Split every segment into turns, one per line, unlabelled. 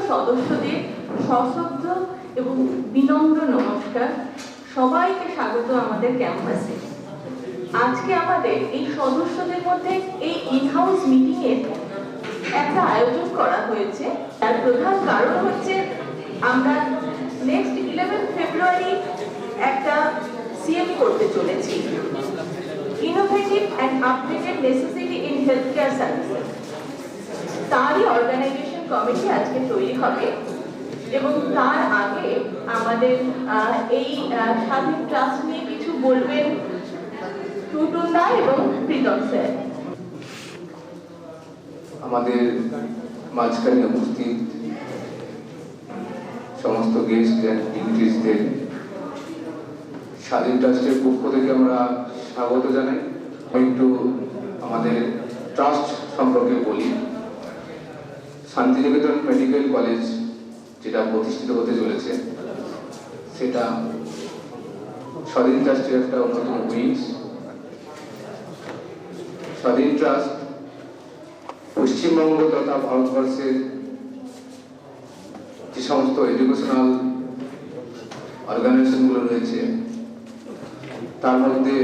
সদস্যদের সশ্রদ্ধ এবং বিনম্র নমস্কার। সবাইকে স্বাগত আমাদের ক্যাম্পাসে। আজকে আমাদের এই সদস্যদের মধ্যে এই ইনহাউস মিটিং এর একটা আয়োজন করা হয়েছে। তার প্রধান কারণ হচ্ছে আমরা নেক্সট 11 ফেব্রুয়ারি একটা সিএম করতে চলেছি, innovative and updated necessity in health care services. তারই অর্গানাইজেশন কমিটি আজকে তৈরি হবে এবং তার আগে আমাদের এই স্বাধীন ট্রাস্ট নিয়ে কিছু বলবেন টুটুলদা এবং প্রীতম স্যার।
আমাদের মাঝখানে উপস্থিত সমস্ত গেস্ট এন্ড ডিগনিটারিজদের স্বাধীন ট্রাস্টের পক্ষ থেকে আমরা স্বাগত জানাই। একটু আমাদের ট্রাস্ট সম্পর্কে বলি। শান্তিনিকেতন মেডিকেল কলেজ যেটা প্রতিষ্ঠিত হতে চলেছে সেটা স্বাধীন ট্রাস্টের একটা অন্যতম উইংস। স্বাধীন ট্রাস্ট পশ্চিমবঙ্গ তথা ভারতবর্ষের যে সমস্ত এডুকেশনাল অর্গানাইজেশনগুলো রয়েছে তার মধ্যে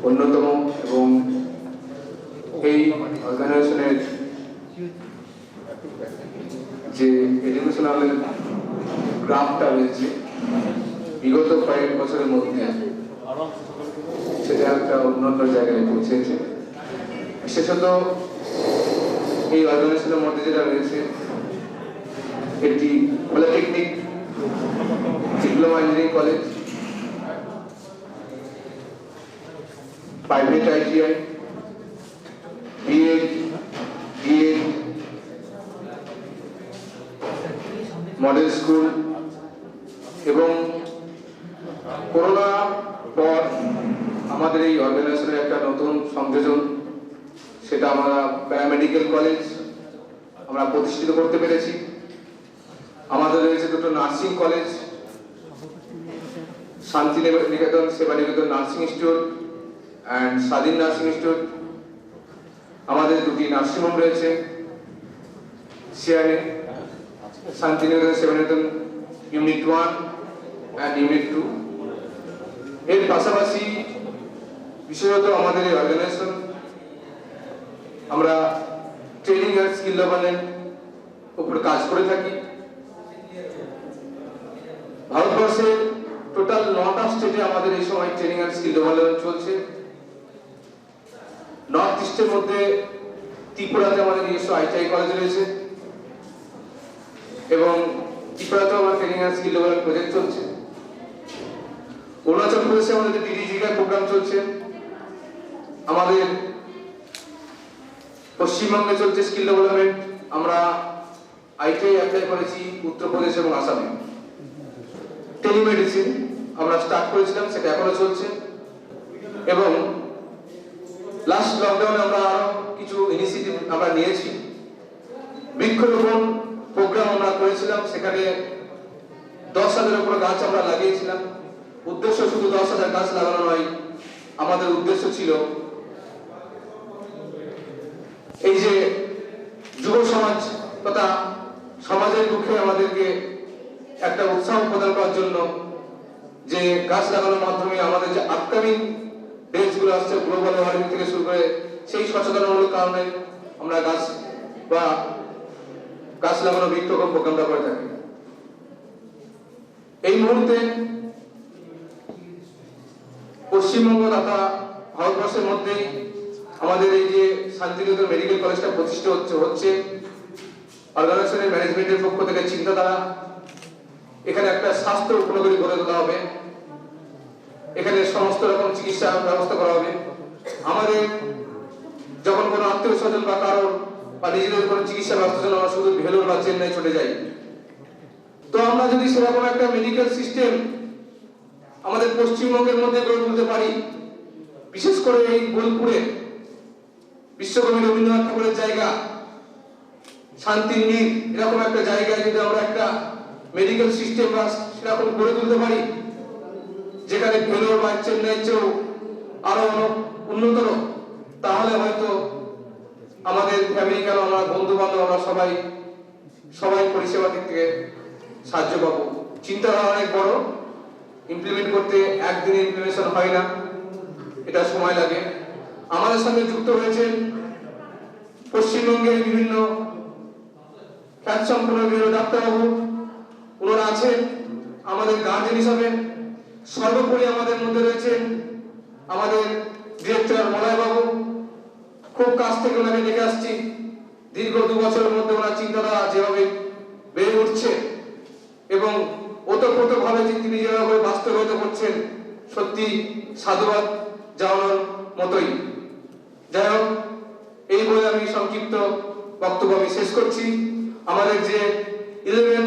অন্যতম, এবং এই অর্গানাইজেশনের যে এডুকেশনাল গ্রাফটা রয়েছে বিগত কয়েক বছরের মধ্যে সেটা একটা উন্নত জায়গায় পৌঁছেছে। বিশেষত এই অর্গানাইজেশনের মধ্যে যেটা রয়েছে একটি polytechnic diploma engineering college, private ITI, BEd, DEd, model school, এবং করোনা পর আমাদের এই অর্গানাইজেশনের একটা নতুন সংযোজন, সেটা আমরা প্যারামেডিক্যাল কলেজ আমরা প্রতিষ্ঠিত করতে পেরেছি। আমাদের রয়েছে দুটো nursing college, Santiniketan Sebaniketan nursing institute and Swadhin nursing institute. আমাদের দুটি নার্সিংহোম রয়েছে, CRA Santiniketan Sebaniketan unit 1 and unit 2। এর পাশাপাশি বিশেষত আমাদের এই অর্গানাইজেশন আমরা ট্রেনিং আর স্কিল ডেভেলপমেন্ট উপর কাজ করে থাকি। ভারতবর্ষের টোটাল 9টা স্টেটে আমাদের এই সময় ট্রেনিং আর স্কিল ডেভেলপমেন্ট চলছে। নর্থ ইস্টের মধ্যে ত্রিপুরাতে আমাদের নিজস্ব আইটিআই কলেজ রয়েছে এবং ত্রিপুরাতেও আমার ট্রেনিং আর স্কিল ডেভেলপমেন্ট প্রজেক্ট চলছে। অরুণাচল প্রদেশে আমাদের ডিডিজিকার প্রোগ্রাম চলছে। আমাদের পশ্চিমবঙ্গে চলছে স্কিল ডেভেলপমেন্ট। আমরা আইটিআই অ্যাপ্লাই করেছি উত্তরপ্রদেশ এবং আসামে। টেলিমেডিসিন আমরা স্টার্ট করেছিলাম, সেটা এখনো চলছে। এবং লাস্ট লকডাউনে আমরা আরো কিছু ইনিশিয়েটিভ আমরা নিয়েছি। বৃক্ষরোপণ প্রোগ্রাম আমরা করেছিলাম, সেখানে 10,000-এর উপর গাছ আমরা লাগিয়েছিলাম। উদ্দেশ্য শুধু 10,000 গাছ লাগানো নয়, আমাদের উদ্দেশ্য ছিল এই যে যুব সমাজ তথা সমাজের মুখে আমাদেরকে একটা উৎসাহ প্রদান করার জন্য যে গাছ লাগানোর মাধ্যমে আমাদের যে আপকামিং ডেটগুলো আসছে গ্লোবাল ওয়ার্মিং থেকে শুরু করে সেই সচেতনমূলক কারণে আমরা গাছ লাগানো বৃক্ষরোপণ প্রোগ্রামটা করে থাকি। এই মুহূর্তে পশ্চিমবঙ্গ তথা ভারতবর্ষের মধ্যেই আমাদের এই যে শান্তিনিকেতন মেডিকেল কলেজটা প্রতিষ্ঠিত হচ্ছে অর্গানাইজেশনের ম্যানেজমেন্টের পক্ষ থেকে চিন্তাধারা, এখানে একটা স্বাস্থ্য উপনগরী গড়ে তোলা হবে। এখানে সমস্ত রকম চিকিৎসা ব্যবস্থা করা হবে। আমাদের যখন কোনো আত্মীয় স্বজন বা কারোর বা নিজেদের কোনো চিকিৎসা ব্যবস্থার জন্য আমরা শুধু ভেলোর বা চেন্নাই ছুটে যাই, তো আমরা যদি সেরকম একটা মেডিকেল সিস্টেম আমাদের পশ্চিমবঙ্গের মধ্যে গড়ে তুলতে পারি, বিশেষ করে এই বোলপুরে বিশ্বকবি রবীন্দ্রনাথ ঠাকুরের জায়গা শান্তির নীড়, এরকম একটা জায়গায় যদি আমরা একটা মেডিকেল সিস্টেম বা সেরকম গড়ে তুলতে পারি যেখানে ভেলোর বা চেন্নাইয়ের চেয়েও আরো উন্নতর, তাহলে হয়তো আমাদের ফ্যামিলি কেন আমরা বন্ধু বান্ধব আমরা সবাই সবাই পরিষেবা দিক থেকে সাহায্য পাবো। চিন্তাধারা অনেক বড়, ইমপ্লিমেন্ট করতে একদিনে ইমপ্লিমেন্টেশন হয় না, এটা সময় লাগে। আমাদের সঙ্গে যুক্ত হয়েছেন পশ্চিমবঙ্গের বিভিন্ন খ্যাত সম্পন্ন বিভিন্ন ডাক্তারবাবু, ওনারা আছেন আমাদের গার্জেন হিসাবে। সর্বোপরি আমাদের মধ্যে রয়েছেন আমাদের ডিরেক্টর মলয় বাবু, খুব কাছ থেকে ওনাকে দেখে আসছি। দীর্ঘ 2 বছরের মধ্যে ওনার চিন্তাধারা যেভাবে বেড়ে উঠছে এবং ওতপ্রোতভাবে তিনি যেভাবে বাস্তবায়িত করছেন, সত্যি সাধুবাদ জানানোর মতোই। যাই হোক, এই বলে আমি সংক্ষিপ্ত বক্তব্য আমি শেষ করছি। আমাদের যে 11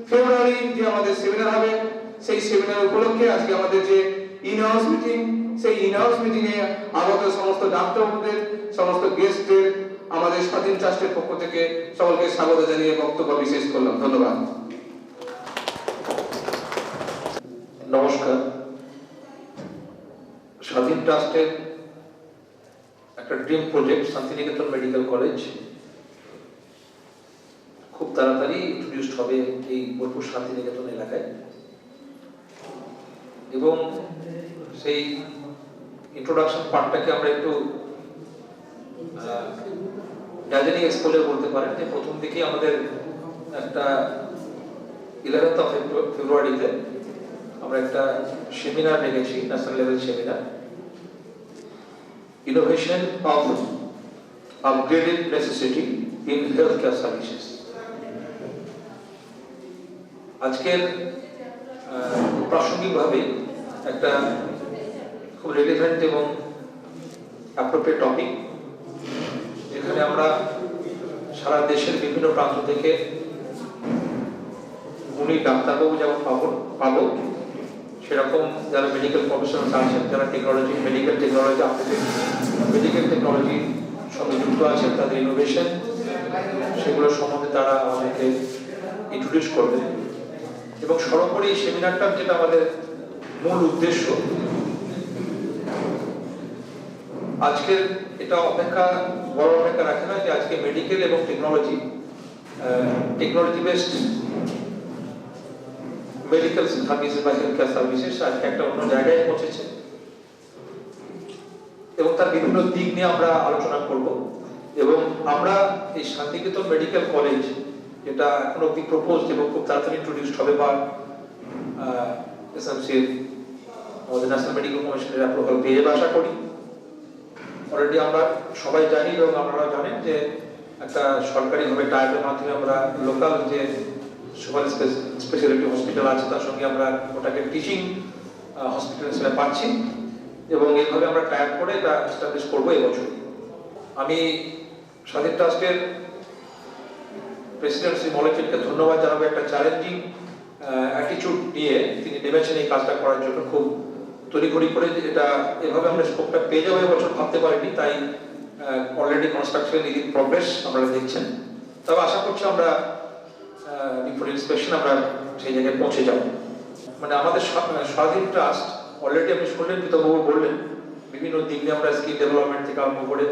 ফেব্রুয়ারি যে আমাদের সেমিনার হবে, সেই সেমিনার উপলক্ষে আজকে আমাদের যে ইন-হাউস মিটিং, সেই ইন-হাউস মিটিং এ আগত সমস্ত ডাক্তারবাবুদের, সমস্ত গেস্টদের আমাদের স্বাধীন ট্রাস্টের পক্ষ থেকে সকলকে স্বাগত জানিয়ে বক্তব্য আমি শেষ করলাম। ধন্যবাদ।
নমস্কার। স্বাধীন ট্রাস্টের একটা dream project Santiniketan medical college খুব তাড়াতাড়ি ইন্ট্রোডিউসড হবে এই বোলপুর শান্তিনিকেতন এলাকায়, এবং সেই ইন্ট্রোডাকশন পার্টটাকে আমরা একটু ডাইনামিক এক্সপোজার বলতে পারেন। যে প্রথম দিকেই আমাদের একটা 11 ফেব্রুয়ারিতে আমরা একটা সেমিনার রেখেছি, national level seminar, innovation of upgraded necessity in health care services. আজকের প্রাসঙ্গিকভাবে একটা খুব রেলিভেন্ট এবং অ্যাপ্রোপ্রিয়েট টপিক, যেখানে আমরা সারা দেশের বিভিন্ন প্রান্ত থেকে গুণী ডাক্তারবাবু যেমন পাবো, সেরকম যারা মেডিকেল প্রফেশনাল আছেন, যারা টেকনোলজি, মেডিকেল টেকনোলজি, মেডিকেল টেকনোলজির সঙ্গে যুক্ত আছেন, তাদের ইনোভেশন, সেগুলো সম্বন্ধে তারা আমাদেরকে ইন্ট্রোডিউস করবেন। এবং সর্বোপরি এই সেমিনারটার যেটা আমাদের মূল উদ্দেশ্য, আজকের এটা বড় অপেক্ষা রাখে না যে আজকে মেডিকেল এবং টেকনোলজি বেসড মেডিকেল সার্ভিসেস বা হেলথ কেয়ার সার্ভিসেস আজকে একটা অন্য জায়গায় পৌঁছেছে, এবং তার বিভিন্ন দিক নিয়ে আমরা আলোচনা করব। এবং আমরা এই শান্তিনিকেতন মেডিকেল কলেজ, যেটা এখন অব্দি প্রপোজড এবং খুব তাড়াতাড়ি ইন্ট্রোডিউসড হবে বা এসএমসি আমাদের ন্যাশনাল মেডিকেল কমিশনের অ্যাপ্রুভাল পেয়ে যাবে আশা করি। অলরেডি আমরা সবাই জানি এবং আপনারা জানেন যে একটা সরকারিভাবে টাইপের মাধ্যমে আমরা লোকাল যে সুপার স্পেশালিটি হসপিটাল আছে তার সঙ্গে আমরা ওটাকে টিচিং হসপিটাল হিসেবে পাচ্ছি, এবং এইভাবে আমরা টাইপ করে এটা এস্টাবলিশ করবো এবছর। আমি স্বাধীন ট্রাস্টের প্রেসিডেন্ট শ্রী মলয়কে ধন্যবাদ জানাবো। একটা চ্যালেঞ্জিং অ্যাটিটিউড নিয়ে তিনি নেমেছেন এই কাজটা করার জন্য, খুব তড়িঘড়ি করে এটা এভাবে আমরা স্কোপটা পেয়ে যাবো এবছর ভাবতে পারিনি। তাই already construction is in progress আপনারা দেখছেন। তবে আশা করছি আমরা বিফোর ইন্সপেকশন আমরা সেই জায়গায় পৌঁছে যাব। মানে আমাদের স্বাধীন ট্রাস্ট অলরেডি আপনি শুনলেন, পিতাবাবু বললেন, বিভিন্ন দিক নিয়ে আমরা স্কিল ডেভেলপমেন্ট থেকে আরম্ভ করে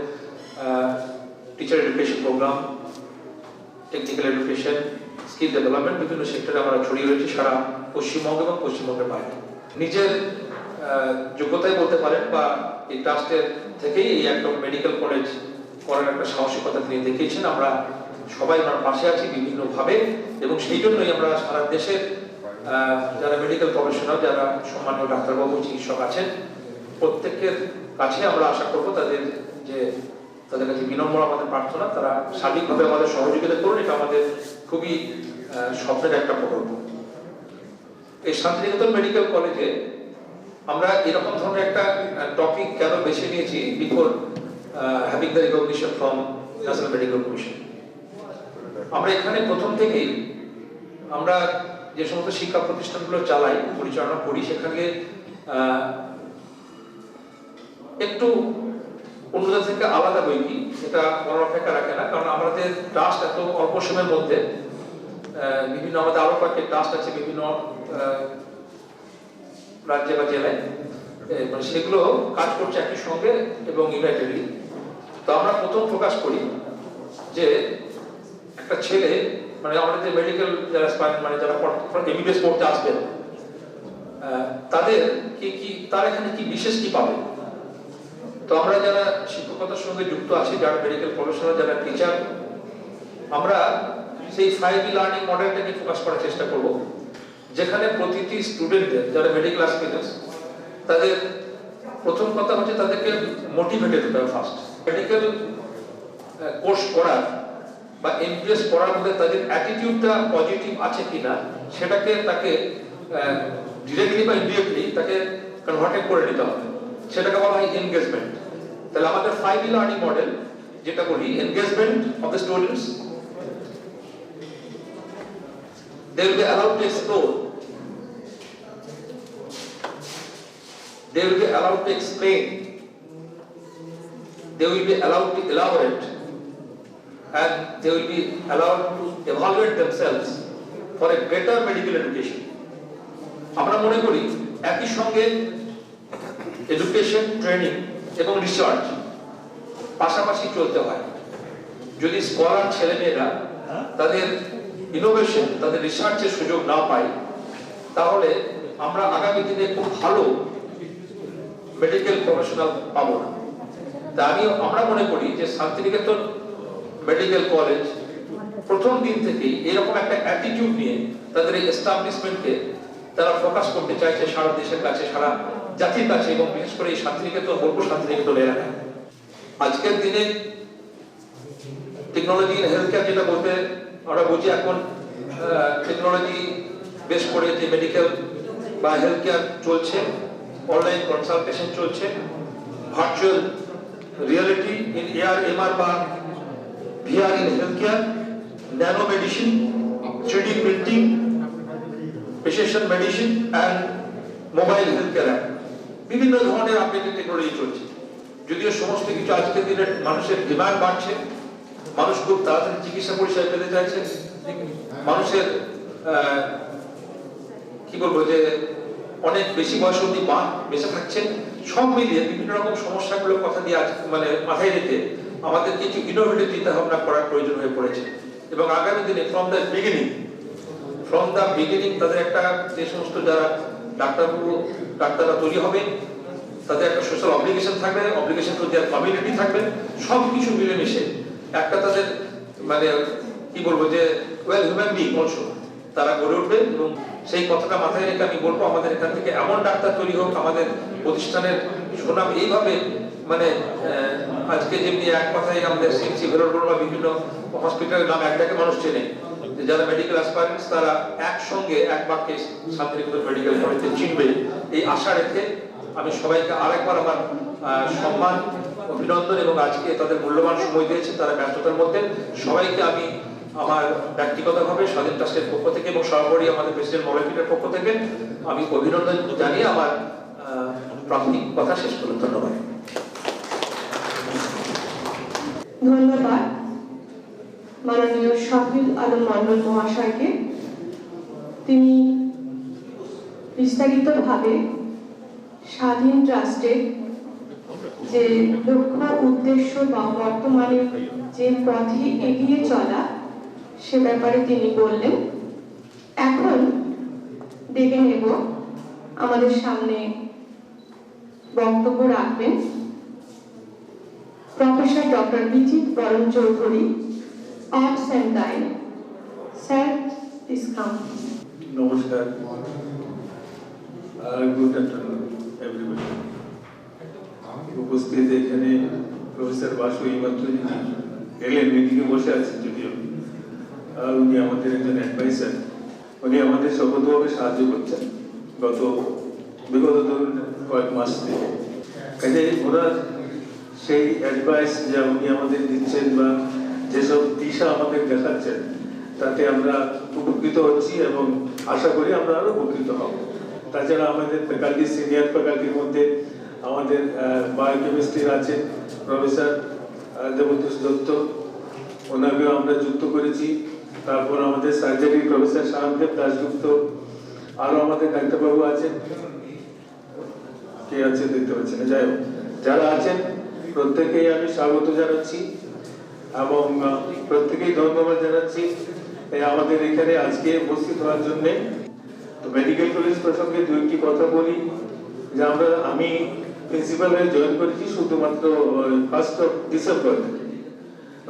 teacher education program, technical education, skill development, বিভিন্ন সেক্টরে আমরা ছড়িয়ে রয়েছি সারা পশ্চিমবঙ্গ এবং পশ্চিমবঙ্গের বাইরে। নিজের যোগ্যতায় বলতে পারেন বা এই ট্রাস্টের থেকেই এই একটা মেডিকেল কলেজ করার একটা সাহসিকতা তিনি দেখিয়েছেন। আমরা সবাই ওনার পাশে আছি বিভিন্নভাবে, এবং সেই জন্যই আমরা সারা দেশের যারা মেডিকেল প্রফেশনাল, যারা সম্মানীয় ডাক্তারবাবু, চিকিৎসক আছেন, প্রত্যেকের কাছে আমরা আশা করব তাদের কাছে বিনম্র আমাদের প্রার্থনা, তারা সার্বিকভাবে আমাদের সহযোগিতা করুন। এটা আমাদের খুবই স্বপ্নের একটা প্রকল্প। এই শান্তিনিকেতন মেডিকেল কলেজে আমরা এরকম ধরনের একটা টপিক কেন বেছে নিয়েছি, before having the recognition from national medical commission. আমরা এখানে প্রথম থেকেই আমরা যে সমস্ত শিক্ষা প্রতিষ্ঠানগুলো চালাই, পরিচালনা করি, সেখানে একটু অন্যদের থেকে আলাদা বই কি এটা বলার অপেক্ষা রাখে না, কারণ আমাদের ট্রাস্ট এত অল্প সময়ের মধ্যে বিভিন্ন, আমাদের আরো কয়েকটি ট্রাস্ট আছে বিভিন্ন রাজ্যে বা জেলায়, মানে সেগুলো কাজ করছে একই সঙ্গে এবং ইউনাইটেডলি। তো আমরা প্রথম ফোকাস করি যে একটা ছেলে মানে আমাদের যে মেডিকেল যারা মানে যারা এমবিবিএস পড়তে আসবেন তাদের কি তার এখানে কি বিশেষ কি পাবে। তো আমরা যারা শিক্ষকতার সঙ্গে যুক্ত আছি, যারা মেডিকেল প্রফেশনাল, যারা টিচার, আমরা সেই 5E লার্নিং মডেলটাকে ফোকাস করার চেষ্টা করব, যেখানে প্রতিটি স্টুডেন্টদের যারা মেডিকেল অ্যাসপিরেন্টস তাদের প্রথম কথা হচ্ছে তাদেরকে মোটিভেটেড হতে হবে ফার্স্ট। মেডিকেল কোর্স করার বা এমবিবিএস পড়ার মধ্যে তাদের অ্যাটিটিউডটা পজিটিভ আছে কিনা সেটাকে তাকে ডিরেক্টলি বা ইনডিরেক্টলি তাকে কনভার্টেড করে নিতে হবে, সেটাকে বলা হয় এনগেজমেন্ট। তাহলে আমাদের 5E লার্নিং মডেল যেটা বলি, engagement of the students, they will be allowed to explore, they will be allowed to explain, they will be allowed to elaborate, and they will be allowed to evaluate themselves for a better medical education. আমরা মনে করি একই সঙ্গে education, training এবং research পাশাপাশি চলতে হয়। যদি স্কলার ছেলেমেয়েরা তাদের ইনোভেশন, তাদের রিসার্চের সুযোগ না পায়, তাহলে আমরা আগামী দিনে খুব ভালো মেডিকেল প্রফেশনাল পাবো না। তা আমরা মনে করি যে শান্তিনিকেতন মেডিকেল কলেজ প্রথম দিন থেকেই এরকম একটা অ্যাটিটিউড নিয়ে তাদের এই এস্টাবলিশমেন্টকে তারা ফোকাস করতে চাইছে সারা দেশের কাছে, সারা জাতির কাছে, এবং বিশেষ করে এই শান্তিনিকেতন, বলবো শান্তিনিকেতন এলাকায়। আজকের দিনে টেকনোলজি ইন হেলথ কেয়ার যেটা বলতে আমরা বুঝি, এখন টেকনোলজি বেশ করে যে মেডিকেল বা হেলথ কেয়ার চলছে, অনলাইন কনসালটেশন চলছে, virtual reality in AR, MR বা VR in health care, nano medicine, 3D printing, precision medicine and mobile health care app, বিভিন্ন ধরনের আপডেটেড টেকনোলজি চলছে। যদিও সমস্ত কিছু আজকের দিনে মানুষের ডিমান্ড বাড়ছে, মানুষ খুব তাড়াতাড়ি চিকিৎসা পরিষেবা পেতে চাইছে, মানুষের কি বলবো যে অনেক বেশি বয়স অবধি বেঁচে থাকছেন, সব মিলিয়ে বিভিন্ন রকম সমস্যাগুলোর কথা দিয়ে মানে মাথায় রেখে আমাদের কিছু ইনোভেটিভ চিন্তা ভাবনা করার প্রয়োজন হয়ে পড়েছে। এবং আগামী দিনে ফ্রম দ্য বিগিনিং তাদের একটা যে সমস্ত যারা ডাক্তাররা তৈরি হবে, তাদের একটা সোশ্যাল অব্লিগেশন থাকবে, অব্লিগেশন টু দেয়ার কমিউনিটি থাকবে, সব কিছু মিলেমিশে একটা তাদের মানে কি বলবো যে ওয়েল হিউম্যান বিং অলসো তারা গড়ে উঠবে। এবং সেই কথাটা মাথায় রেখে আমি বলবো আমাদের এখান থেকে এমন ডাক্তার তৈরি হোক, আমাদের প্রতিষ্ঠানের সুনাম এইভাবে মানে আজকে যেমনি এক কথায় আমাদের সিএমসি ভেলোর বা বিভিন্ন হসপিটালের নাম একটাকে মানুষ চেনে, যারা মেডিকেল অ্যাসপারেন্টস তারা একসঙ্গে এক বাক্যে শান্তিনিকেতন মেডিকেল কলেজে চিনবে, এই আশা রেখে আমি সবাইকে আরেকবার আমার সম্মান, অভিনন্দন এবং আজকে তাদের মূল্যবান সময় দিয়েছে তারা ব্যস্ততার মধ্যে, সবাইকে আমি আমার ব্যক্তিগতভাবে স্বাধীন ট্রাস্টের পক্ষ থেকে এবং সর্বোপরি আমাদের প্রেসিডেন্ট মৌলাকিটের পক্ষ থেকে আমি অভিনন্দন জানিয়ে আমার প্রাথমিক কথা শেষ করলাম। ধন্যবাদ।
ধন্যবাদ মাননীয় শাফিল আলম মন্ডল মহাশয়কে। তিনি বিস্তারিতভাবে স্বাধীন ট্রাস্টের যে লক্ষ্য, উদ্দেশ্য বা বর্তমানে যে পথে এগিয়ে চলা সে ব্যাপারে তিনি বললেন। এখন ডেকে নেব আমাদের সামনে বক্তব্য রাখবেন professor doctor Bijit Baran Chowdhury, arts and guide. Sir, please come.
নমস্কার, গুড আফটারনুন এভরিবডি। উপস্থিত এখানে প্রফেসর বাসু এইমাত্র এলেন, এদিকে বসে আছেন, যদিও উনি আমাদের একজন অ্যাডভাইসার, উনি আমাদের সকলভাবে সাহায্য করছেন বিগত ধরুন কয়েক মাস থেকে। কাজে ওনার সেই অ্যাডভাইস যা উনি আমাদের দিচ্ছেন বা যেসব দিশা আমাদের দেখাচ্ছেন, তাতে আমরা উপকৃত হচ্ছি এবং আশা করি আমরা আরো উপকৃত হব। তাছাড়া আমাদের ফ্যাকাল্টি, সিনিয়র ফ্যাকাল্টির মধ্যে আমাদের বায়োকেমিস্ট্রির আছেন প্রফেসর দেবতোষ দত্ত, ওনাকেও আমরা যুক্ত করেছি। তারপর আমাদের সার্জারি প্রফেসর শান্তদেব দাশগুপ্ত, আরো আমাদের ডাক্তারবাবু আছেন, কে আছে দেখতে পাচ্ছেন, যাই হোক যারা আছেন প্রত্যেকেই আমি স্বাগত জানাচ্ছি। এবং প্রত্যেকেই ধন্যবাদ জানাচ্ছি আমাদের এখানে আজকে উপস্থিত হওয়ার জন্য। তো মেডিকেল কলেজ প্রসঙ্গে দুইটি কথা বলি যে আমি প্রিন্সিপাল হয়ে জয়েন করেছি শুধুমাত্র 1st ডিসেম্বর।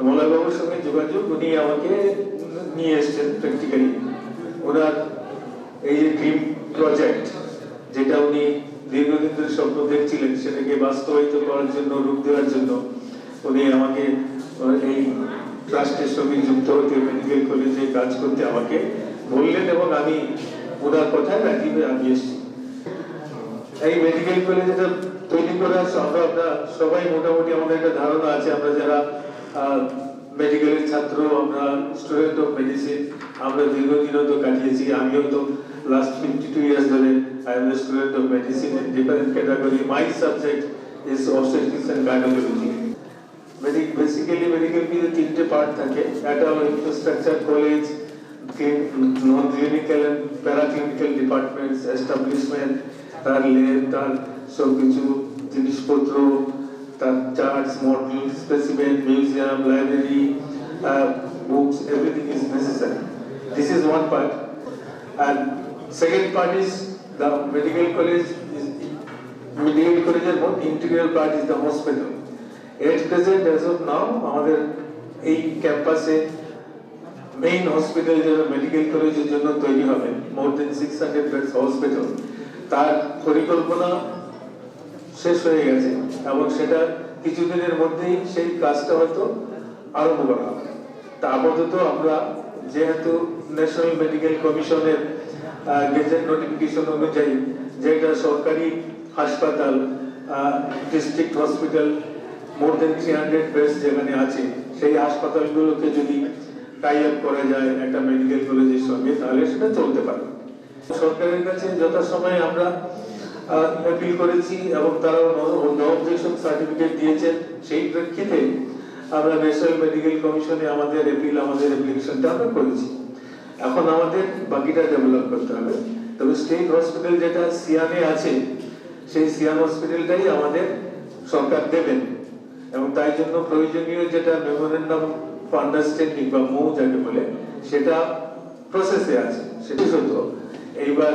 মলয়বাবুর সঙ্গে যোগাযোগ, উনি আমাকে নিয়ে এসছেন প্র্যাকটিক্যালি। ওনার এই যে ড্রিম প্রজেক্ট যেটা উনি দীর্ঘদিন ধরে স্বপ্ন দেখছিলেন সেটাকে বাস্তবায়িত করার জন্য, রূপ দেওয়ার জন্য উনি আমাকে এই ট্রাস্টের সঙ্গে যুক্ত হতে, মেডিকেল কলেজে কাজ করতে আমাকে বললেন এবং আমি ওনার কথায় রাজি হয়ে আমি এসেছি। এই মেডিকেল কলেজ এটা তৈরি করা আমরা সবাই মোটামুটি আমাদের একটা ধারণা আছে, আমরা যারা মেডিকেলের ছাত্র, আমরা স্টুডেন্ট অফ মেডিসিন, আমরা দীর্ঘদিন তো কাটিয়েছি। আমিও তো লাস্ট 52 ইয়ার্স ধরে I am a student of medicine in different category. My subject is obstetrics and gynaecology. Basically medical কি তিনটে পার্ট থাকে, একটা হলো infrastructure, college, non clinical and paraclinical departments, establishment, তার ল্যাব, তার সবকিছু জিনিসপত্র, তার charts, model, specimen, museum, library, books, everything is necessary. This is one part. And second part is the medical college. Medical college is one integral part is the hospital. At present, as of now, আমাদের এই ক্যাম্পাসে main hospital যেটা medical কলেজের জন্য তৈরি হবে, মোর দেন 600 beds hospital, তার পরিকল্পনা শেষ হয়ে গেছে এবং সেটা কিছুদিনের মধ্যেই সেই কাজটা হয়তো আরম্ভ করা হবে। তা আপাতত আমরা যেহেতু ন্যাশনাল মেডিকেল কমিশনের গেজেট নোটিফিকেশন অনুযায়ী যেটা সরকারি হাসপাতাল, ডিস্ট্রিক্ট হসপিটাল মোর দেন 300 বেডস যেখানে আছে, সেই হাসপাতালগুলোকে যদি টাই আপ করা যায় একটা মেডিকেল কলেজের সঙ্গে, তাহলে সেটা চলতে পারে। সরকারের কাছে যথাসময়ে আমরা অ্যাপিল করেছি এবং তারা নো অবজেকশন সার্টিফিকেট দিয়েছেন। সেই প্রেক্ষিতে আমরা ন্যাশনাল মেডিকেল কমিশনে আমাদের অ্যাপ্লিকেশনটা আমরা করেছি। এখন আমাদের বাকিটা ডেভেলপ করতে হবে। তবে স্টেট হসপিটাল যেটা সিয়ানে আছে, সেই সিয়ান হসপিটালটাই আমাদের সরকার দেবেন এবং তাই জন্য প্রয়োজনীয় যেটা মেমোরেন্ডাম অফ আন্ডারস্ট্যান্ডিং বা মৌ যাকে বলে, সেটা প্রসেসে আছে। সেটি হতো এইবার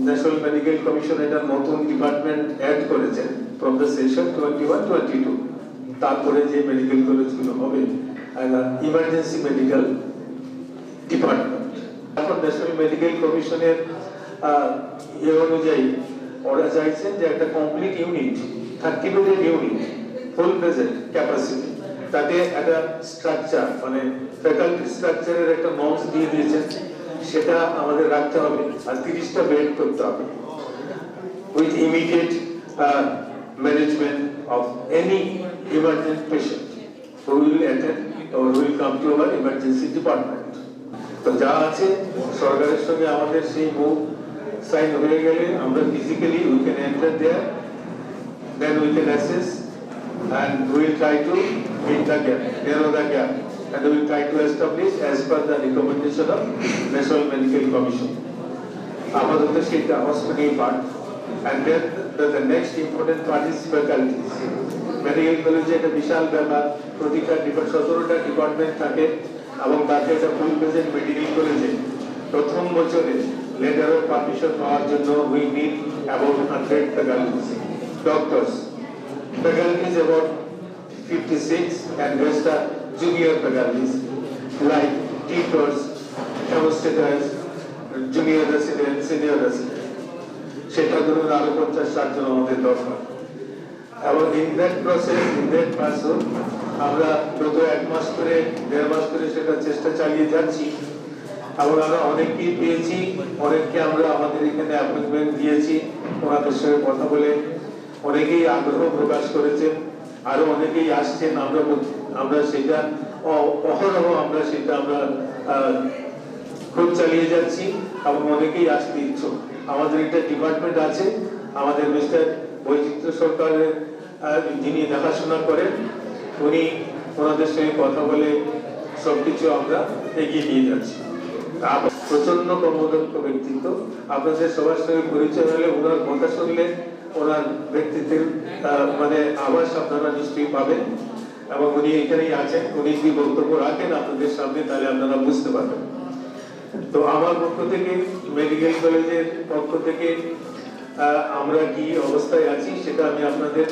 ন্যাশনাল মেডিকেল কমিশন এটা নতুন ডিপার্টমেন্ট অ্যাড করেছেন ফ্রম দ্য সেশন 21-22। তারপরে যে মেডিকেল কলেজগুলো হবে ইমার্জেন্সি মেডিকেল ডিপার্টমেন্ট। এখন ন্যাশনাল মেডিকেল কমিশনের অনুযায়ী ওরা চাইছেন যে একটা কমপ্লিট ইউনিট, 30 বেডের ইউনিট, ফুল প্রেজেন্ট ক্যাপাসিটি, তাতে একটা স্ট্রাকচার মানে ফ্যাকাল্টি স্ট্রাকচারের একটা নর্মস দিয়ে দিয়েছেন, সেটা আমাদের রাখতে হবে। আর 30টা বেড করতে হবে with immediate management of any emergent patient who will attend or who will come to our emergency department. তো যা আছে সরকারের সঙ্গে আমাদের সেই মুভ সাইন হয়ে গেলে আমরা physically we can enter there, then we can assess and we will try to meet the gap, narrow the gap, and we will try to establish as per the recommendation of National Medical Commission. আপাতত সেটা hospital part, and then the next important part is faculties. Medical কলেজে একটা বিশাল ব্যাপার, প্রতিটা 17টা department থাকে এবং তাতে একটা ফুল প্রেজেন্ট মেডিকেল কলেজে প্রথম বছরে লেটার অফ পারমিশন পাওয়ার জন্য we need about 100 faculties, doctors, faculties about 56 and rest are junior faculties like teachers, demonstrators, junior resident, senior resident. সেটা ধরুন আরো 50-60 জন আমাদের দরকার। এবং in that process, in that person আমরা গত 1 মাস করে 1.5 মাস করে সেটা চেষ্টা চালিয়ে যাচ্ছি এবং আমরা অনেককেই পেয়েছি, অনেককে আমরা আমাদের এখানে অ্যাপয়েন্টমেন্ট দিয়েছি। ওনাদের সঙ্গে কথা বলে অনেকেই আগ্রহ প্রকাশ করেছেন, আরো অনেকেই আসছেন। আমরা সেটা অহরহ আমরা খুব চালিয়ে যাচ্ছি এবং অনেকেই আসতে ইচ্ছুক। আমাদের একটা ডিপার্টমেন্ট আছে, আমাদের মিস্টার বৈচিত্র্য সরকারের যিনি দেখাশোনা করেন, উনি ওনাদের সঙ্গে কথা বলে সবকিছু আমরা এগিয়ে নিয়ে যাচ্ছি। প্রচন্ড কর্মদক্ষ ব্যক্তিত্ব, আপনাদের সবার সঙ্গে পরিচয় হলে, ওনার কথা শুনলে ওনার ব্যক্তিত্বের মানে আভাস আপনারা নিশ্চয়ই পাবেন। এবং উনি এখানেই আছেন। উনি যদি বক্তব্য রাখেন আপনাদের সামনে তাহলে আপনারা বুঝতে পারবেন। তো আমার পক্ষ থেকে, মেডিকেল কলেজের পক্ষ থেকে আমরা কি অবস্থায় আছি সেটা আমি আপনাদের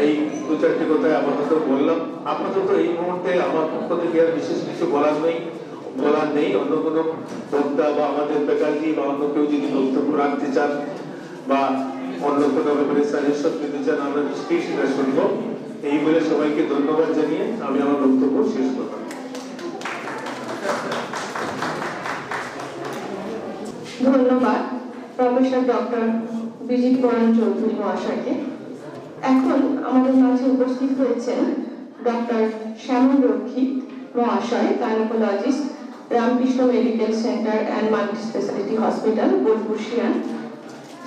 এই দু চারটি কথায় আপাতত বললাম। আপাতত এই মুহূর্তে আমার পক্ষ থেকে আর বিশেষ কিছু বলার নেই। অন্য কোনো বক্তা বা আমাদের ফ্যাকাল্টি বা অন্য কেউ যদি বক্তব্য রাখতে চান বা অন্য কোনো ব্যাপারে সাজেশন দিতে চান, আমরা নিশ্চয়ই সেটা শুনবো। এই বলে সবাইকে ধন্যবাদ জানিয়ে আমি আমার বক্তব্য শেষ করলাম।
ধন্যবাদ প্রফেসর ডক্টর বিজিত বরণ চৌধুরী মহাশয়কে। এখন আমাদের মাঝে উপস্থিত হয়েছেন ডক্টর শ্যামল রক্ষিত মহাশয়, gynaecologist, Ramakrishna medical centre and multi speciality hospital, Bolpur Xi'an.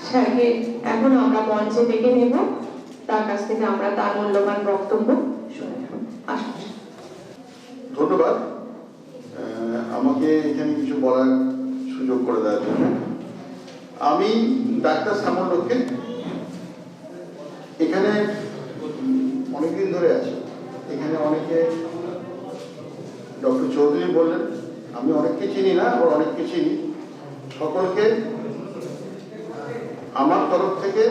স্যারকে এখন আমরা মঞ্চে ডেকে নেব, তার কাছ থেকে আমরা তার মূল্যবান বক্তব্য শুনে নেব। আসুন।
ধন্যবাদ আমাকে এখানে কিছু বলার সুযোগ করে দেওয়ার জন্য। আমি ডাক্তার শ্যামল রক্ষিত, এখানে অনেকদিন ধরে আছি। এখানে অনেকে ডক্টর চৌধুরী বললেন, আমি অনেককে চিনি না, আবার অনেককে চিনি। সকলকে আমার তরফ থেকে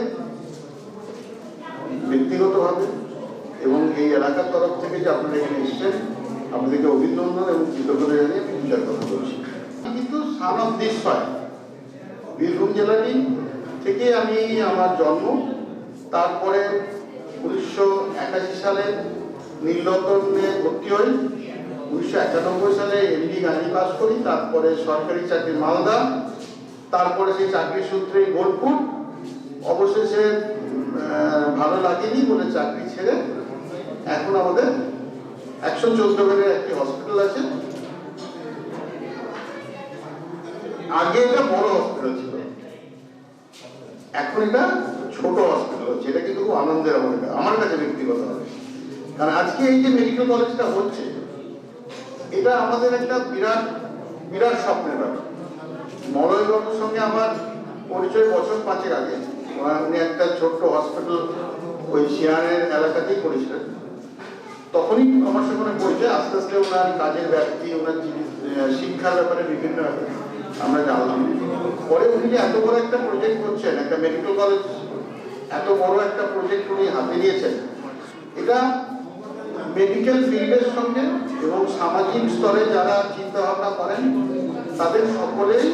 ব্যক্তিগতভাবে এবং এই এলাকার তরফ থেকে যে আপনারা এখানে এসেছেন, আপনাদেরকে অভিনন্দন এবং কৃতজ্ঞতা জানিয়ে আমি বিচার কথা বলছি। কিন্তু son of this soil, Birbhum জেলাটি থেকে আমি আমার জন্ম। তারপরে 1981 সালে নীলরতনে ভর্তি হই। 1991 সালে এমডি গাড়ি পাস করি। তারপরে সরকারি চাকরি মালদা, তারপরে সেই চাকরি সূত্রে বোলপুর। অবশেষে ভালো লাগেনি বলে চাকরি ছেড়ে এখন আমাদের 114 বেডের একটি হসপিটাল আছে। আগে এটা বড় হসপিটাল ছিল, এখন এটা ছোট হসপিটাল হচ্ছে। এটা কিন্তু খুব আনন্দের আমার কাছে ব্যক্তিগতভাবে, কারণ আজকে এই যে মেডিকেল কলেজটা হচ্ছে, এটা আমাদের একটা বিরাট বিরাট স্বপ্নের ব্যাপার। মলয় বাবুর সঙ্গে আমার পরিচয় বছর 5 আগে। উনি একটা ছোট্ট হসপিটাল ওই শিয়ানের এলাকাতেই করেছিলেন। তখনই আমার সঙ্গে অনেক পরিচয়। আস্তে আস্তে ওনার কাজের ব্যাপ্তি, ওনার শিক্ষার ব্যাপারে বিভিন্ন আমরা জানলাম। পরে উনি যে এত বড় একটা প্রজেক্ট করছেন, একটা মেডিকেল কলেজ, এত বড় একটা প্রজেক্ট উনি হাতে নিয়েছেন, এটা মেডিকেল ফিল্ডের সঙ্গে এবং সামাজিক স্তরে যারা চিন্তা ভাবনা করেন তাদের সকলেই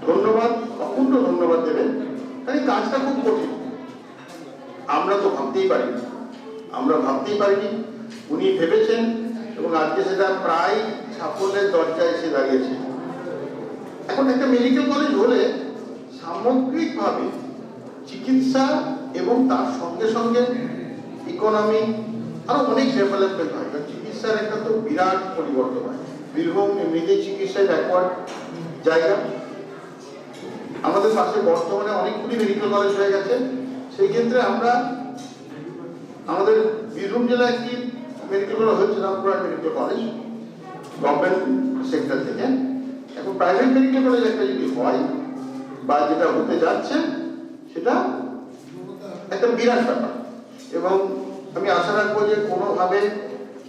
ধন্যবাদ, অকুণ্ঠ ধন্যবাদ দেবেন। কারণ এই কাজটা খুব কঠিন, আমরা তো ভাবতেই পারিনি। উনি ভেবেছেন এবং আজকে সেটা প্রায় সাফল্যের দরজায় এসে দাঁড়িয়েছে। এখন একটা মেডিকেল কলেজ হলে সামগ্রিকভাবে চিকিৎসা এবং তার সঙ্গে সঙ্গে ইকোনমি আরো অনেক ডেভেলপমেন্ট হয়। চিকিৎসার একটা তো বিরাট পরিবর্তন হয়। বীরভূম এমনিতেই চিকিৎসায় ব্যাকওয়ার্ড জায়গা। আমাদের পাশে বর্তমানে অনেকগুলি মেডিকেল কলেজ হয়ে গেছে। সেই ক্ষেত্রে আমরা আমাদের বীরভূম জেলায় একটি মেডিকেল কলেজ হচ্ছে, Rampurhat medical college, government sector থেকে। এখন প্রাইভেট মেডিকেল কলেজ একটা যদি হয় বা যেটা হতে যাচ্ছে, সেটা একটা বিরাট ব্যাপার। এবং আমি আশা রাখবো যে কোনোভাবে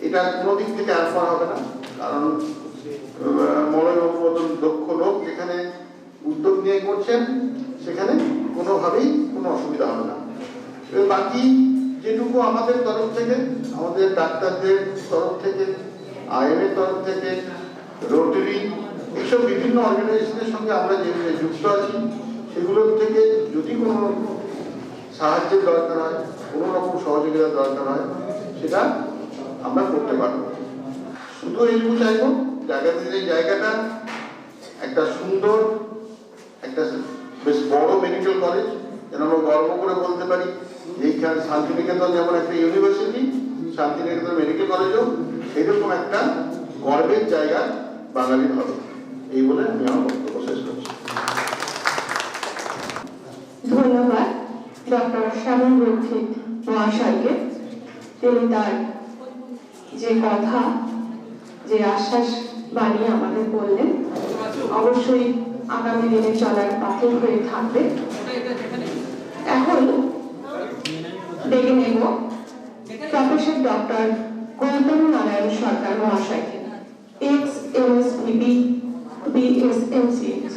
এটা কোনো দিক থেকে অ্যান্সার হবে না, কারণ মলয়বাবুর মতন দক্ষ লোক যেখানে উদ্যোগ নিয়ে করছেন, সেখানে কোনোভাবেই কোনো অসুবিধা হবে না। বাকি যেটুকু আমাদের তরফ থেকে, আমাদের ডাক্তারদের তরফ থেকে, আইএমএর তরফ থেকে, রোটারি, এইসব বিভিন্ন অর্গানাইজেশনের সঙ্গে আমরা যে যুক্ত আছি, সেগুলোর থেকে যদি কোনো সাহায্যের দরকার হয়, কোনো রকম সহযোগিতার দরকার হয়, সেটা আমরা করতে পারবো। শুধু এইটুকু চাইবো, এই জায়গাটা একটা সুন্দর, একটা বেশ বড় মেডিকেল কলেজ, যেন আমরা গর্ব করে বলতে পারি এইখানে শান্তিনিকেতন যেমন একটা ইউনিভার্সিটি, শান্তিনিকেতন মেডিকেল কলেজও এরকম একটা গর্বের জায়গা বাঙালির হবে। এই বলে আমি আমার বক্তব্য শেষ করছি।
ধন্যবাদ ডক্টর শ্যামল রক্ষিত মহাশয়কে। তিনি তার যে কথা, যে আশ্বাস বাণী আমাদের বললেন, অবশ্যই আগামী দিনে চলার পথে হয়ে থাকবে। এখন ডেকে নেব প্রফেসর ডক্টর গৌতম নারায়ণ সরকার মহাশয়কে, ex MSVP BSMCH.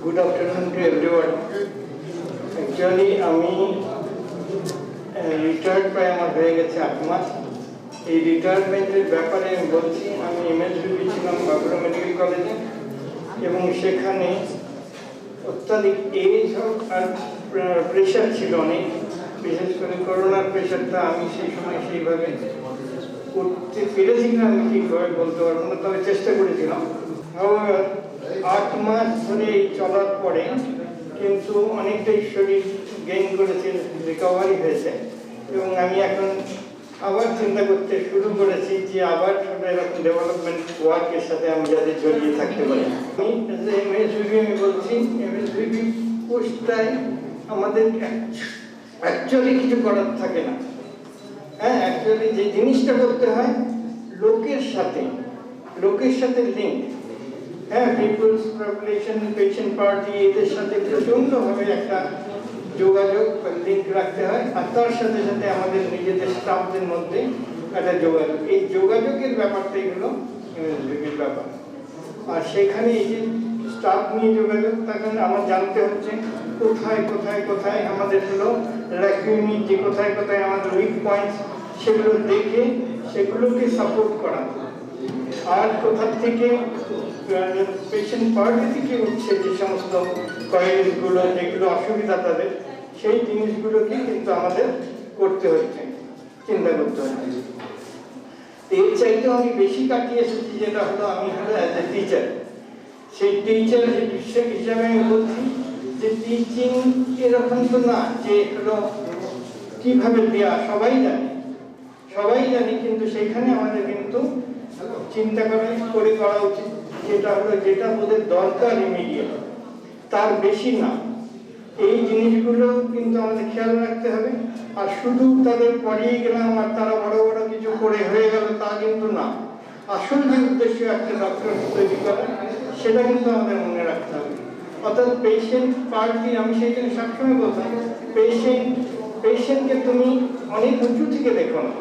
Good afternoon to everyone. Actually, আমি রিটায়ার্ড প্রায় আমার হয়ে গেছে 8 মাস। এই রিটায়ারমেন্টের ব্যাপারে আমি বলছি, আমি এমএসভিপি ছিলাম বাঁকুড়া মেডিকেল কলেজে, এবং সেখানে অত্যাধিক এজ আর প্রেশার ছিল অনেক, বিশেষ করে করোনার প্রেশারটা আমি সেই সময় সেইভাবে করতে পেরেছি কিনা আমি ঠিকভাবে বলতে পারবো না, তবে চেষ্টা করেছিলাম। 8 মাস ধরে এই চলার পরে কিন্তু অনেকটাই শরীর গেইন করেছে, রিকভারি হয়েছে, এবং আমি এখন আবার চিন্তা করতে শুরু করেছি যে আবার এরকম ডেভেলপমেন্ট ওয়ার্কের সাথে আমি যাতে জড়িয়ে থাকতে পারি। আমি এমএসভিপি আমি বলছি, এমএসভিপি পোস্টটায় আমাদের অ্যাকচুয়ালি কিছু করার থাকে না। হ্যাঁ, অ্যাকচুয়ালি যে জিনিসটা করতে হয় লোকের সাথে লিঙ্ক। হ্যাঁ, পিপলস পপুলেশন, পেশেন্ট পার্টি, এদের সাথে প্রচণ্ডভাবে একটা যোগাযোগ লিঙ্ক রাখতে হয়, আর তার সাথে সাথে আমাদের নিজেদের স্টাফদের মধ্যে একটা যোগাযোগ। এই যোগাযোগের ব্যাপারটাই হলো এমএসভিপির ব্যাপার। আর সেখানে এই যে স্টাফ নিয়ে যোগাযোগ, তখন আমার জানতে হচ্ছে কোথায় আমাদের হলো ল্যাকুইনি, যে কোথায় আমাদের উইক পয়েন্টস, সেগুলো দেখে সেগুলোকে সাপোর্ট করা। আর কোথা থেকে পেশেন্ট পার্টি থেকে উঠছে যে সমস্ত কোয়ারিজগুলো, যেগুলো অসুবিধা তাদের, সেই জিনিসগুলোকে কিন্তু আমাদের করতে হচ্ছে, চিন্তা করতে হচ্ছে। এর চাইতেও আমি বেশি কাটিয়ে এসেছি, যেটা হলো আমি হলো অ্যাজ এ টিচার। সেই টিচার হিসাবে আমি বলছি যে টিচিং এরকম তো না যে হলো কিভাবে দেয়া সবাই জানি, কিন্তু সেইখানে আমাদের কিন্তু চিন্তা করে করা উচিত, যেটা ওদের দরকার ইমিডিয়েট, তার বেশি না। এই জিনিসগুলো কিন্তু আমাদের খেয়াল রাখতে হবে। আর শুধু তাদের পড়িয়ে গেলাম আর তারা বড় কিছু করে হয়ে গেল, তা কিন্তু না। আসল যে উদ্দেশ্য একটা ডক্টর তৈরি করা, সেটা কিন্তু আমাদের মনে রাখতে হবে। অর্থাৎ পেশেন্ট পার্টি, আমি সেই জন্য সবসময় বলতাম, পেশেন্টকে তুমি অনেক উঁচু থেকে দেখো না,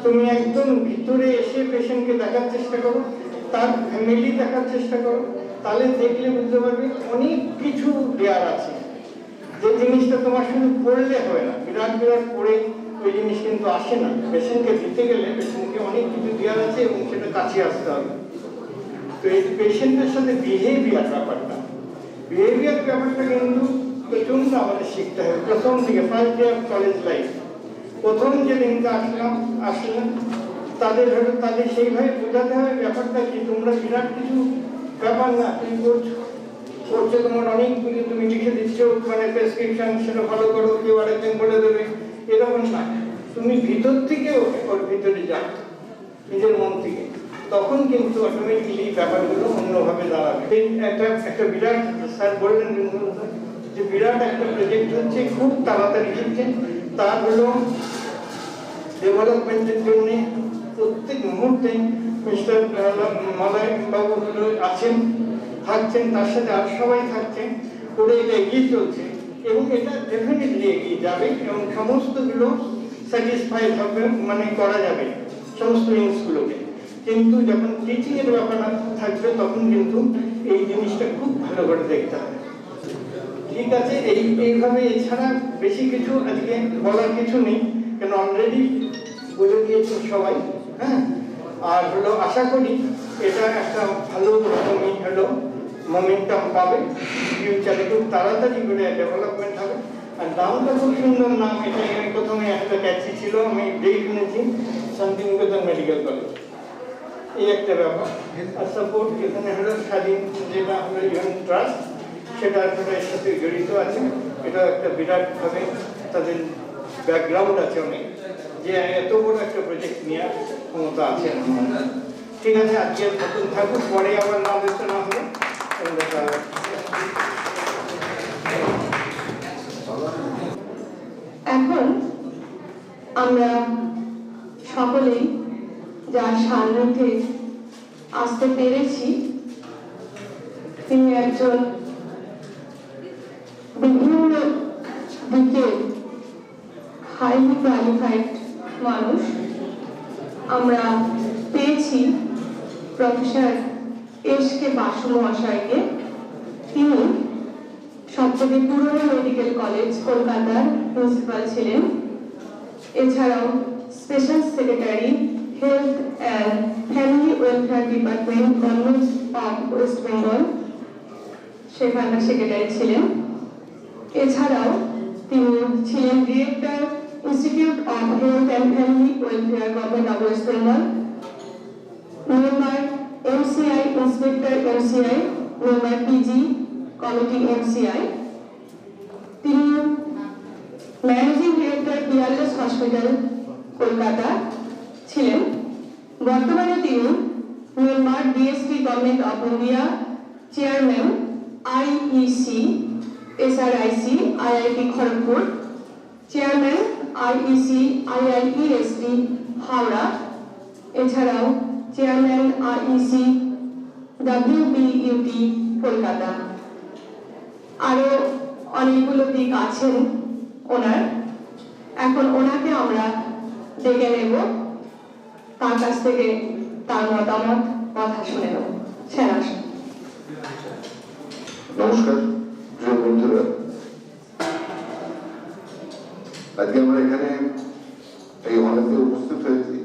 তুমি একদম ভিতরে এসে পেশেন্টকে দেখার চেষ্টা করো, তার ফ্যামিলি দেখার চেষ্টা করো, তাহলে দেখলে বুঝতে পারবে অনেক কিছু দেওয়ার আছে। যে জিনিসটা তোমার শুধু পড়লে হবে না, বিরাট পড়ে ওই জিনিস কিন্তু আসে না। পেশেন্টকে দিতে গেলে পেশেন্টকে অনেক কিছু দেওয়ার আছে, এবং সেটা কাছে আসতে হবে। তো এই পেশেন্টের সাথে বিহেভিয়ার ব্যাপারটা কিন্তু প্রচন্ড আমাদের শিখতে হবে। প্রথম থেকে first day of college life, প্রথম যে দিনটা আসলাম তাদের সেইভাবে বোঝাতে হবে ব্যাপারটা কি, তোমরা বিরাট কিছু ব্যাপার না, তুমি করছো তোমার অনেকগুলি, তুমি লিখে দিচ্ছ মানে প্রেসক্রিপশন, সেটা ফলো করো, কেউ আরেকজন বলে দেবে, এরকম না। তুমি ভিতর থেকে ওর ভিতরে যাও, নিজের মন থেকে, তখন কিন্তু অটোমেটিক্যালি ব্যাপারগুলো অন্যভাবে দাঁড়াবে। একটা বিরাট, স্যার বললেন যে বিরাট একটা প্রজেক্ট হচ্ছে, খুব তাড়াতাড়ি হচ্ছে, তার হলো ডেভেলপমেন্টের জন্য প্রত্যেক মুহূর্তে মিস্টার মালয় বাবু আছেন, থাকছেন, তার সাথে আর সবাই থাকছেন, করে এটা এগিয়ে চলছে, এবং এটা ডেফিনেটলি এগিয়ে যাবে, এবং সমস্তগুলো স্যাটিসফাইড হবে, মানে করা যাবে সমস্ত জিনিসগুলোকে। কিন্তু যখন টিচিং এর ব্যাপার থাকবে, তখন কিন্তু এই জিনিসটা খুব ভালো করে দেখতে হবে। ঠিক আছে, এইভাবে, এছাড়া বেশি কিছু আজকে বলার কিছু নেই, কেন অলরেডি বলে দিয়েছেন সবাই। হ্যাঁ, আর হলো আশা করি এটা একটা ভালো রকমই হলো মোমেন্টাম পাবে, ফিউচারে খুব তাড়াতাড়ি করে ডেভেলপমেন্ট হবে। আর নামটা খুব সুন্দর নাম, এটা আমি প্রথমে একটা ক্যাচি ছিল, আমি যেই শুনেছি শান্তিনিকেতন মেডিকেল কলেজ, এই একটা ব্যাপার। আর সাপোর্ট এখানে হলো স্বাধীন, যেটা হলো ইউএন ট্রাস্ট, সেটা এর সাথে জড়িত আছে। এটা একটা বিরাটভাবে তাদের ব্যাকগ্রাউন্ড আছে অনেক, যে এত বড় একটা প্রজেক্ট নেওয়ার ক্ষমতা আছে। ঠিক আছে, আজকে নতুন থাকুক, পরে আবার নাম আলোচনা হবে।
এখন আমরা সকলেই যার সান্নিধ্যে আসতে পেরেছি, তিনি একজন বিভিন্ন দিকে হাইলি কোয়ালিফাইড মানুষ আমরা পেয়েছি প্রফেসর এস.কে. বাসু মহাশয়কে। তিনি সবথেকে পুরনো মেডিকেল কলেজ কলকাতার প্রিন্সিপাল ছিলেন। এছাড়াও special secretary health and family welfare department government of West Bengal, সেখানকার সেক্রেটারি ছিলেন। এছাড়াও তিনি ছিলেন director institute of health and family welfare government of West Bengal, member MCI inspector MCI, member PG committee MCI. তিনি managing director Peerless hospital Kolkata ছিলেন। বর্তমানে তিনি member DSP government of India, chairman IEC SRIC IIT Kharagpur, chairman IEC IIEST Howrah, এছাড়াও chairman IEC ডাব্লিউবিইউটি Kolkata. আরো অনেকগুলো দিক আছেন ওনার। এখন ওনাকে আমরা ডেকে নেব, তার কাছ থেকে তার মতামত কথা শুনে নেব। স্যার আসুন।
নমস্কার প্রিয় বন্ধুরা, আজকে আমরা এখানে এই হলেতে উপস্থিত হয়েছি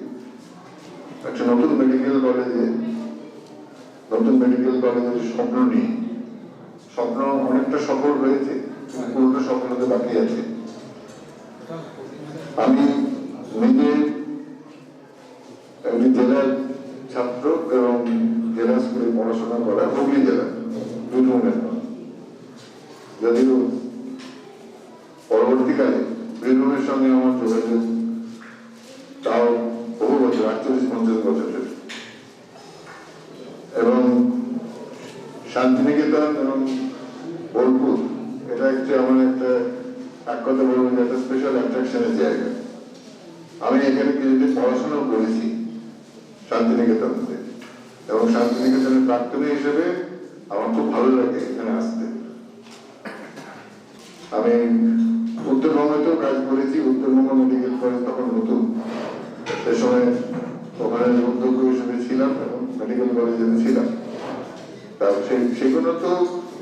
একটা নতুন মেডিকেল কলেজের স্বপ্ন নিয়ে। স্বপ্ন অনেকটা সফল হয়েছে, পুরোটা সফল হতে বাকি আছে। আমি নিজে একটি জেলার ছাত্র এবং জেলা স্কুলে পড়াশোনা করা, হুগলি জেলা বীরভূমের। যদিও পরবর্তীকালে বীরভূমের সঙ্গে আমার যোগাযোগ তাও বহু বছর, 48-50 বছরের। এবং শান্তিনিকেতন এবং বোলপুর এটা হচ্ছে আমার একটা, এক কথা বলবো যে একটা স্পেশাল অ্যাট্রাকশনের জায়গা। আমি এখানে কিছুদিন পড়াশোনা করেছি শান্তিনিকেতনতে, এবং শান্তিনিকেতনের প্রাক্তনী হিসেবে আমার খুব ভালো লাগে এখানে আসতে। আমি উত্তরবঙ্গতেও কাজ করেছি, উত্তরবঙ্গ মেডিকেল কলেজ তখন নতুন, সে সময় ওখানে অধ্যক্ষ হিসেবে ছিলাম এবং মেডিকেল কলেজে ছিলাম। সেগুলো তো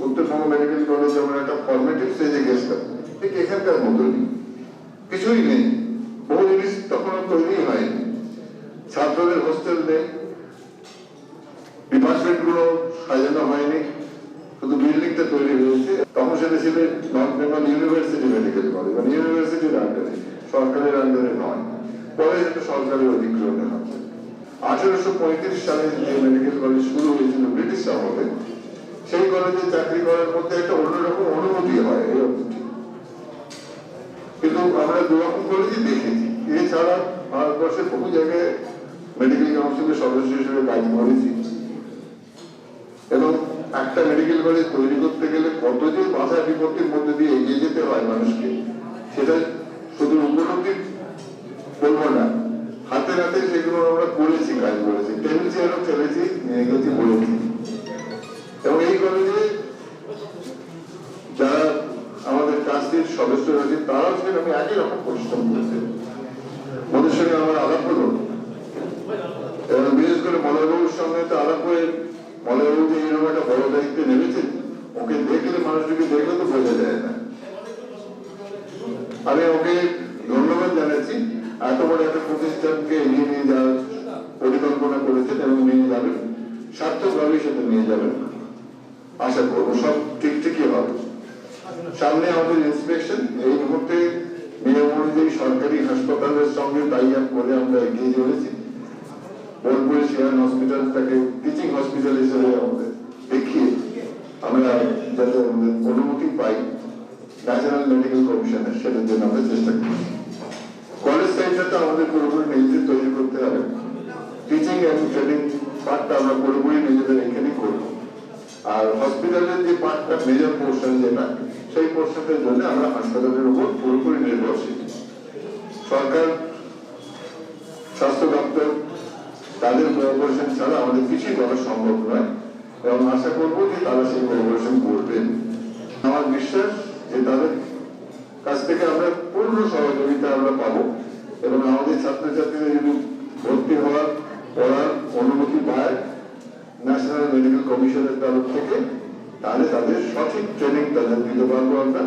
উত্তরবঙ্গ মেডিকেল কলেজ আমরা একটা ফর্মেটিভ স্টেজে গেছিলাম, ঠিক এখানকার মতনই, কিছুই নেই, বহু জিনিস তখন তৈরি হয়নি। ছাত্রদের হোস্টেল নেই, ডিপার্টমেন্ট গুলো সাজানো হয়নি, শুধু বিল্ডিংটা তৈরি হয়েছে। তখন সেটা ছিল north Bengal university medical college, মানে ইউনিভার্সিটির আন্ডারে, সরকারের আন্ডারে নয়। পরে সেটা সরকারের অধিগ্রহণে হয়। 1835 সালে যে মেডিকেল কলেজ শুরু হয়েছিল ব্রিটিশ আমলে, সেই কলেজে চাকরি করার মধ্যে একটা অন্যরকম অনুভূতি হয় এই অর্থটি। কিন্তু আমরা দুরকম কলেজই দেখেছি। এছাড়া ভারতবর্ষের বহু জায়গায় মেডিকেল কাউন্সিলের সদস্য হিসেবে কাজ করেছি, এবং একটা মেডিকেল কলেজ তৈরি করতে গেলে কত যে বাধা বিপত্তির মধ্যে দিয়ে এগিয়ে যেতে হয় মানুষকে, সেটা শুধু উপলব্ধি বলবো না, হাতে হাতে সেগুলো আমরা করেছি, কাজ করেছি, টেবিল চেয়ারও চলেছি, নিয়ে গেছি, বলেছি। এবং এই কলেজে যারা আমাদের ট্রাস্টির সদস্য রয়েছে তারাও সেরকম একই রকম পরিশ্রম করেছে। ওদের সঙ্গে আমার আলাপ হলো, এবং বিশেষ করে মলয়বাবুর সঙ্গে তো আলাপ করে, মলয়বাবু যে এরকম একটা বড় দায়িত্বে নেমেছেন, ওকে দেখলে, মানুষটিকে দেখলে তো বোঝা যায় না। আমি ওকে ধন্যবাদ জানাচ্ছি, এত বড় একটা প্রতিষ্ঠানকে এগিয়ে নিয়ে যাওয়ার পরিকল্পনা করেছেন এবং নিয়ে যাবেন, সার্থকভাবে সেটা নিয়ে যাবেন। আশা করবো সব ঠিকই হবে। সামনে আমাদের ইন্সপেকশন, এই মুহূর্তে নিয়ম অনুযায়ী সরকারি হাসপাতালের সঙ্গে টাই আপ করে আমরা এগিয়ে চলেছি। বোলপুরে শেয়ার হসপিটালটাকে টিচিং হসপিটাল হিসেবে আমাদের দেখিয়ে আমরা যাতে আমাদের অনুমতি পাই ন্যাশনাল মেডিকেল কমিশনের, সেটার জন্য আমরা চেষ্টা করি। কলেজ সাইডটা আমাদের পুরোপুরি নিজেদের তৈরি করতে হবে। টিচিং এবং ট্রেনিং পার্টটা আমরা পুরোপুরি নিজেদের এখানেই করবো। আর হসপিটালের যে পার্টটা, মেজর পোর্শন যেটা, সেই পোর্শনের জন্য আমরা হাসপাতালের উপর পুরোপুরি নির্ভরশীল। সরকার, স্বাস্থ্য দপ্তর, তাদের কোঅপারেশন ছাড়া আমাদের কিছুই করা সম্ভব নয়, এবং আশা করবো যে তারা সেই কোঅপারেশন করবেন। আমার বিশ্বাস যে তাদের কাছ থেকে আমরা পূর্ণ সহযোগিতা আমরা পাবো, এবং আমাদের ছাত্রছাত্রীরা যদি ভর্তি হওয়ার পড়ার অনুমতি পায় ন্যাশনাল মেডিকেল কমিশনের তরফ থেকে, তাহলে তাদের সঠিক ট্রেনিং তাদের দিতে পারবো আমরা,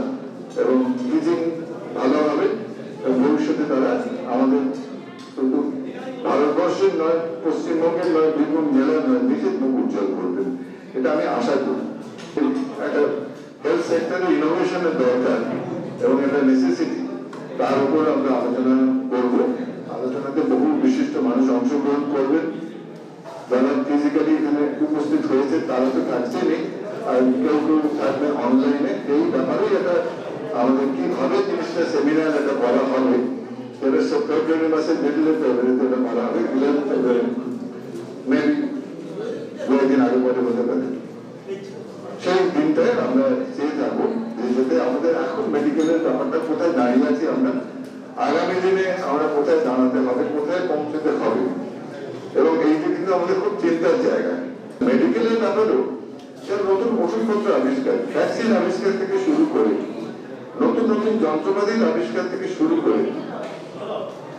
এবং টিচিং ভালো হবে এবং ভবিষ্যতে তারা আমাদের শুধু ভারতবর্ষের নয়, পশ্চিমবঙ্গের নয়, বীরভূম জেলার নয়, দেশের মুখ উজ্জ্বল করবেন, এটা আমি আশা করি। একটা হেলথ সেক্টরে ইনোভেশনের দরকার এবং এটা নেসেসিটি, তার উপর আমরা আলোচনা করব। আলোচনাতে বহু বিশিষ্ট মানুষ অংশগ্রহণ করবেন, যারা ফিজিক্যালি এখানে উপস্থিত হয়েছে তারা তো থাকছেনই, আর কেউ কেউ থাকবে অনলাইনে। এই ব্যাপারেই এটা আমাদের কিভাবে জিনিসটা সেমিনার এটা করা হবে, সেটা ফেব্রুয়ারি মাসের মিডলে ফেব্রুয়ারিতে এটা করা হবে, 11 ফেব্রুয়ারি মেবি 2 দিন আগে পরে হতে পারে। সেই দিনটায় আমরা চেয়ে থাকবো যাতে আমাদের এখন মেডিকেলের ব্যাপারটা কোথায় দাঁড়িয়ে আছি, আমরা আগামী দিনে আমরা কোথায় দাঁড়াতে হবে, কোথায় পৌঁছতে হবে, এবং এইটা কিন্তু আমাদের খুব চিন্তার জায়গা। মেডিকেলের ব্যাপারেও নতুন ওষুধপত্র আবিষ্কার, ভ্যাকসিন আবিষ্কার থেকে শুরু করে নতুন নতুন যন্ত্রপাতির আবিষ্কার থেকে শুরু করে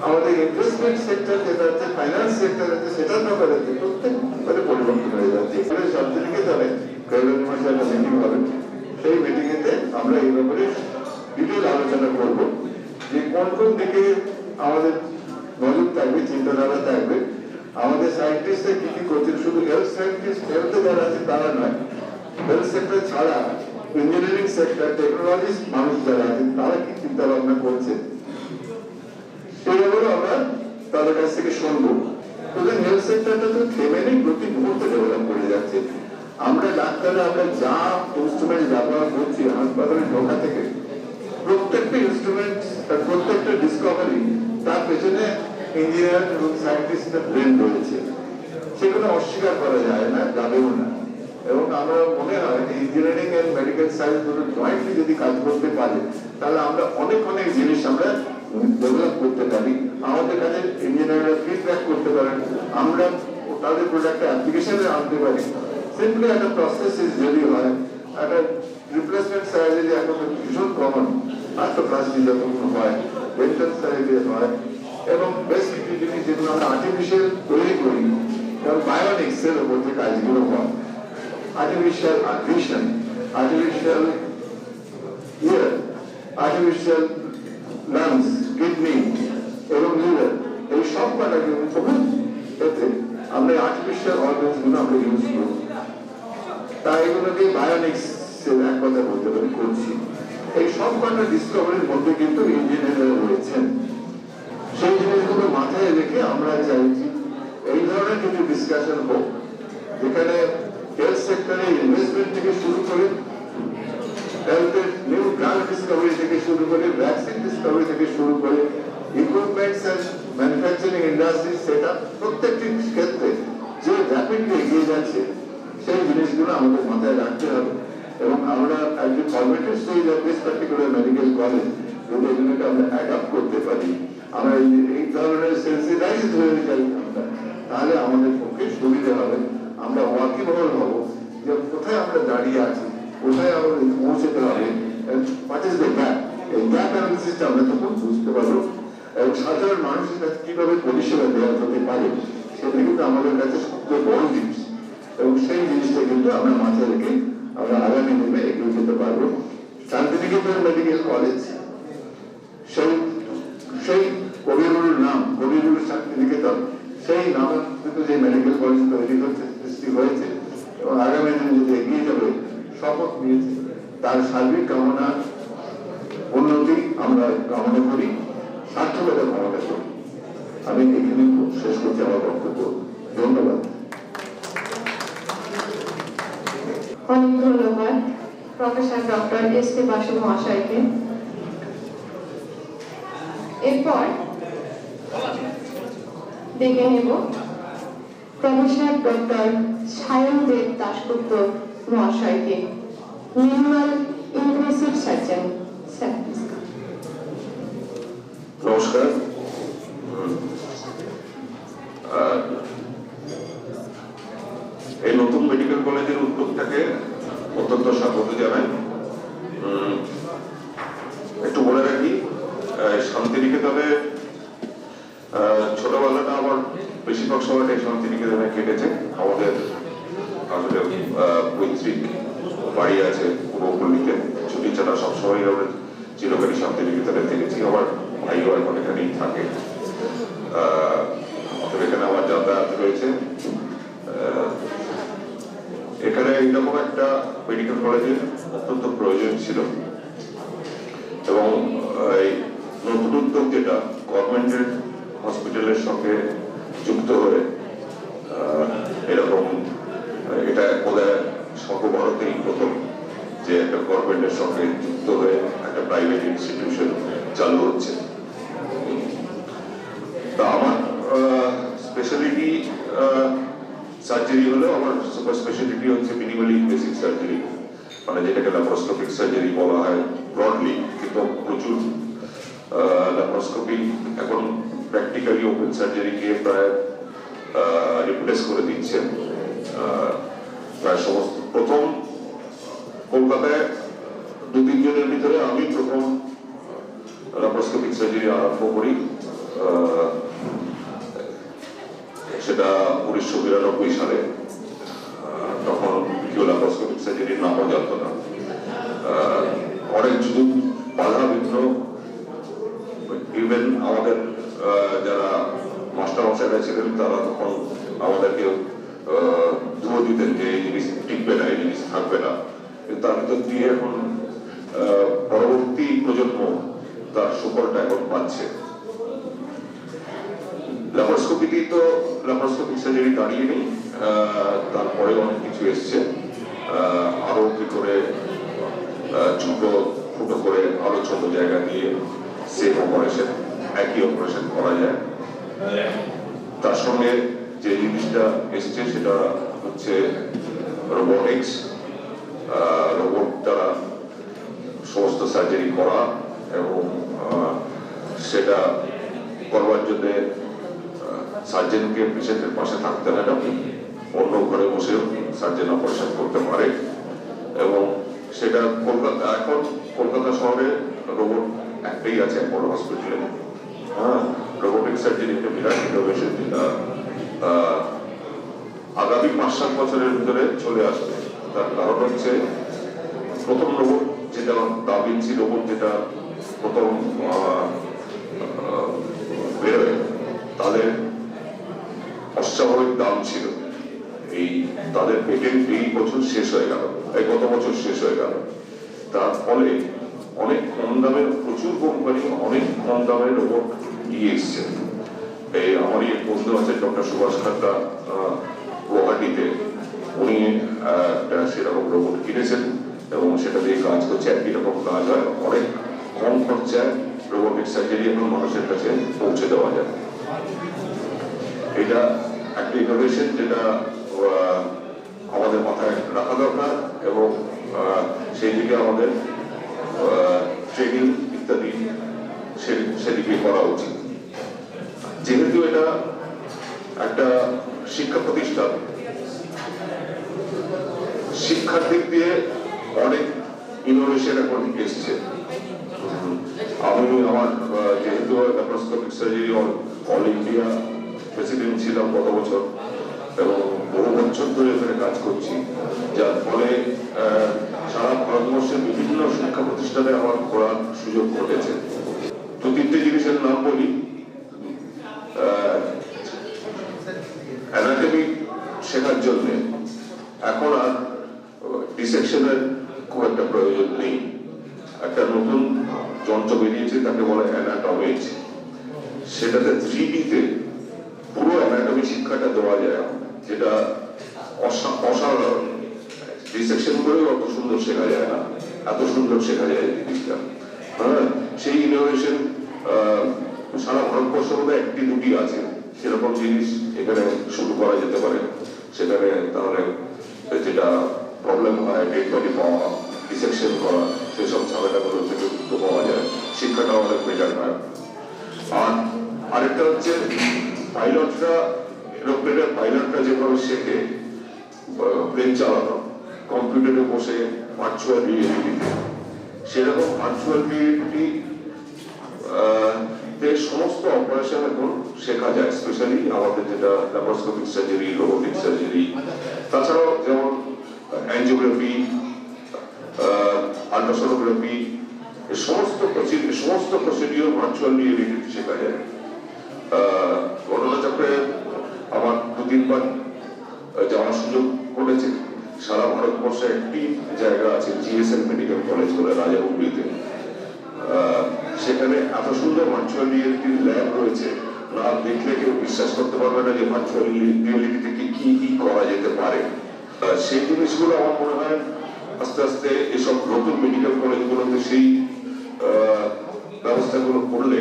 আমাদের ইনভেস্টমেন্ট সেক্টর যেটা আছে, ফাইন্যান্স সেক্টর আছে, সেটার ব্যাপারে প্রত্যেকবারে পরিবর্তন হয়ে যাচ্ছে। সব দিকে যাবে ফেব্রুয়ারি মাসে একটা মিটিং হবে, সেই মিটিংয়েতে আমরা এই ব্যাপারে ডিটেল আলোচনা করব যে কোন কোন দিকে আমাদের নজর থাকবে, চিন্তাধারা থাকবে, আমাদের সায়েন্টিস্টরা কি কি করছেন। শুধু হেলথ সায়েন্টিস্ট, হেলথে যারা আছে তারা নয়, হেলথ সেক্টর ছাড়া ইঞ্জিনিয়ারিং সেক্টর, টেকনোলজিস্ট মানুষ যারা আছেন তারা কি চিন্তা ভাবনা করছে, সেই ব্যাপারে আমরা তাদের কাছ থেকে শুনবো। হেলথ সেক্টরটা তো থেমে নেই, প্রতি মুহূর্তে ডেভেলপ করে যাচ্ছে। আমরা ডাক্তাররা আমরা যা ইনস্ট্রুমেন্ট ব্যবহার করছি হাসপাতালে ঢোকা থেকে, প্রত্যেকটা ইনস্ট্রুমেন্ট, প্রত্যেকটা ডিসকভারি, তার পেছনে ইঞ্জিনিয়ার এবং সায়েন্টিস্টদের ব্রেন রয়েছে, সেগুলো অস্বীকার করা যায় না, যাবেও না। এবং আমার মনে হয় ইঞ্জিনিয়ারিং এন্ড মেডিকেল সায়েন্স দুটো জয়েন্টলি যদি কাজ করতে পারে, তাহলে আমরা অনেক অনেক জিনিস আমরা ডেভেলপ করতে পারি। আমাদের কাছে ইঞ্জিনিয়াররা ফিডব্যাক করতে পারেন, আমরা তাদের প্রোডাক্টে অ্যাপ্লিকেশনে আনতে পারি। সিম্পলি একটা প্রসেস যদি হয়, একটা রিপ্লেসমেন্ট সার্জারি এখন ভীষণ কমন, আর্থোপ্লাস্টি যখন হয়, ডেন্টাল সার্জারি হয়, এবং বেশ কিছু জিনিস যেগুলো আমরা আর্টিফিশিয়াল তৈরি করি, যেমন বায়োনিক্সের উপর যে কাজগুলো হয়, আর্টিফিশিয়াল ভিশন, আর্টিফিশিয়াল ইয়ার, আর্টিফিশিয়াল লাংস, কিডনি এবং লিভার, এই সব কটা এতে আমরা আর্টিফিশিয়াল অর্গানস গুলো আমরা ইউজ করি, তাই এগুলোকে বায়োনিক্স এক কথা বলতে পারি করছি। এই সব কটা ডিসকভারির মধ্যে কিন্তু ইঞ্জিনিয়াররা রয়েছেন। সেই জিনিসগুলো মাথায় রেখে আমরা চাইছি এই ধরনের কিছু ডিসকাশন হোক, যেখানে হেলথ সেক্টরে ইনভেস্টমেন্ট থেকে শুরু করে, হেলথের নিউ ড্রাগ ডিসকভারি থেকে শুরু করে, ভ্যাকসিন ডিসকভারি থেকে শুরু করে, ইকুইপমেন্টস এন্ড ম্যানুফ্যাকচারিং ইন্ডাস্ট্রি সেটা প্রত্যেকটি ক্ষেত্রে যে র্যাপিডলি এগিয়ে যাচ্ছে, সেই জিনিসগুলো আমাদের মাথায় রাখতে হবে। এবং আমরা একজন formative stage of this particular medical college যদি এগুলোকে আমরা অ্যাডাপ্ট করতে পারি, আমরা এই ধরনের সেন্সিটাইজড হয়ে যাই আমরা, তাহলে আমাদের পক্ষে সুবিধা হবে। আমরা ওয়াকিবহল হব যে কোথায় আমরা দাঁড়িয়ে আছি, কোথায় আমাদের পৌঁছতে হবে, হোয়াট ইজ দ্য গ্যাপ। এই গ্যাপ অ্যানালিসিসটা আমরা তখন বুঝতে পারবো, এবং সাধারণ মানুষের কাছে কিভাবে পরিষেবা দেওয়া যেতে পারে, সেটা কিন্তু আমাদের কাছে সবচেয়ে বড় জিনিস। এবং সেই জিনিসটা কিন্তু আমরা মাথায় রেখে আমরা আগামী দিনে এগিয়ে যেতে পারবো। শান্তিনিকেতন মেডিকেল কলেজ, সেই কবিগুরুর নাম, কবিগুরু শান্তিনিকেতন, সেই নামে কিন্তু যে মেডিকেল কলেজ তৈরি হচ্ছে, সৃষ্টি হয়েছে, এবং আগামী দিনে যদি এগিয়ে যাবে শপথ নিয়েছে, তার সার্বিক কামনা উন্নতি আমরা কামনা করি, সার্থকতা কামনা করি। আমি এখানে শেষ করছি আমার বক্তব্য। ধন্যবাদ।
অনেক ধন্যবাদ প্রফেসর ডক্টর এস.কে বাসু মহাশয়কে। এরপর ডেকে নেব প্রফেসর ডক্টর সায়নদেব দাশগুপ্ত মহাশয়কে, মিনিমাল ইনভেসিভ সার্জন।
নমস্কার। এই নতুন মেডিকেল কলেজের উদ্যোগটাকে অত্যন্ত স্বাগত জানাই। একটু বলে রাখি, শান্তিনিকেতনে বেশিরভাগ সময়টাই শান্তিনিকেতনে কেটেছে। আমাদের আসলে পৈতৃক বাড়ি আছে পূর্বপল্লীতে, ছুটি ছাড়া সবসময় আমরা চিরকালই শান্তিনিকেতনে থেকেছি। আমার ভাইও এখন এখানেই থাকে। এখানে আমার যাতায়াত রয়েছে। এখানে এইরকম একটা মেডিকেল কলেজের অত্যন্ত প্রয়োজন ছিল, এবং এই নতুন উদ্যোগ যেটা গভর্নমেন্টের হসপিটালের সঙ্গে যুক্ত হয়ে এরকম, এটা বোধহয় সর্বভারতেই প্রথম যে একটা গভর্নমেন্টের সঙ্গে যুক্ত হয়ে একটা প্রাইভেট ইনস্টিটিউশন চালু হচ্ছে। তা আমার স্পেশালিটি সার্জারি হলো, আমার সুপার স্পেশালিটি হচ্ছে মিনিমালি ইনভেসিভ সার্জারি, মানে যেটাকে ল্যাপারোস্কোপিক সার্জারি বলা হয় ব্রডলি, কিন্তু প্রচুর ল্যাপারোস্কোপি এখন প্র্যাকটিক্যালি ওপেন সার্জারিকে প্রায় রিপ্লেস করে দিচ্ছে। প্রায় সমস্ত প্রথম কলকাতায় 2-3 জনের ভিতরে আমি প্রথম ল্যাপারোস্কোপিক সার্জারি আরম্ভ করি। সেটা 1992 সালে। তখন কেউ ল্যাপারোস্কোপিক সার্জারির নামও জানতো না। অনেক যুগ বাধা বিঘ্ন, ইভেন আমাদের যারা মাস্টার মশাইরা ছিলেন তারা তখন আমাদেরকে ধুয়ো দিতেন যে এই জিনিস টিকবে না, এই জিনিস থাকবে না, কিন্তু তার ভিতর দিয়ে এখন পরবর্তী প্রজন্ম তার সুফলটা এখন পাচ্ছে। ল্যাপারোস্কোপিতেই তো ল্যাপারোস্কোপিক সার্জারি দাঁড়িয়ে নেই, তারপরে অনেক কিছু এসছে। আরো কি করে ছোট ফুটো করে আরো ছোট জায়গা দিয়ে সেম অপারেশন, একই অপারেশন করা যায়। তার সঙ্গে যে জিনিসটা এসছে সেটা হচ্ছে রোবোটিক্স, রোবট দ্বারা সমস্ত সার্জারি করা, এবং সেটা করবার জন্য সার্জেনকে পেশেন্টের পাশে থাকতে হয় না, অন্য ঘরে বসে সার্জেন অপারেশন করতে পারে। এবং সেটা এখন কলকাতা শহরে রোবট একটাই আছে অ্যাপোলো হসপিটালে। রোবোটিক সার্জারি একটা বিরাট ইনোভেশন, যেটা আগামী 5-7 বছরের ভিতরে চলে আসবে। তার কারণ হচ্ছে প্রথম রোবট যেটা দা ভিঞ্চি রোবট, যেটা প্রথম বেরোয়, তাদের অস্বাভাবিক দাম ছিল। এই তাদের পেটেন্ট এই বছর শেষ হয়ে গেল, এই গত বছর শেষ হয়ে গেল। তার ফলে অনেক কম দামের, প্রচুর কোম্পানি অনেক কম দামের রোবট নিয়ে এসছে। এই আমারই এক বন্ধু আছে ডক্টর সুভাষ খান্না, গুয়াহাটিতে, উনি একটা সেরকম রোবট কিনেছেন এবং সেটা দিয়ে কাজ করছে। একই রকম কাজ হয়, অনেক কম খরচায় রোবোটিক সার্জারি এখন মানুষের কাছে পৌঁছে দেওয়া যায়। এটা একটা ইনোভেশন যেটা আমাদের মাথায় রাখা দরকার, এবং সেই দিকে আমাদের ট্রেনিং ইত্যাদি সেদিকে করা উচিত। যেহেতু এটা একটা শিক্ষা প্রতিষ্ঠান, শিক্ষার দিক দিয়ে অনেক ইনোভেশন এখন এসছে। আমি আমার যেহেতু laparoscopic surgery all India president ছিলাম গত বছর, এবং বহু বছর ধরে এখানে কাজ করছি, যার ফলে সারা ভারতবর্ষের বিভিন্ন শিক্ষা প্রতিষ্ঠানে আমার ঘোরার সুযোগ ঘটেছে। 2-3টে জিনিসের নাম বলি। অ্যানাটমি শেখার জন্য এখন আর ডিসেকশনের খুব একটা প্রয়োজন নেই। একটা নতুন যন্ত্র বেরিয়েছে, তাকে বলে অ্যানাটমিজ। সেটাতে 3D-তে পুরো অ্যানাটমি শিক্ষাটা দেওয়া যায়, যেটা অসাধারণ। ডিসেকশন করেও অত সুন্দর শেখা যায় না, এত সুন্দর শেখা যায় জিনিসটা। সেই ইনোভেশন সারা ভারতবর্ষ মধ্যে 1-2টি আছে। সেরকম জিনিস এখানে শুরু করা যেতে পারে। সেখানে তাহলে যেটা প্রবলেম হয়, ডেড বডি পাওয়া, ডিসেকশন করা, সেসব ঝামেলাগুলো থেকে মুক্ত পাওয়া যায়, শিক্ষাটা অনেক বেটার হয়। আর আরেকটা হচ্ছে পাইলটরা, এরোপ্লেনের পাইলটরা যেভাবে শেখে প্লেন চালানো, কম্পিউটারে বসে ভার্চুয়াল রিয়েলিটিতে, সেরকম ভার্চুয়াল রিয়েলিটি সমস্ত অপারেশন এখন শেখা যায়, স্পেশালি আমাদের যেটা ল্যাপারোস্কোপিক সার্জারি, রোবোটিক সার্জারি, তাছাড়াও যেমন অ্যাঞ্জিওগ্রাফি, আল্ট্রাসোনোগ্রাফি, সমস্ত প্রসিডিওর ভার্চুয়াল রিয়েলিটি শেখা যায়। ঘটনাচক্রে আমার 2-3 বার যাওয়ার সুযোগ ঘটেছে। সারা ভারতবর্ষে একটি জায়গা আছে জিএসএল মেডিকেল কলেজ বলে রাজাউগুড়িতে, সেখানে এত সুন্দর ভার্চুয়াল রিয়েলিটির ল্যাব রয়েছে, না দেখলে কেউ বিশ্বাস করতে পারবে না যে ভার্চুয়াল রিয়েলিটি থেকে কি কি করা যেতে পারে। সেই জিনিসগুলো আমার মনে হয় আস্তে আস্তে এসব নতুন মেডিকেল কলেজগুলোতে সেই ব্যবস্থাগুলো করলে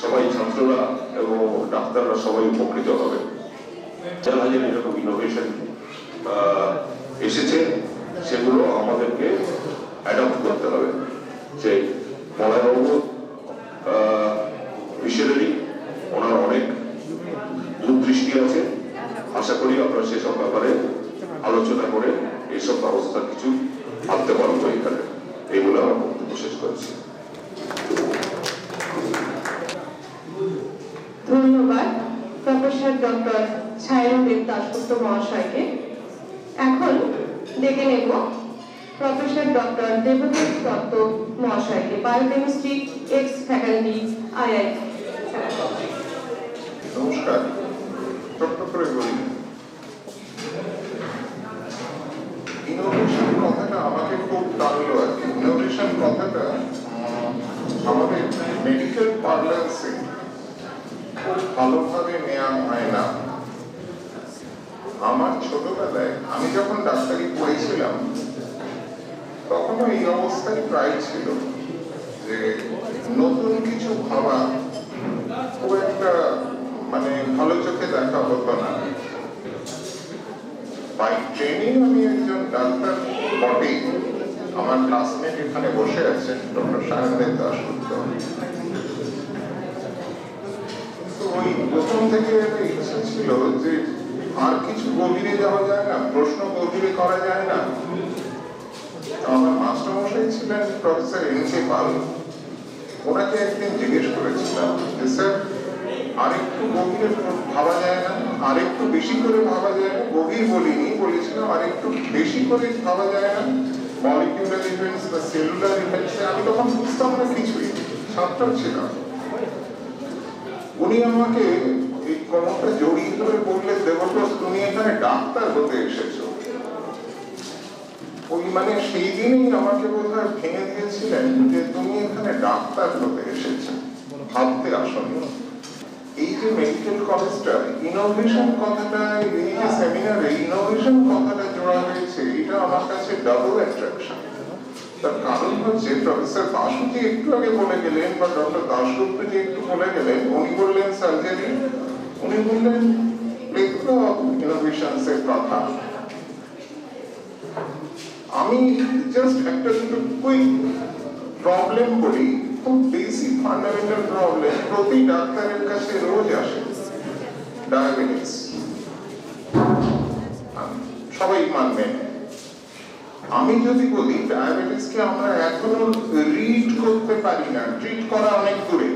সবাই, ছাত্ররা এবং ডাক্তাররা সবাই উপকৃত হবে। যারা যে এরকম ইনোভেশন এসেছে সেগুলো আমাদেরকে অ্যাডপ্ট করতে হবে। যে মলয়বাবু মিশনারি, ওনার অনেক দূরদৃষ্টি আছে, আশা করি আমরা সেসব ব্যাপারে আলোচনা করে এইসব ব্যবস্থা কিছু আনতে পারবো এখানে। এইগুলো আমার বক্তব্য শেষ করছি।
ধন্যবাদ প্রফেসর ডক্টর ছায়নদেব দাশগুপ্ত মহাশয়কে। এখন ডেকে নেব প্রফেসর ডক্টর দেবদেব দত্ত মহাশয়কে, বায়োকেমিস্ট্রি এক্স ফ্যাকাল্টি, আইআইটি।
নমস্কার। ছোট্ট করে বলি, ইনোভেশন কথাটা আমাকে খুব টানলো আর কি। ইনোভেশন কথাটা আমাদের মেডিকেল পার্লান্সে খুব ভালোভাবে নেওয়া হয় না। আমার ছোটবেলায় আমি যখন ডাক্তারি পড়েছিলাম তখনও এই অবস্থায় প্রায় ছিল যে নতুন কিছু ভাবা খুব একটা ভালো চোখে দেখা হতো না। বাই ট্রেনিং আমি একজন ডাক্তার বটে। আমার ক্লাসমেট এখানে বসে আছেন ডক্টর ছায়নদেব দাশগুপ্ত। তো ওই প্রথম থেকে একটা ইচ্ছা ছিল যে আর কিছু গভীরে যাওয়া যায় না, প্রশ্ন গভীরে করা যায় না। আমার মাস্টারমশাই ছিলেন প্রফেসর এন.কে পাল। ওনাকে একদিন জিজ্ঞেস করেছিলাম যে স্যার আরেকটু গভীরে ভাবা যায় না, আরেকটু বেশি করে ভাবা যায় না, গভীর বলিনি, বলেছিলাম আরেকটু বেশি করে ভাবা যায় না মলিকিউলার ইভেন্টস বা সেলুলার ইভেন্টস। আমি তখন বুঝতাম না কিছুই, ছাত্র ছিলাম। উনি আমাকে এই কোমরটা জড়িয়ে ধরে বললেন, দেবপ্রস তুমি এখানে ডাক্তার হতে এসেছো। ওই সেই দিনই আমাকে বোধহয় ভেঙে দিয়েছিলেন যে তুমি এখানে ডাক্তার হতে এসেছো, ভাবতে আসনি। এই যে মেডিকেল কলেজটা ইনোভেশন কথাটা, এই যে সেমিনারে ইনোভেশন কথাটা জোড়া হয়েছে, এটা আমার কাছে ডাবল অ্যাট্রাকশন। তার কারণ হচ্ছে প্রফেসর বাসুজি একটু আগে বলে গেলেন বা ডক্টর দাশগুপ্তজি একটু বলে গেলেন, উনি বললেন সার্জারি, উনি বললেন ইনোভেশনস এর কথা। আমি জাস্ট একটা দুটো কুইক প্রবলেম বলি, খুব বেসিক ফান্ডামেন্টাল প্রবলেম প্রতি ডাক্তারের কাছে রোজ আসে। ডায়াবেটিস, সবাই মানবেন। আমি যদি বলি ডায়াবেটিসকে আমরা এখনো রিড করতে পারি না, ট্রিট করা অনেক দূরে,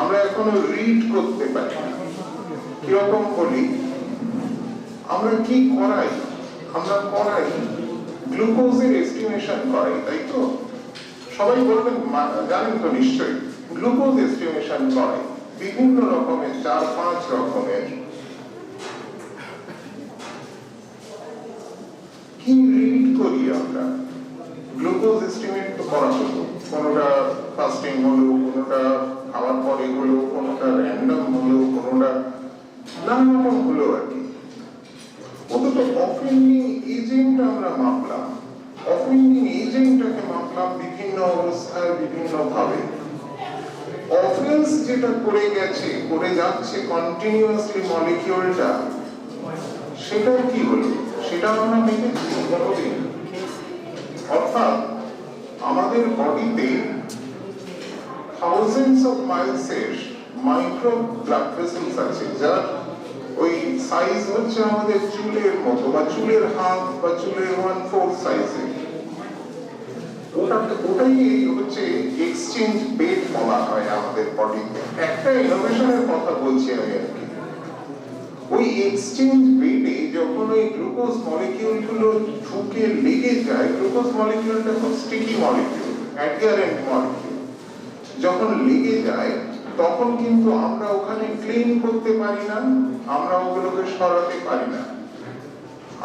আমরা এখনো রিড করতে পারি না। কিরকম বলি, আমরা কি করাই? আমরা করাই গ্লুকোজের এস্টিমেশন করাই, তাই তো? সবাই বলবেন, জানেন তো নিশ্চয়ই, গ্লুকোজ এস্টিমেশন করাই বিভিন্ন রকমের, 4-5 রকমের। কি রিড করি আমরা? গ্লুকোজ এস্টিমেট তো করা হলো, কোনোটা ফাস্টিং হলো, কোনোটা খাওয়ার পরে হলো, কোনোটা র্যান্ডম হলো, কোনোটা নানা রকম হলো আর কি। অথচ অফেন্ডিং এজেন্ট আমরা মাপলাম, অফেন্ডিং এজেন্টটাকে মাপলাম বিভিন্ন অবস্থায় বিভিন্ন ভাবে। অফেন্স যেটা করে গেছে, করে যাচ্ছে কন্টিনিউয়াসলি মলিকিউলটা, সেটা কি হলো? সেটা আমরা দেখেছি কোনোদিন? অর্থাৎ আমাদের বডিতে থাউজেন্ডস অফ মাইলসের মাইক্রো ব্লাড ভেসেলস আছে, যার ওই সাইজ হচ্ছে আমাদের চুলের মতো, বা চুলের হাফ বা চুলের 1/4 সাইজের। ওটাই হচ্ছে এক্সচেঞ্জ বেড বলা হয় আমাদের বডিতে। একটা ইনোভেশনের কথা বলছি আমি আর কি। ওই এক্সচেঞ্জ বেডে যখন ওই গ্লুকোজ মলিকিউল গুলো ঢুকে লেগে যায়, গ্লুকোজ মলিকিউলটা খুব স্টিকি মলিকিউল, অ্যাডহারেন্ট মলিকিউল, যখন লেগে যায় তখন কিন্তু আমরা ওখানে ক্লিন করতে পারি না, আমরা ওগুলোকে সরাতে পারি না।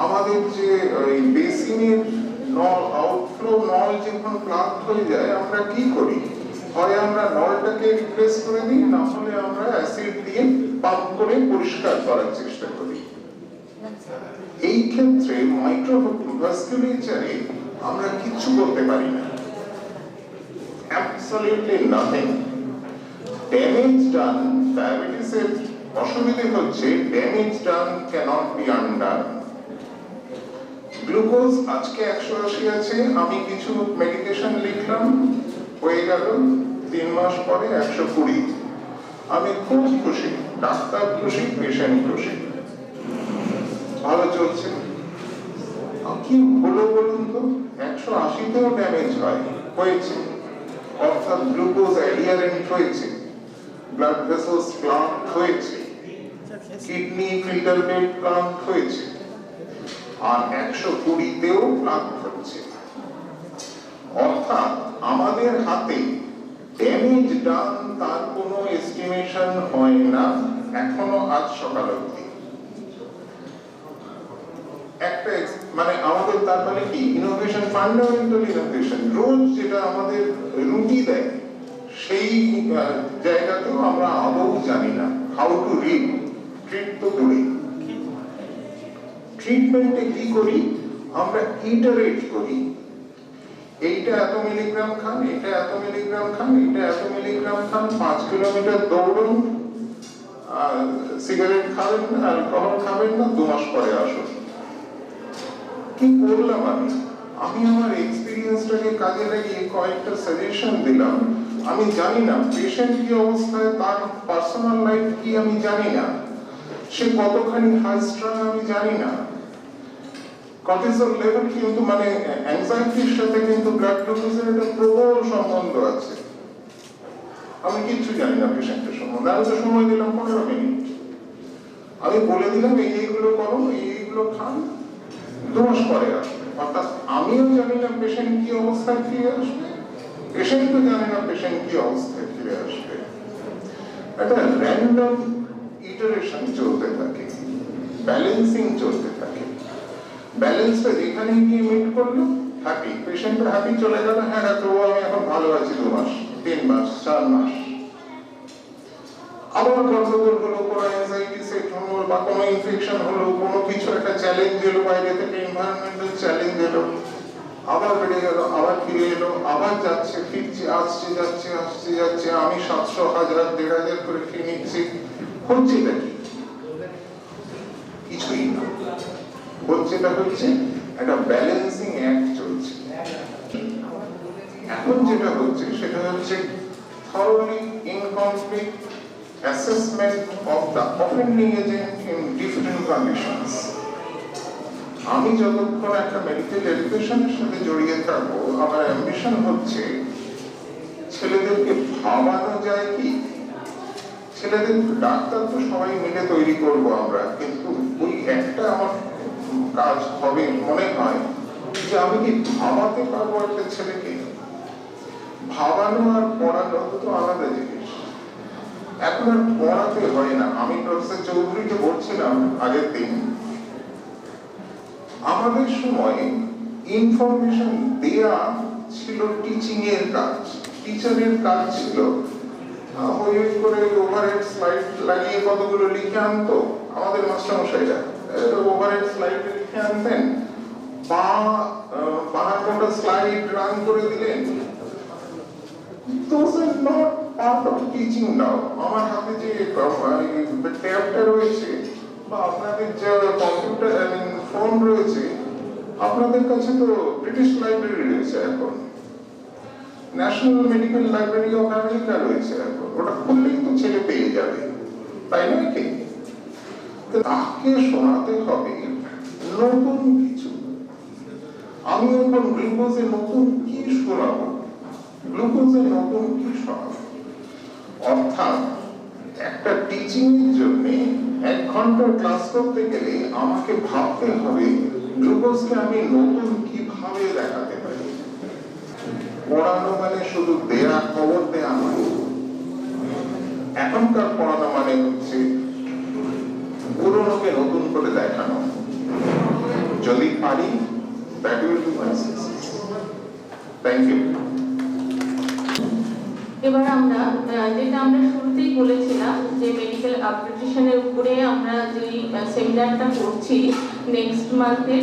আমাদের যে ওই বেসিনের নল, আউটফ্লো নল যখন প্লাগ হয়ে যায় আমরা কি করি? হয় আমরা নলটাকে রিপ্লেস করে দিই, না হলে আমরা অ্যাসিড দিয়ে পাম্প করে পরিষ্কার করার চেষ্টা করি। এই ক্ষেত্রে মাইক্রোভাস্কুলেচারে আমরা কিচ্ছু করতে পারি না, অ্যাবসলিউটলি নাথিং। ড্যামেজ ডান, ডায়াবেটিসের অসুবিধা হচ্ছে ড্যামেজ ডান ক্যানট বি আনডান। গ্লুকোজ আজকে 180 আছে, আমি কিছু মেডিকেশন লিখলাম, হয়ে গেল 3 মাস পরে 120। আমি খুব খুশি, ডাক্তার খুশি, পেশেন্ট খুশি, ভালো চলছে। কি হলো বলুন তো? 180তেও ড্যামেজ হয়েছে, অর্থাৎ গ্লুকোজ অ্যাডিয়ারেন্ট হয়েছে, ব্লাড ভেসেলস ক্লট হয়েছে, কিডনি ফিল্টার বেড ক্লট হয়েছে, আর 120তেও প্লাগ হচ্ছে। অর্থাৎ আমাদের হাতে ড্যামেজ ডান তার কোনো এস্টিমেশন হয় না এখনো আজ সকাল অবধি। একটা মানে আমাদের তার মানে কি ইনোভেশন, ফান্ডামেন্টাল ইনোভেশন, রোজ যেটা আমাদের রুটি দেয় সেই জায়গাতেও আমরা আদৌ জানি না হাউ টু রিড। ট্রিট তো দূরে, ট্রিটমেন্টে কি করি আমরা? ইটারেট করি, এইটা এত মিলিগ্রাম খান, এটা এত মিলিগ্রাম খান, এটা এত মিলিগ্রাম খান, 5 কিলোমিটার দৌড়ুন, সিগারেট খাবেন না, অ্যালকোহল খাবেন না, 2 মাস পরে আসুন। কি করলাম আমি আমার এক্সপেরিয়েন্সটাকে কাজে লাগিয়ে কয়েকটা সাজেশন দিলাম। আমি জানি না পেশেন্ট কি অবস্থায়, তার পার্সোনাল লাইফ কি আমি জানি না, সে কতখানি হাই স্ট্রং আমি জানি না, কর্টিসল লেভেল কিন্তু মানে অ্যাংজাইটির সাথে কিন্তু ব্লাড গ্লুকোজের একটা প্রবল সম্বন্ধ আছে। আমি কিচ্ছু জানি না পেশেন্টের সম্বন্ধে। আমি তো সময় দিলাম 15 মিনিট, আমি বলে দিলাম এইগুলো করো, এইগুলো খান, 2 মাস পরে আসবে। অর্থাৎ আমিও জানি না পেশেন্ট কি অবস্থায় ফিরে আসবে, পেশেন্টও জানে না পেশেন্ট কি অবস্থায় ফিরে আসবে। একটা র্যান্ডম ইটারেশন চলতে থাকে, ব্যালেন্সিং চলতে থাকে। ব্যালেন্সটা যেখানে গিয়ে মিট করলো হ্যাপি, পেশেন্ট হ্যাপি, চলে গেল, হ্যাঁ ডাক্তারবাবু আমি এখন ভালো আছি 2 মাস, 3 মাস, 4 মাস। আবার গন্ডগোল হলো, কোনো অ্যাংজাইটি সেট হলো, বা কোনো ইনফেকশন হলো, কোনো কিছু একটা চ্যালেঞ্জ এলো, বাইরে থেকে এনভায়রনমেন্টাল চ্যালেঞ্জ এলো, আবার বেড়ে গেল, আবার ফিরে এলো, আবার যাচ্ছে, ফিরছে, আসছে, যাচ্ছে, আসছে, যাচ্ছে। আমি 700, 1000, 1500 করে খেয়ে নিচ্ছি। হচ্ছেটা কি? কিছুই না। হচ্ছেটা হচ্ছে একটা ব্যালেন্সিং অ্যাক্ট চলছে। এখন যেটা হচ্ছে সেটা হচ্ছে thoroughly incomplete assessment of the offending agent in different conditions. আমি যতক্ষণ একটা মেডিকেল এডুকেশনের সাথে জড়িয়ে থাকবো, আমার অ্যাম্বিশন হচ্ছে ছেলেদেরকে ভাবানো যায় কি, ছেলেদের ডাক্তার তো সবাই মিলে তৈরি করব আমরা, কিন্তু ওই একটা আমার কাজ হবে মনে হয় যে আমি কি ভাবাতে পারবো একটা ছেলেকে। ভাবানো আর পড়ানো তো আলাদা জিনিস। এখন আর পড়াতে হয় না। আমি প্রফেসর চৌধুরীকে বলছিলাম আগের দিন, আমাদের সময় ইনফরমেশন দেয়া ছিল টিচিং এর কাজ, টিচারের কাজ ছিল ওই করে ওভারহেড স্লাইড লাগিয়ে কতগুলো লিখে আনতো আমাদের মাস্টারমশাইরা, ওভারহেড স্লাইড লিখে আনতেন, 52টা স্লাইড রান করে দিলেন। Those are not part of teaching now. আমার হাতে যে ট্যাবটা রয়েছে বা আপনাদের যে কম্পিউটার ফোন রয়েছে, আপনাদের কাছে তো ব্রিটিশ লাইব্রেরি রয়েছে, এখন national medical library of America রয়েছে, এখন ওটা খুললেই তো ছেলে পেয়ে যাবে, তাই নয় কি? তাকে শোনাতে হবে নতুন কিছু। আমি এখন গ্লুকোজের নতুন কি শোনাবো, গ্লুকোজের নতুন কি শোনাবো। অর্থাৎ একটা টিচিং এর জন্য 1 ঘন্টা ক্লাস করতে গেলে আমাকে ভাবতে হবে গ্লুকোজকে আমি নতুন কিভাবে দেখাতে পারি। পড়ানো মানে শুধু দেয়া খবর দেয়া নয়, এখনকার পড়ানো মানে হচ্ছে পুরনোকে নতুন করে দেখানো। যদি পারি, that will be my success. Thank you.
এবার আমরা যেটা আমরা শুরুতেই বলেছিলাম যে মেডিকেল আপগ্রেডেশনের উপরে আমরা যে সেমিনারটা করছি নেক্সট মান্থে,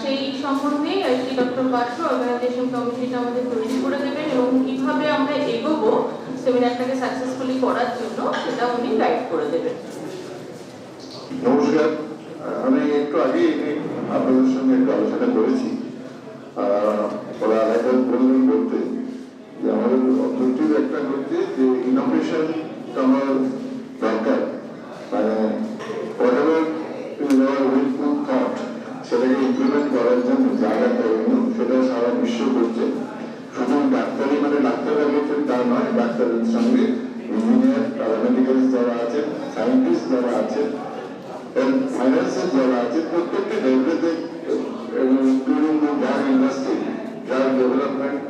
সেই সম্বন্ধে শ্রী ডক্টর বাসু অর্গানাইজেশন কমিটিটা আমাদের তৈরি করে দেবেন এবং কিভাবে আমরা এগোবো সেমিনারটাকে সাকসেসফুলি করার জন্য সেটা উনি গাইড করে দেবেন।
নমস্কার, আমি একটু আগে আপনাদের সঙ্গে একটু আলোচনা করেছি। ওরা আলাদা বললেন বলতে যে আমাদের অবজেক্টিভ একটা হচ্ছে যে ইনোভেশন আমার দরকার, মানে whatever is our willful thought সেটাকে ইমপ্লিমেন্ট করার জন্য যা যা করণীয় সেটা সারা বিশ্ব করছে। শুধু ডাক্তারি মানে ডাক্তারের ক্ষেত্রে তা নয়, ডাক্তারের সঙ্গে ইঞ্জিনিয়ার, প্যারামেডিক্যাল যারা আছেন, সায়েন্টিস্ট যারা আছেন, ফাইন্যান্সের যারা আছে, প্রত্যেকটা লেভেলে including drug industry, drug development,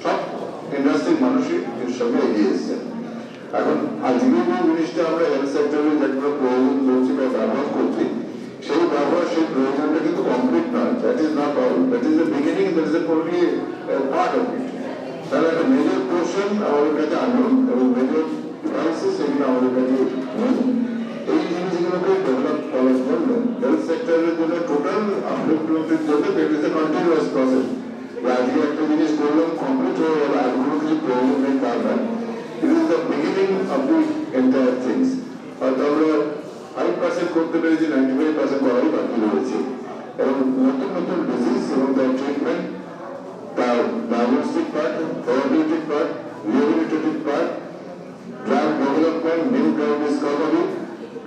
সব ইন্ডাস্ট্রির মানুষই এর সঙ্গে এগিয়ে এসছেন। এখন আজকে যে জিনিসটা আমরা হেলথ সেক্টরে যেগুলো প্রয়োজন করছি বা ব্যবহার করছি, সেই ব্যবহার সেই প্রয়োজনটা কিন্তু কমপ্লিট নয়। That is not all, that is the beginning, that is only part of it. তাহলে একটা মেজর পোর্শন আমাদের কাছে আনুন এবং মেজর ডিভাইসেস এগুলো আমাদের কাছে নেই। এই জিনিসগুলোকে ডেভেলপ করার জন্য হেলথ সেক্টরের জন্য টোটাল আপডেটমেন্টের জন্য that is a continuous process. আজকে একটা জিনিস করলাম কমপ্লিট হয়ে গেল, আর কোনো কিছু প্রয়োজন নেই তার নয়। It is the beginning of the entire things. হয়তো আমরা 5% করতে পেরেছি, 95% করাই বাকি রয়েছে। এবং নতুন নতুন ডিজিজ এবং তার ট্রিটমেন্ট, তার diagnostic part, therapeutic part, rehabilitative part, drug development, new drug discovery,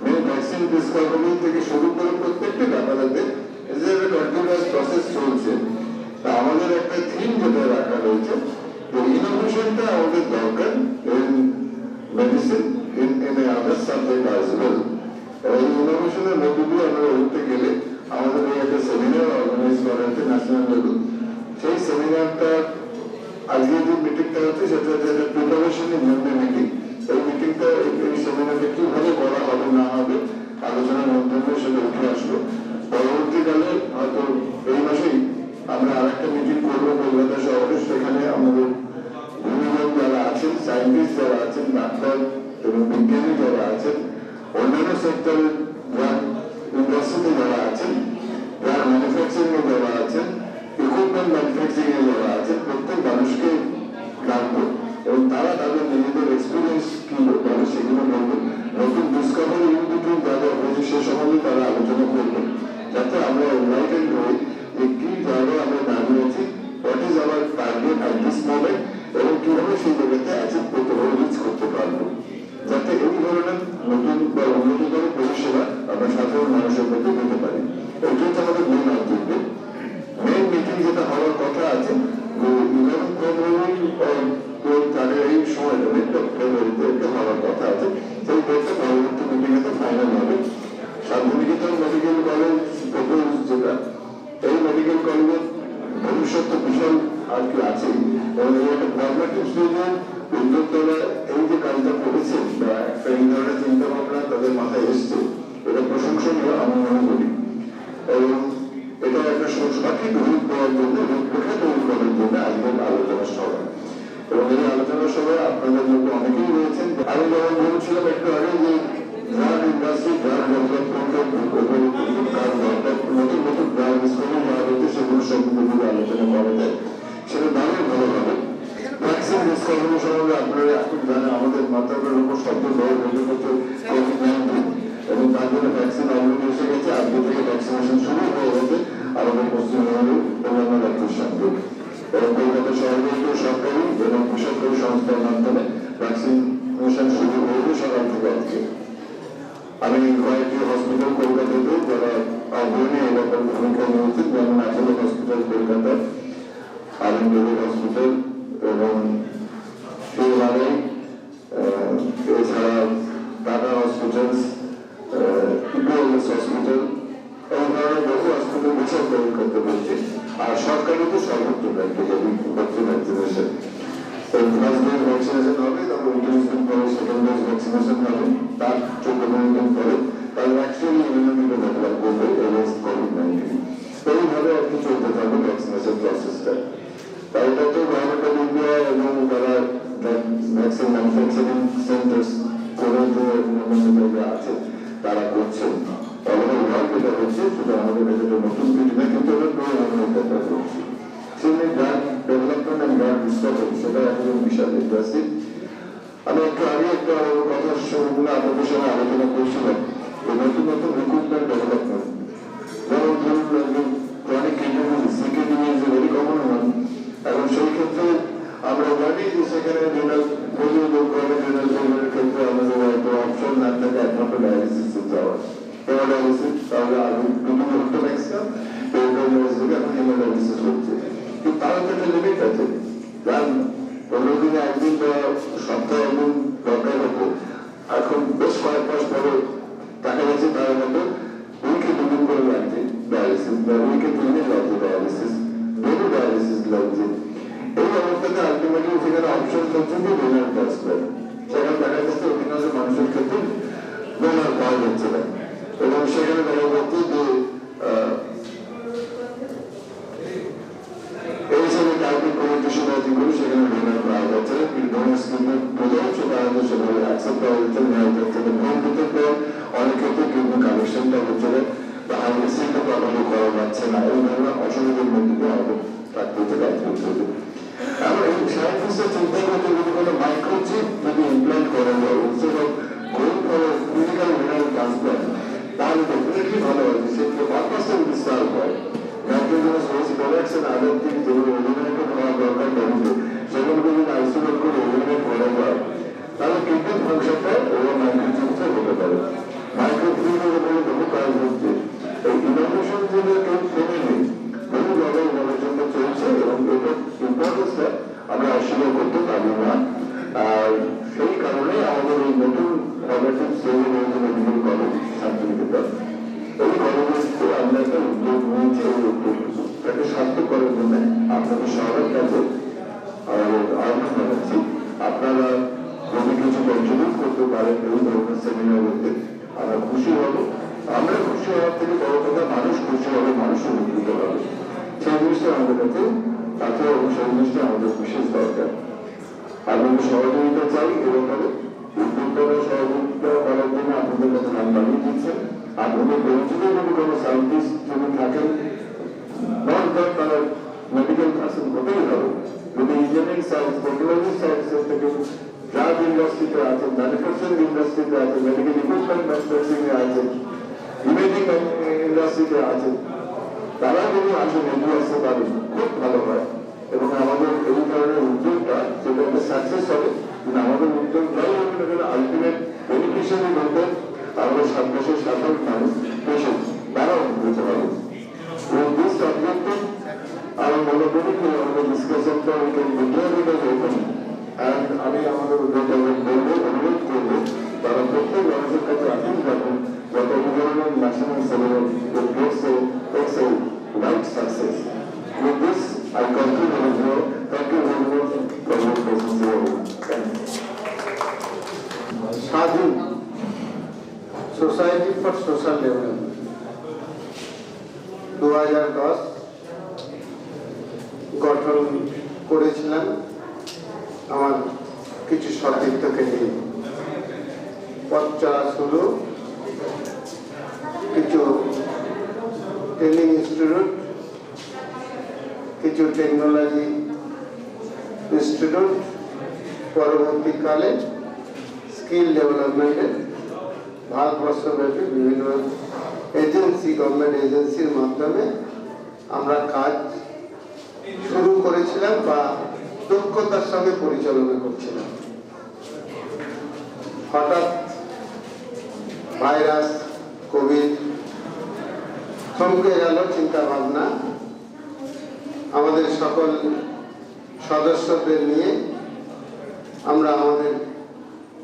new vaccine discovery থেকে শুরু করে প্রত্যেকটি ব্যাপারেতে কন্টিনিউয়াস প্রসেস চলছে। তা আমাদের একটা থিম যেটা রাখা রয়েছে, ইনোভেশনটা আমাদের দরকার in medicine, in other subject as well. এই ইনোভেশনের মধ্যে দিয়ে আমরা উঠতে গেলে আমাদের এই একটা সেমিনার অর্গানাইজ করা হচ্ছে ন্যাশনাল লেভেল। সেই সেমিনারটা আজকে যে মিটিংটা হচ্ছে সেটা হচ্ছে প্রিপারেশনের জন্য মিটিং। এই মিটিংটা এই সেমিনারটা কিভাবে করা হবে না হবে আলোচনার মাধ্যমে সেটা উঠে আসলো। পরবর্তীকালে হয়তো এই মাসেই আমরা আরেকটা মিটিং করবো কলকাতা শহরে। সেখানে আমাদের ভূমিগত যারা আছেন, সায়েন্টিস্ট যারা আছেন, ডাক্তার এবং বিজ্ঞানী যারা আছেন, অন্যান্য সেক্টরের ড্রাগ ইন্ডাস্ট্রিতে যারা আছেন, ড্রাগ ম্যানুফ্যাকচারিং এ যারা আছেন, ইকুইপমেন্ট ম্যানুফ্যাকচারিং এ যারা আছেন, প্রত্যেক মানুষকে ডাকবো এবং তারা তাদের নিজেদের এক্সপিরিয়েন্স কি বলে সেগুলো বলবেন। নতুন ডিসকভারি ইউনিটিং যাদের হয়েছে সে সম্বন্ধে তারা আলোচনা করবেন, যাতে আমরা এনলাইটেন্ড হই যে কি জায়গায় আমরা দাঁড়িয়ে আছি, what is our target at this moment, এবং কিভাবে সেই জায়গাতে অ্যাচিভ করতে পারবো, রিচ করতে পারবো, যাতে এই ধরনের নতুন বা উন্নততর পরিষেবা আমরা সাধারণ মানুষের মধ্যে দিতে পারি। এটা হচ্ছে আমাদের মেন অবজেক্টিভ। মেন মিটিং যেটা হওয়ার কথা আছে 11 ফেব্রুয়ারি তাদের এই সময়টা ফেব্রুয়ারিতে হওয়ার কথা আছে। সেই ডেটটা পরবর্তী মিটিংয়ে ফাইনাল হবে। শান্তিনিকেতন মেডিকেল কলেজ প্রপোজ যেটা, এই মেডিকেল কলেজের ভবিষ্যৎ তো বিশাল আর কি আছে, এবং এই একটা ফরমেটিভ স্টেজে উদ্যোক্তারা এই যে কাজটা করেছে বা একটা এই ধরনের চিন্তা ভাবনা তাদের মাথায় এসছে, এটা প্রশংসনীয় আমি মনে করি। এবং এটা একটা সঠিক রূপ দেওয়ার জন্য, রূপরেখা তৈরি করার জন্য আজকের আলোচনা সভা। এবং এই আলোচনা সভায় আপনাদের মধ্যে অনেকেই রয়েছেন। আমি যেমন বলছিলাম একটু আগে যে ড্রাগ ইন্ডাস্ট্রি, ড্রাগ ডেভেলপমেন্টের কাজ দরকার, নতুন নতুন ড্রাগ ডিসকভারি যারা রয়েছে সেগুলো সম্বন্ধে যদি আলোচনা করা যায় সেটা দারুণ ভালো হবে। ভ্যাকসিন ডিসকভারি সম্বন্ধে আপনারা এখন জানেন আমাদের মাত্রাটার উপর সবচেয়ে বড় রোগ হচ্ছে কোভিড-19, এবং তার জন্য ভ্যাকসিন অলরেডি এসে গেছে। আজকে থেকে ভ্যাকসিনেশন শুরু হয়ে গেছে আমাদের পশ্চিমবঙ্গের অন্যান্য রাজ্যের সঙ্গে, এবং কলকাতা শহরে সরকারি এবং বেসরকারি সংস্থার মাধ্যমে ভ্যাকসিনেশন শুরু হয়েছে সকাল থেকে আজকে। আমি কয়েকটি হসপিটাল কলকাতাতে যারা অগ্রণী এলাকার ভূমিকা নিয়েছেন, যেমন অ্যাপোলো হসপিটাল কলকাতা,
জয়ন্তদেব হসপিটাল এবং শিববাড়ি, এছাড়া টাটা হসপিটালস, ইপিএলএস হসপিটাল, এই ধরনের বহু হসপিটাল বিচার করতে হচ্ছে। আর সরকারি তো সর্বোচ্চ ব্যাংকে যদি ভ্যাকসিনেশন ফার্স্ট ডোজ ভ্যাকসিনেশন হবে, তারপর 29 দিন পরে সেকেন্ড ডোজ ভ্যাকসিনেশন হবে, তার 14 দিন পরে তার অ্যাকচুয়ালি ইমিউনিটি ডেভেলপ করবে এগেইনস্ট কোভিড-19। এইভাবে আর কি চলতে থাকবে ভ্যাকসিনেশন প্রসেসটা। তাই এটা তো গভর্নমেন্ট অফ ইন্ডিয়া এবং তারা ভ্যাকসিন ম্যানুফ্যাকচারিং সেন্টার্স করে যে আছে তারা করছেন। অলরেডি ওয়ার্ক এটা হচ্ছে, শুধু আমাদের কাছে নতুন কিছু না, কিন্তু এটা পুরো করছে। সেমনি drug development and drug discovery, সেটা একদম বিশাল ইন্ডাস্ট্রি। আমি একটু আগে একটা কথা শুনে আপনাদের সঙ্গে আলোচনা করছিলাম, নতুন নতুন রিক্রুটমেন্ট ডেভেলপমেন্ট, যেমন ধরুন chronic kidney disease, CKD is a very common one. এখন সেই ক্ষেত্রে আমরা জানি যে সেখানে রেনাল ক্রনিক রেনাল ফেলিওরের ক্ষেত্রে আমাদের হয়তো অপশন না থাকে একমাত্র ডায়ালিসিস যাওয়া, হেমোডায়ালিসিস, তাহলে আগে বিভিন্ন হতো ম্যাক্সিমাম, এখন হেমোডায়ালিসিস হচ্ছে। কিন্তু তার একটা লিমিট আছে, যার 15 দিনে একদিন বা সপ্তাহে একদিন দরকার হতো, এখন বেশ কয়েক মাস পরে দেখা যাচ্ছে তার মতো উইকে 2 দিন করে লাগছে ডায়ালিসিস, বা উইকে 3 দিন লাগছে ডায়ালিসিস, ডেলি ডায়ালিসিস লাগছে। এই অবস্থাতে আলটিমেটলি সেখানে অপশন হচ্ছে যে ডোনার ট্রান্সপ্লান্ট, সেখানে দেখা যাচ্ছে অধিকাংশ মানুষের ক্ষেত্রে ডোনার পাওয়া যাচ্ছে না, এবং সেখানে দেখা যাচ্ছে যে এই হিসাবে টার্গেট কমিউনিকেশন আছে বলে সেখানে ডোনার পাওয়া যাচ্ছে না, কিন্তু ডোনার স্কিমের প্রধান সেটা আমাদের সেভাবে অ্যাকসেপ্ট করা যাচ্ছে না, নেওয়া যাচ্ছে না। ভবিষ্যতের পর অনেক ক্ষেত্রে কিন্তু কালেকশনটা হচ্ছে না, বা হারভেস্টিংটা প্রপারলি করা যাচ্ছে না, এই ধরনের অসুবিধার মধ্যে দিয়ে আমাদের থাকতে হচ্ছে, কাজ করতে হচ্ছে। আমরা এই সায়েন্টিস্টরা চিন্তা করতে যদি কোনো মাইক্রোচিপ যদি ইমপ্ল্যান্ট করা যায় instead of going for clinical renal transplant, তাহলে ডেফিনেটলি ভালো হয়। সেক্ষেত্রে পারপাসটা যদি সার্ভ হয়, nitrogenous waste products and other things যেগুলো এলিমিনেটেড হওয়া দরকার বডিতে, সেগুলোকে যদি আইসোলেট করে এলিমিনেট করা যায়, তাহলে কিডনি ফাংশনটা এবং মাইক্রোচিপসটা হতে পারে। মাইক্রোফ্লুইডের উপরে বহু কাজ হচ্ছে, এই ইনোভেশন যেটা কেউ থেমে নেই, বহু জায়গায় ইনোভেশনটা চলছে, এবং এটার ইম্পর্টেন্সটা আমরা অস্বীকার করতে পারি না। আর সেই কারণে আমাদের এই নতুন formative saving medical college Santiniketan, এই কলেজে আমরা একটা উদ্যোগ নিয়েছি। এই উদ্যোগটাকে সার্থক করার জন্য আপনাদের সবার কাছে আহ্বান জানাচ্ছি, আপনারা যদি কিছু কন্ট্রিবিউট করতে পারেন এই ধরনের সেমিনারগুলোতে, আমরা খুশি হব। আমরা খুশি হওয়ার থেকে বড় কথা, মানুষ খুশি হবে, মানুষের উপকৃত হবে, সেই জিনিসটা আমাদের কাছে আছে, এবং সেই জিনিসটা আমাদের বিশেষ দরকার। আপনাদের সহযোগিতা চাই, এবং উদ্যোক্তারা সহযোগিতা করার জন্য আপনাদের কাছে নাম বানিয়ে দিচ্ছেন। আপনাদের পরিচিত যদি কোনো সায়েন্টিস্ট যদি থাকেন, নট দ্যাট তারা মেডিকেল পার্সন হতেই হবে, যদি ইঞ্জিনিয়ারিং সায়েন্স, টেকনোলজি সায়েন্সের থেকে ড্রাগ ইন্ডাস্ট্রিতে আছেন, ম্যানুফ্যাকচারিং ইন্ডাস্ট্রিতে আছেন, মেডিকেল ইকুইপমেন্ট ম্যানুফ্যাকচারিং এ আছেন, ইমেজিং ইন্ডাস্ট্রিতে আছেন, তারা যদি আসেন এগিয়ে আসতে পারেন খুব ভালো হয়। এবং আমাদের এই ধরনের উদ্যোগটা সেটা একটা সাকসেস হবে, কিন্তু আমাদের উদ্যোগ যাই হবে না কেন, আলটিমেট বেনিফিশিয়ারি বলতে আমাদের দেশের সাধারণ মানুষ, পেশেন্ট, তারা উপকৃত হবে। এবং দিস অবজেক্টিভ আমি মনে করি যে আমাদের ডিসকাশনটা ওপেন, অ্যান্ড আমি আমাদের উদ্যোগটাকে বলবো, অনুরোধ করবো, তারা প্রত্যেক মানুষের কাছে আপিল রাখুন, যাতে এই ধরনের national seminar takes a right success. With this, I conclude our work. Thank you very much for your presence. Thank you.
স্বাধীন সোসাইটি ফর সোশ্যাল ডেভেলপমেন্ট 2010 গঠন করেছিলাম আমার কিছু সতীর্থকে নিয়ে। পথ চলা শুরু, কিছু ট্রেনিং ইনস্টিটিউট, কিছু টেকনোলজি ইনস্টিটিউট, পরবর্তীকালে স্কিল ডেভেলপমেন্টের ভারতবর্ষব্যাপী বিভিন্ন এজেন্সি, গভর্নমেন্ট এজেন্সির মাধ্যমে আমরা কাজ শুরু করেছিলাম বা দক্ষতার সঙ্গে পরিচালনা করছিলাম। হঠাৎ ভাইরাস কোভিড থমকে গেল চিন্তা ভাবনা, আমাদের সকল
সদস্যদের নিয়ে আমরা আমাদের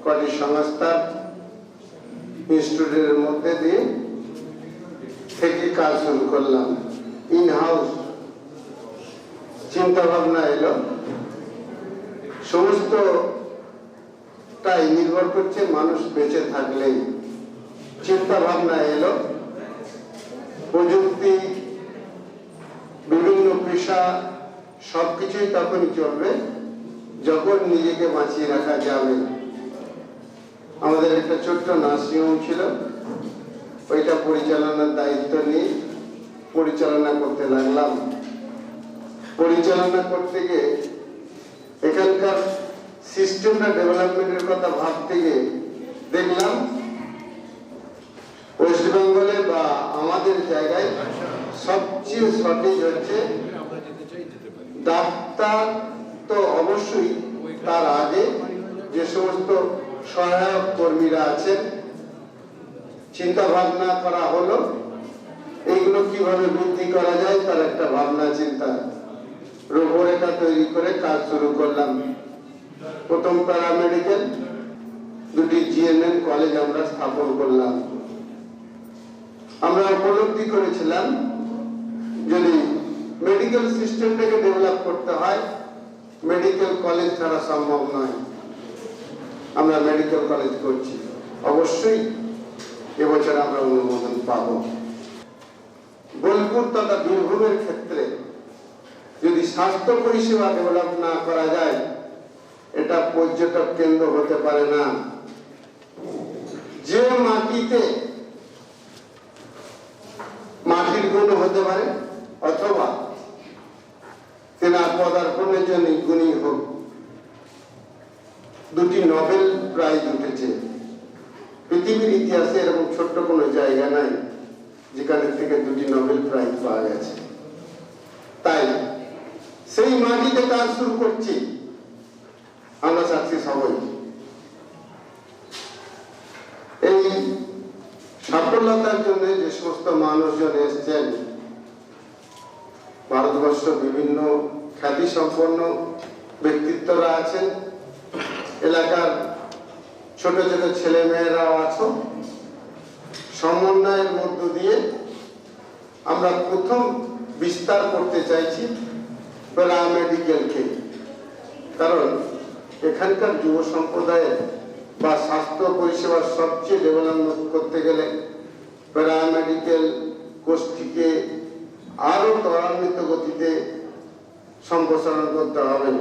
কটি সংস্থা ইনস্টিটিউটের মধ্যে দিয়ে থেকে কাজ শুরু করলাম। ইন হাউস চিন্তা ভাবনা এলো, সমস্তটাই নির্ভর করছে মানুষ বেঁচে থাকলেই। চিন্তা ভাবনা এলো, প্রযুক্তি, বিভিন্ন পেশা সবকিছুই তখনই চলবে যখন নিজেকে বাঁচিয়ে রাখা যাবে। আমাদের একটা ছোট্ট নার্সিংহোম ছিল, ওইটা পরিচালনার দায়িত্ব নিয়ে পরিচালনা করতে লাগলাম। পরিচালনা করতে গিয়ে এখানকার সিস্টেমটা ডেভেলপমেন্টের কথা ভাবতে গিয়ে দেখলাম ওয়েস্ট বেঙ্গলে বা আমাদের জায়গায় সবচেয়ে সঠিক হচ্ছে ডাক্তার, তো অবশ্যই তার আগে যে সমস্ত সহায়ক কর্মীরা আছেন। চিন্তা ভাবনা করা হলো এইগুলো কিভাবে বৃদ্ধি করা যায়, তার একটা ভাবনা চিন্তা রূপরেখা তৈরি করে কাজ শুরু করলাম। প্রথম প্যারামেডিক্যাল, দুটি জিএনএম কলেজ আমরা স্থাপন করলাম। আমরা উপলব্ধি করেছিলাম যদি মেডিকেল সিস্টেমটাকে ডেভেলপ করতে হয়, মেডিকেল কলেজ ছাড়া সম্ভব নয়। আমরা মেডিকেল কলেজ করছি, অবশ্যই এবছর আমরা অনুমোদন পাব। বোলপুর তথা বীরভূমের ক্ষেত্রে যদি স্বাস্থ্য পরিষেবা ডেভেলপ না করা যায়, এটা পর্যটক কেন্দ্র হতে পারে না। যে মাটিতে মাটির গুণ হতে পারে, অথবা তেনার পদার্পণের জন্য গুণী হোক। দুটি নোবেল প্রাইজ উঠেছে পৃথিবীর ইতিহাসে, এরকম ছোট্ট কোনো জায়গা নাই যেখানে থেকে দুটি নোবেল প্রাইজ পাওয়া গেছে। তাই সেই মাটিতে কাজ শুরু করছি, আমরা সাকসেস হবই। এই সাফল্যতার জন্য যে সমস্ত মানুষজন এসছেন, ভারতবর্ষ বিভিন্ন খ্যাতি সম্পন্ন ব্যক্তিত্বরা আছেন, এলাকার ছোট ছোট ছেলে মেয়েরাও আছো। সমন্বয়ের মধ্য দিয়ে আমরা প্রথম বিস্তার করতে চাইছি প্যারামেডিক্যালকে, কারণ এখানকার যুব সম্প্রদায়ের বা স্বাস্থ্য পরিষেবার সবচেয়ে ডেভেলপমেন্ট করতে গেলে প্যারামেডিক্যাল কোর্সটিকে আরো ত্বরান্বিত গতিতে সম্প্রসারণ করতে হবে।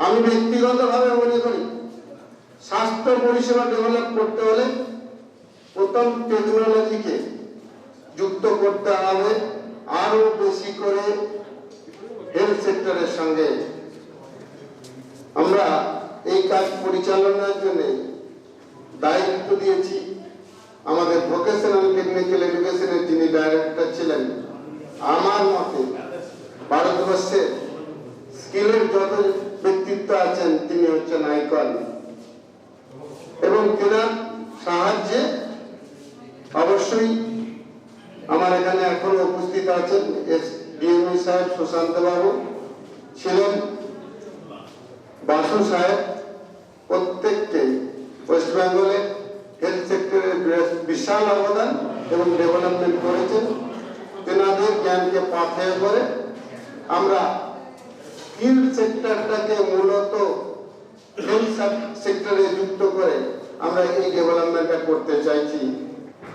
আমি ব্যক্তিগতভাবে মনে করি স্বাস্থ্য পরিষেবা ডেভেলপ করতে হলে প্রথম টেকনোলজিকে যুক্ত করতে হবে আরো বেশি করে হেলথ সেক্টরের সঙ্গে। আমরা এই কাজ পরিচালনার জন্য দায়িত্ব দিয়েছি আমাদের ভোকেশনাল টেকনিক্যাল এডুকেশনের যিনি ডাইরেক্টর ছিলেন। আমার মতে ভারতবর্ষের স্কিলের যত ব্যক্তিত্ব আছেন তিনি হচ্ছেন আইকন, এবং তেনার সাহায্যে অবশ্যই আমার এখানে এখন উপস্থিত আছেন ডিএমই সাহেব সুশান্ত বাবু ছিলেন, বাসু সাহেব, প্রত্যেককে ওয়েস্ট বেঙ্গলে হেলথ সেক্টরের বিশাল অবদান এবং ডেভেলপমেন্ট করেছেন। তেনাদের জ্ঞানকে পাথেয় করে আমরা ফিল্ড সেক্টরটাকে মূলত হেলথ সেক্টরে যুক্ত করে আমরা এই ডেভেলপমেন্টটা করতে চাইছি।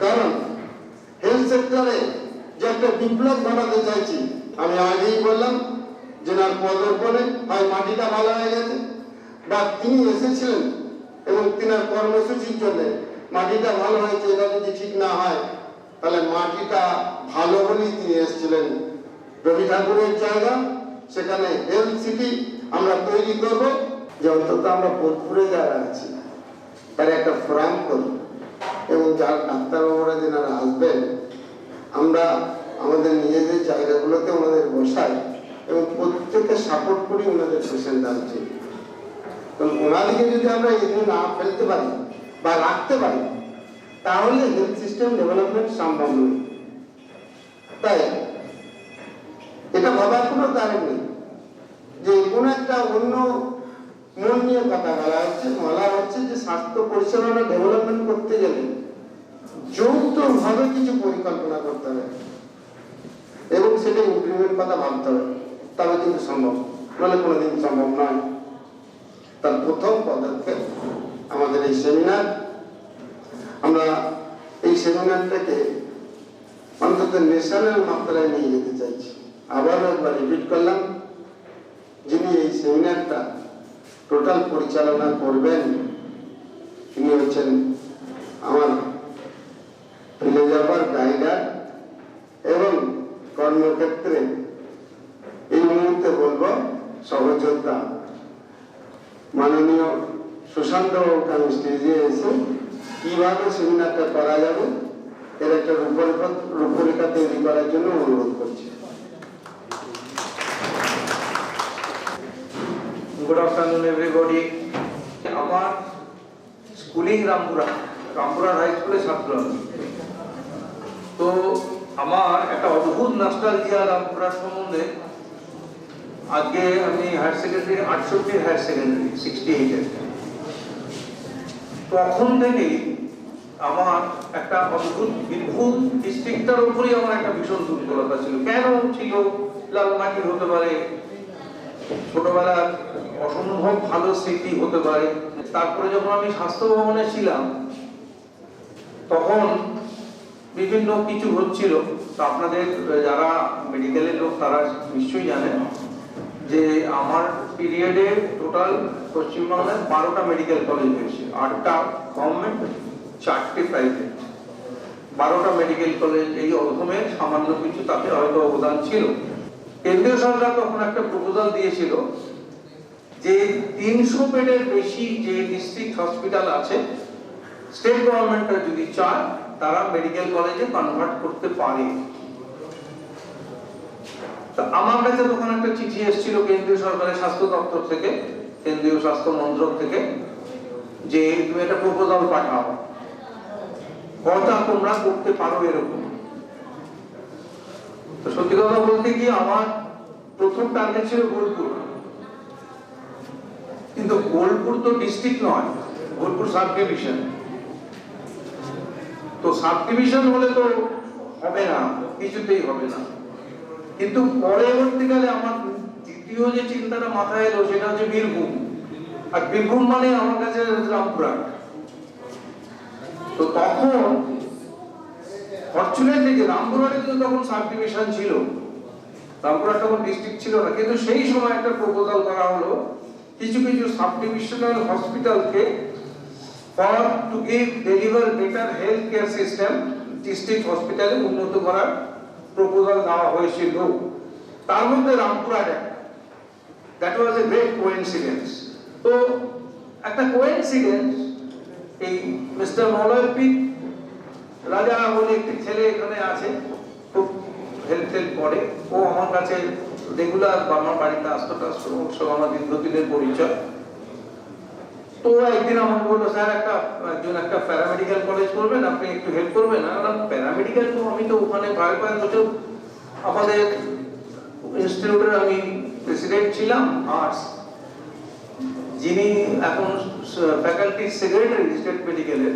কারণ হেলথ সেক্টরে যে একটা বিপ্লব ঘটাতে চাইছি, আমি আগেই বললাম যেনার পদার্পণে হয় মাটিটা ভালো হয়ে গেছে, বা তিনি এসেছিলেন এবং তিনার কর্মসূচির জন্য মাটিটা ভালো হয়েছে, এটা যদি ঠিক না হয় তাহলে মাটিটা ভালো বলেই তিনি এসেছিলেন। রবি ঠাকুরের জায়গা, সেখানে হেলথ সিটি আমরা তৈরি করব, যে অন্তত আমরা বোলপুরে যারা আছি তার একটা ফোরাম করব, এবং যার ডাক্তারবাবুরা যেনারা আসবেন আমরা আমাদের নিজেদের জায়গাগুলোতে ওনাদের বসাই এবং প্রত্যেককে সাপোর্ট করি ওনাদের পেশেন্ট আসছে। কারণ ওনাদেরকে যদি আমরা এদিকে না ফেলতে পারি বা রাখতে পারি তাহলে হেলথ সিস্টেম ডেভেলপমেন্ট সম্ভব নয়। তাই এটা ভাবার কোনো কারণ নেই যে কোনো একটা অন্য মন নিয়ে কথা বলা হচ্ছে যে স্বাস্থ্য পরিচালনা ডেভেলপমেন্ট করতে গেলে যৌথভাবে কিছু পরিকল্পনা করতে হবে এবং সেটা ইমপ্লিমেন্ট কথা ভাবতে হবে, তবে কিন্তু সম্ভব, নাহলে কোনোদিন সম্ভব নয়। তার প্রথম পদক্ষেপ আমাদের এই সেমিনার। আমরা এই সেমিনারটাকে অন্তত ন্যাশনাল মাত্রায় নিয়ে যেতে চাইছি। আবারও একবার রিপিট করলাম, যিনি এই সেমিনারটা টোটাল পরিচালনা করবেন তিনি হচ্ছেন আমার ফিলোজফার, গাইডার এবং কর্মক্ষেত্রে এই মুহূর্তে বলবো সহযোদ্ধা মাননীয় সুশান্ত বাবুকে আমি স্টেজে এসে কিভাবে সেমিনারটা করা যাবে এর একটা রূপরেখা তৈরি করার জন্য অনুরোধ করছি।
Good afternoon everybody. আমার স্কুলিং রামপুরা হাই স্কুলে ছাত্র আমি। তো আমার একটা অদ্ভুত নস্টালজিয়া রামপুরার সম্বন্ধে। আজকে আমি হায়ার সেকেন্ডারি 68 হায়ার সেকেন্ডারি 68-এর, তখন থেকেই আমার একটা অদ্ভুত বীরভূম ডিস্ট্রিক্টটার উপরেই আমার একটা ভীষণ দুর্বলতা ছিল। কেন ছিল? লালমাটির হতে পারে, ছোটবেলার অসম্ভব ভালো স্মৃতি হতে পারে। তারপরে যখন আমি স্বাস্থ্য ভবনে ছিলাম তখন বিভিন্ন কিছু হচ্ছিল। তো আপনাদের যারা মেডিকেলের লোক তারা নিশ্চয়ই জানেন যে আমার পিরিয়ডে টোটাল পশ্চিমবাংলায় 12টা মেডিকেল কলেজ হয়েছে, 8টা গভর্নমেন্ট, 4টে প্রাইভেট। 12টা মেডিকেল কলেজ, এই অধমের সামান্য কিছু তাতে হয়তো অবদান ছিল। কেন্দ্রীয় সরকার তখন একটা প্রপোজাল দিয়েছিল যে 300 বেডের বেশি যে ডিস্ট্রিক্ট হসপিটাল আছে স্টেট গভর্নমেন্টরা যদি চায় তারা মেডিকেল কলেজে কনভার্ট করতে পারে। তো আমার কাছে তখন একটা চিঠি এসেছিল কেন্দ্রীয় সরকারের স্বাস্থ্য দপ্তর থেকে, কেন্দ্রীয় স্বাস্থ্য মন্ত্রক থেকে, যে তুমি একটা প্রপোজাল পাঠাও, কথা তোমরা করতে পারো এরকম। তো সত্যি কথা বলতে কি আমার প্রথম টার্গেট ছিল বোলপুর, কিন্তু বোলপুর তো ডিস্ট্রিক্ট নয়, বোলপুর সাব ডিভিশন। তো সাব ডিভিশন হলে তো হবে না, কিছুতেই হবে না। কিন্তু পরবর্তীকালে আমার দ্বিতীয় যে চিন্তাটা মাথায় এলো সেটা হচ্ছে বীরভূম, আর বীরভূম মানে আমার কাছে রামপুরা। তো তখন ফরচুনেটলি যে রামপুরহাটে কিন্তু তখন সাব ডিভিশন ছিল, রামপুরহাট তখন ডিস্ট্রিক্ট ছিল না, কিন্তু সেই সময় একটা প্রপোজাল করা হলো কিছু কিছু সাব ডিভিশনাল হসপিটালকে for to give deliver better health care system district হসপিটালে উন্নত করার প্রপোজাল দেওয়া হয়েছিল। তার মধ্যে রামপুরহাট একটা, that was a great coincidence. তো একটা কোইন্সিডেন্স, এই মিস্টার মলয় পি রাজা বলে একটি ছেলে এখানে আছে, খুব হেল্প করে। ও আমার কাছে রেগুলার আমার বাড়িতে আসতো টাসতো, সব আমার দীর্ঘদিনের পরিচয়। তো একদিন আমাকে বললো, স্যার একটা প্যারামেডিক্যাল কলেজ করবেন, আপনি একটু হেল্প করবেন। প্যারামেডিক্যাল তো আমি তো ওখানে কয়েক বছর আমাদের ইনস্টিটিউটের আমি প্রেসিডেন্ট ছিলাম আর্টস, যিনি এখন ফ্যাকাল্টি সেক্রেটারি স্টেট মেডিকেলের,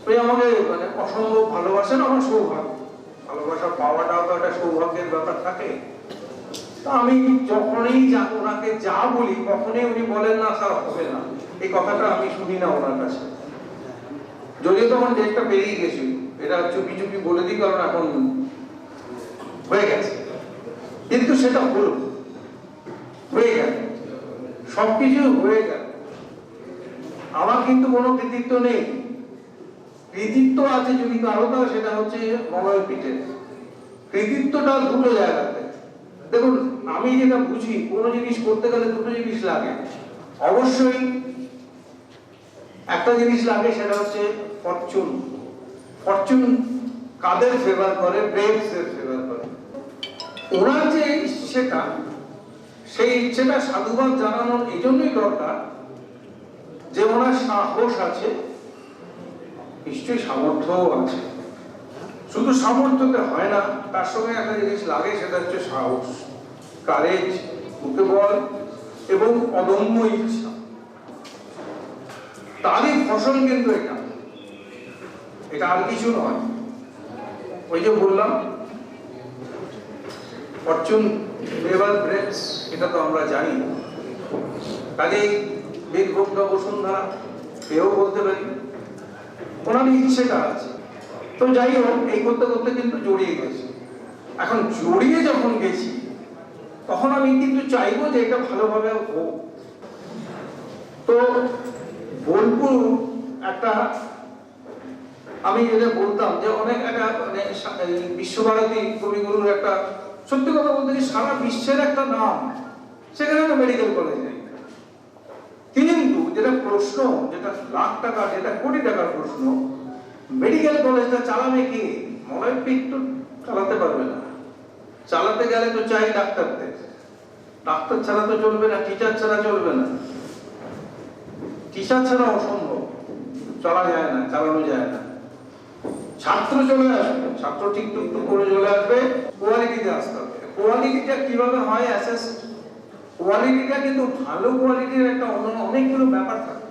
তো আমাকে মানে অসম্ভব ভালোবাসেন। আমার সৌভাগ্য, ভালোবাসা পাওয়াটাও তো একটা সৌভাগ্যের ব্যাপার থাকে। তো আমি যখনই ওনাকে যা বলি কখনই উনি বলেন না স্যার হবে না, এই কথাটা আমি শুনি না ওনার কাছে। যদিও তখন ডেটটা বেরিয়ে গেছিল, এটা চুপি চুপি বলে দিই কারণ এখন হয়ে গেছে, কিন্তু সেটা হলো, হয়ে গেল, সবকিছু হয়ে গেল। আমার কিন্তু কোনো কৃতিত্ব নেই, কৃতিত্ব আছে যদি কারো, সেটা হচ্ছে মলয় পিঠের। কৃতিত্বটা দুটো জায়গাতে। দেখুন, আমি যেটা বুঝি কোনো জিনিস করতে গেলে দুটো জিনিস লাগে। অবশ্যই একটা জিনিস লাগে, সেটা হচ্ছে ফরচুন। ফরচুন কাদের ফেভার করে? ব্রেভসের ফেভার করে। ওনার যে ইচ্ছেটা, সেই ইচ্ছেটা সাধুবাদ জানানোর এই জন্যই দরকার যে ওনার সাহস আছে, নিশ্চয়ই সামর্থ্যও আছে। শুধু সামর্থ্যতে হয় না, তার সঙ্গে একটা জিনিস লাগে, সেটা হচ্ছে সাহস, কারেজ। মুখে বল,
এবং অদম্য ইচ্ছা, তারই ফসল কিন্তু এটা আর কিছু নয়। ওই যে বললাম ফরচুন নেভার ব্রেকস, এটা তো আমরা জানি। কাজেই বীরভদ্র বসুন্ধরা এও বলতে পারি ওনার ইচ্ছেটা আছে। তো যাই হোক, এই করতে করতে কিন্তু জড়িয়ে গেছি। এখন জড়িয়ে যখন গেছি তখন আমি কিন্তু চাইবো যে এটা ভালোভাবে হোক। তো বোলপুর একটা, আমি যেটা বলতাম যে অনেক একটা মানে বিশ্বভারতী কবিগুরুর একটা, সত্যি কথা বলতে কি সারা বিশ্বের একটা নাম, সেখানে একটা মেডিকেল কলেজ নেই। কিন্তু যেটা প্রশ্ন, যেটা লাখ টাকা, যেটা কোটি টাকার প্রশ্ন, মেডিকেল কলেজটা চালাবে কি? মলয় পিক তো চালাতে পারবে না। চালাতে গেলে তো চাই ডাক্তারদের, ডাক্তার ছাড়া তো চলবে না, টিচার ছাড়া চলবে না, টিচার ছাড়া অসম্ভব, চলা যায় না, চালানো যায় না। ছাত্র চলে আসবে, ছাত্র ঠিক টুকটুক করে চলে আসবে, কোয়ালিটিতে আসতে হবে। কোয়ালিটিটা কিভাবে হয়? অ্যাসেস কোয়ালিটিটা কিন্তু ভালো কোয়ালিটির একটা অনেকগুলো ব্যাপার থাকে।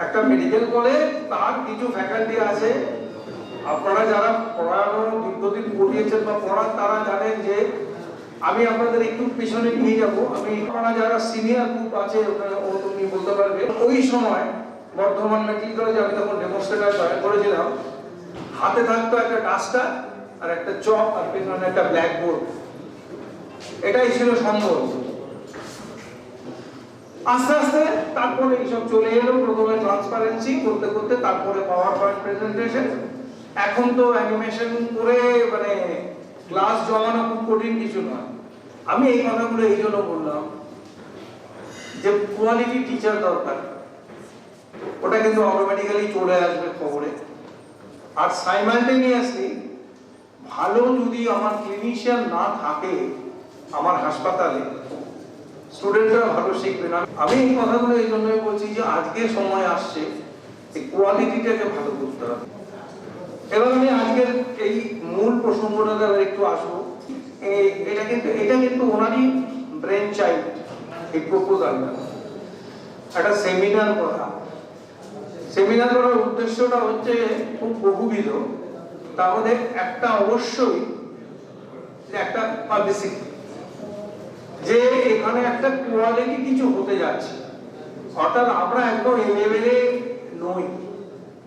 একটা মেডিকেল কলেজ, তার কিছু ফ্যাকাল্টি আছে, আপনারা যারা পড়ানো দীর্ঘদিন পড়িয়েছেন বা পড়ান তারা জানেন যে আমি আপনাদের একটু পিছনে নিয়ে যাব। আমি আপনারা যারা সিনিয়র গ্রুপ আছে তুমি বলতে পারবে, ওই সময় বর্ধমান মেডিকেল কলেজে আমি তখন ডেমোস্ট্রেটার জয়েন করেছিলাম, হাতে থাকতো একটা ডাস্টার আর একটা চক আর পেছনে একটা ব্ল্যাকবোর্ড, এটাই ছিল সম্ভব। আস্তে আস্তে তারপরে এইসব চলে এলো, প্রথমে ট্রান্সপারেন্সি করতে করতে তারপরে পাওয়ার পয়েন্ট প্রেজেন্টেশন। এখন তো অ্যানিমেশন করে মানে ক্লাস জমানো খুব কঠিন কিছু নয়। আমি এই কথাগুলো এই জন্য বললাম যে কোয়ালিটি টিচার দরকার, ওটা কিন্তু অটোমেটিক্যালি চলে আসবে খবরে। আর সাইমালটেনিয়াসলি ভালো যদি আমার ক্লিনিশিয়ান না থাকে আমার হাসপাতালে, স্টুডেন্টরা ভালো শিখবে না। আমি এই কথাগুলো এই জন্যই বলছি যে আজকে সময় আসছে এই কোয়ালিটিটাকে ভালো করতে হবে। এবার আমি আজকের এই মূল প্রসঙ্গটাতে একটু আসবো। এটা কিন্তু ওনারই ব্রেন চাইল্ড, এই প্রপোজালটা একটা সেমিনার করা। সেমিনার করার উদ্দেশ্যটা হচ্ছে খুব বহুবিধ, তার মধ্যে একটা অবশ্যই একটা পাবলিসিটি, যে এখানে একটা কোয়ালিটি কিছু হতে যাচ্ছে, অর্থাৎ আমরা একদম এই লেভেলে নই।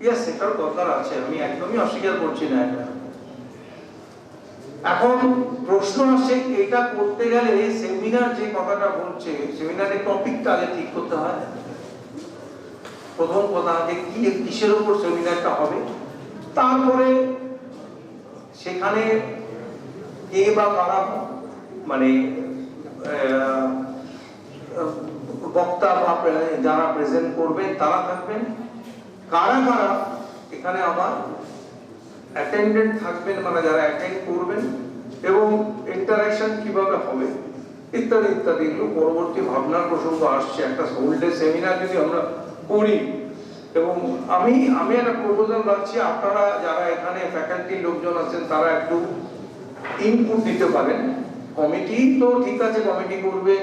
ইয়েস, সেটার দরকার আছে, আমি একদমই অস্বীকার করছি না এটা। এখন প্রশ্ন আসছে এটা করতে গেলে সেমিনার যে কথাটা বলছে, সেমিনারের টপিকটা আগে ঠিক করতে হয়। প্রথম কথা যে কি কিসের উপর সেমিনারটা হবে, তারপরে সেখানে কে বা কারা মানে বক্তা বা যারা প্রেজেন্ট করবেন তারা থাকবেন, কারা কারা এখানে আমার অ্যাটেন্ডেন্ট থাকবেন, মানে যারা অ্যাটেন্ড করবেন, এবং ইন্টারঅ্যাকশন কিভাবে হবে ইত্যাদি ইত্যাদি। এগুলো পরবর্তী ভাবনার প্রসঙ্গ আসছে। একটা হোল ডে সেমিনার যদি আমরা করি, এবং আমি একটা প্রপোজাল রাখছি, আপনারা যারা এখানে ফ্যাকাল্টির লোকজন আছেন তারা একটু ইনপুট দিতে পারেন। কমিটি তো ঠিক আছে, কমিটি করবে,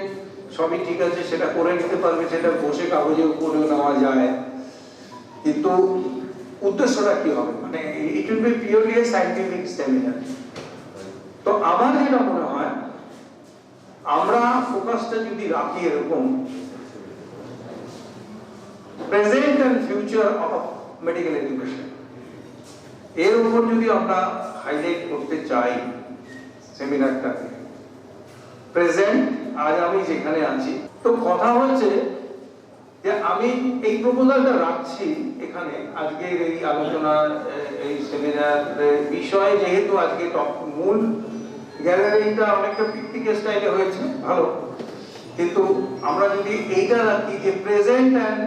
সবই ঠিক আছে, সেটা করে নিতে পারবে, সেটা বসে কাগজে উপরেও নেওয়া যায়, কিন্তু উদ্দেশ্যটা কি হবে? মানে it will be purely A scientific seminar. তো আমার যেটা মনে হয়, আমরা ফোকাসটা যদি রাখি এরকম present and future of medical education, এর উপর যদি আমরা হাইলাইট করতে চাই সেমিনারটাকে, প্রেজেন্ট আজ আমি যেখানে আছি, তো কথা হচ্ছে যে আমি এই প্রপোজালটা রাখছি এখানে আজকের এই আলোচনা, এই সেমিনারের বিষয়, যেহেতু আজকে মূল গ্যালারিটা অনেকটা পিকনিক স্টাইলে হয়েছে, ভালো, কিন্তু আমরা যদি এইটা রাখি যে present and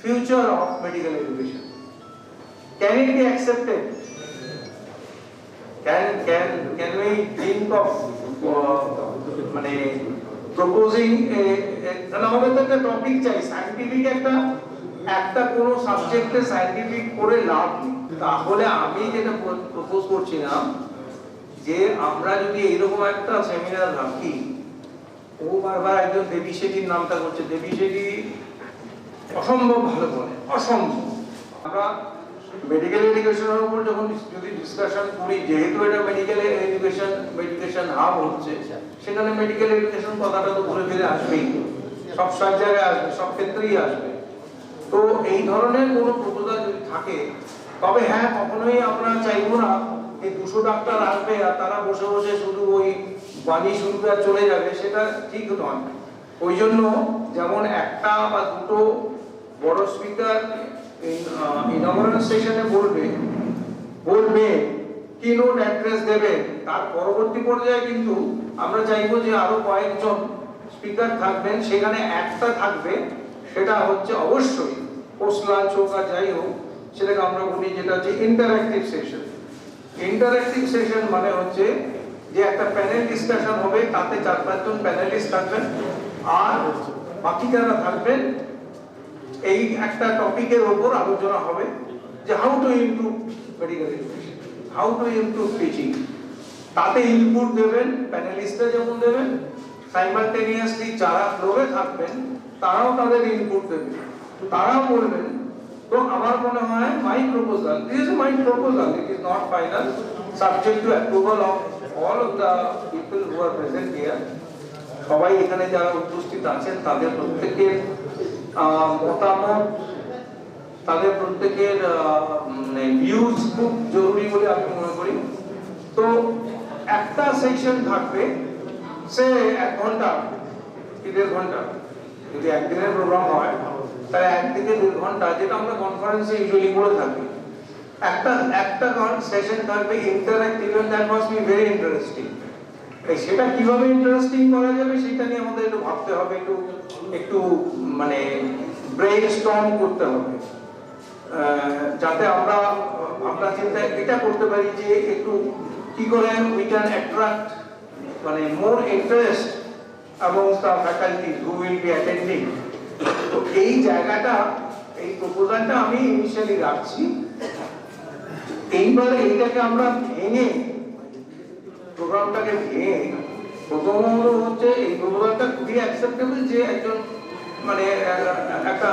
future of medical education, can it be accepted? Can we think of মানে প্রপোজিং আমাদের তো একটা টপিক চাই, সায়েন্টিফিক একটা কোনো সাবজেক্টে সায়েন্টিফিক করে লাভ নেই। তাহলে আমি যেটা প্রপোজ করছিলাম যে আমরা যদি এইরকম একটা সেমিনার রাখি
ও বারবার একজন দেবী শেঠির নামটা করছে। দেবী শেঠি অসম্ভব ভালো বলে, অসম্ভব। আমরা মেডিকেল এডুকেশনের উপর যখন যদি ডিসকাশন করি, যেহেতু এটা মেডিকেল এডুকেশন হাব হচ্ছে, সেখানে মেডিকেল এডুকেশন কথাটা তো ঘুরে ফিরে আসবেই, সব জায়গায় আসবে, সব ক্ষেত্রেই আসবে। তো এই ধরনের কোনো প্রপোজাল যদি থাকে, তবে হ্যাঁ, কখনোই আমরা চাইবো না যে 200 ডাক্তার আসবে আর তারা বসে বসে শুধু ওই বাণী শুনবে আর চলে যাবে, সেটা ঠিক নয়। ওই জন্য যেমন একটা বা দুটো বড় স্পিকার ইনঅগ্রেশন সেশনে বলবে কিনোট অ্যাড্রেস দেবে, তার পরবর্তী পর্যায়ে কিন্তু আমরা চাইবো যে আরো কয়েকজন স্পিকার থাকবেন, সেখানে একটা থাকবে, সেটা হচ্ছে অবশ্যই পোস্ট লাঞ্চ হোক আর যাই হোক, সেটাকে আমরা বলি যেটা হচ্ছে ইন্টারঅ্যাক্টিভ সেশন। ইন্টারঅ্যাক্টিভ সেশন মানে হচ্ছে যে একটা প্যানেল ডিসকাশন হবে, তাতে 4-5 জন প্যানেলিস্ট থাকবেন আর বাকি যারা থাকবেন এই একটা টপিকের উপর আলোচনা হবে যে how to improve medical education, how to improve teaching. তাতে ইনপুট দেবেন প্যানেলিস্টরা, যেমন দেবেন সাইমালটেনিয়াসলি যারা ফ্লোরে থাকবেন তারাও তাদের ইনপুট দেবেন, তারাও বলবেন। তো আমার মনে হয় my proposal, this is my proposal, it is not final, subject to approval of all of the people who are present here. সবাই এখানে যারা উপস্থিত আছেন তাদের প্রত্যেকের মতামত, তাদের প্রত্যেকের ভিউজ খুব জরুরি বলে আমি মনে করি। তো একটা সেকশন থাকবে, সে 1 ঘন্টা কি 1.5 ঘন্টা, যদি একদিনের প্রোগ্রাম হয় তাহলে 1 থেকে 1.5 ঘন্টা, যেটা আমরা কনফারেন্সে ইউজুয়ালি করে থাকি। একটা সেশন থাকবে interactive, and that must be very interesting. সেটা কিভাবে ইন্টারেস্টিং করা যাবে সেটা নিয়ে আমাদের একটু ভাবতে হবে, একটু মানে ব্রেইনস্টর্ম করতে হবে, যাতে আমরা চিন্তা এটা করতে পারি যে একটু কি করে উই ক্যান অ্যাট্রাক্ট মানে মোর interest amongst the faculty who will be attending. তো এই জায়গাটা, এই প্রপোজালটা আমি ইনিশিয়ালি রাখছি। এইবারে এইটাকে আমরা ভেঙে, প্রোগ্রামটাকে ভেঙে, প্রথমত হচ্ছে এই প্রোগ্রামটা খুবই অ্যাকসেপ্টেবল যে একজন মানে একটা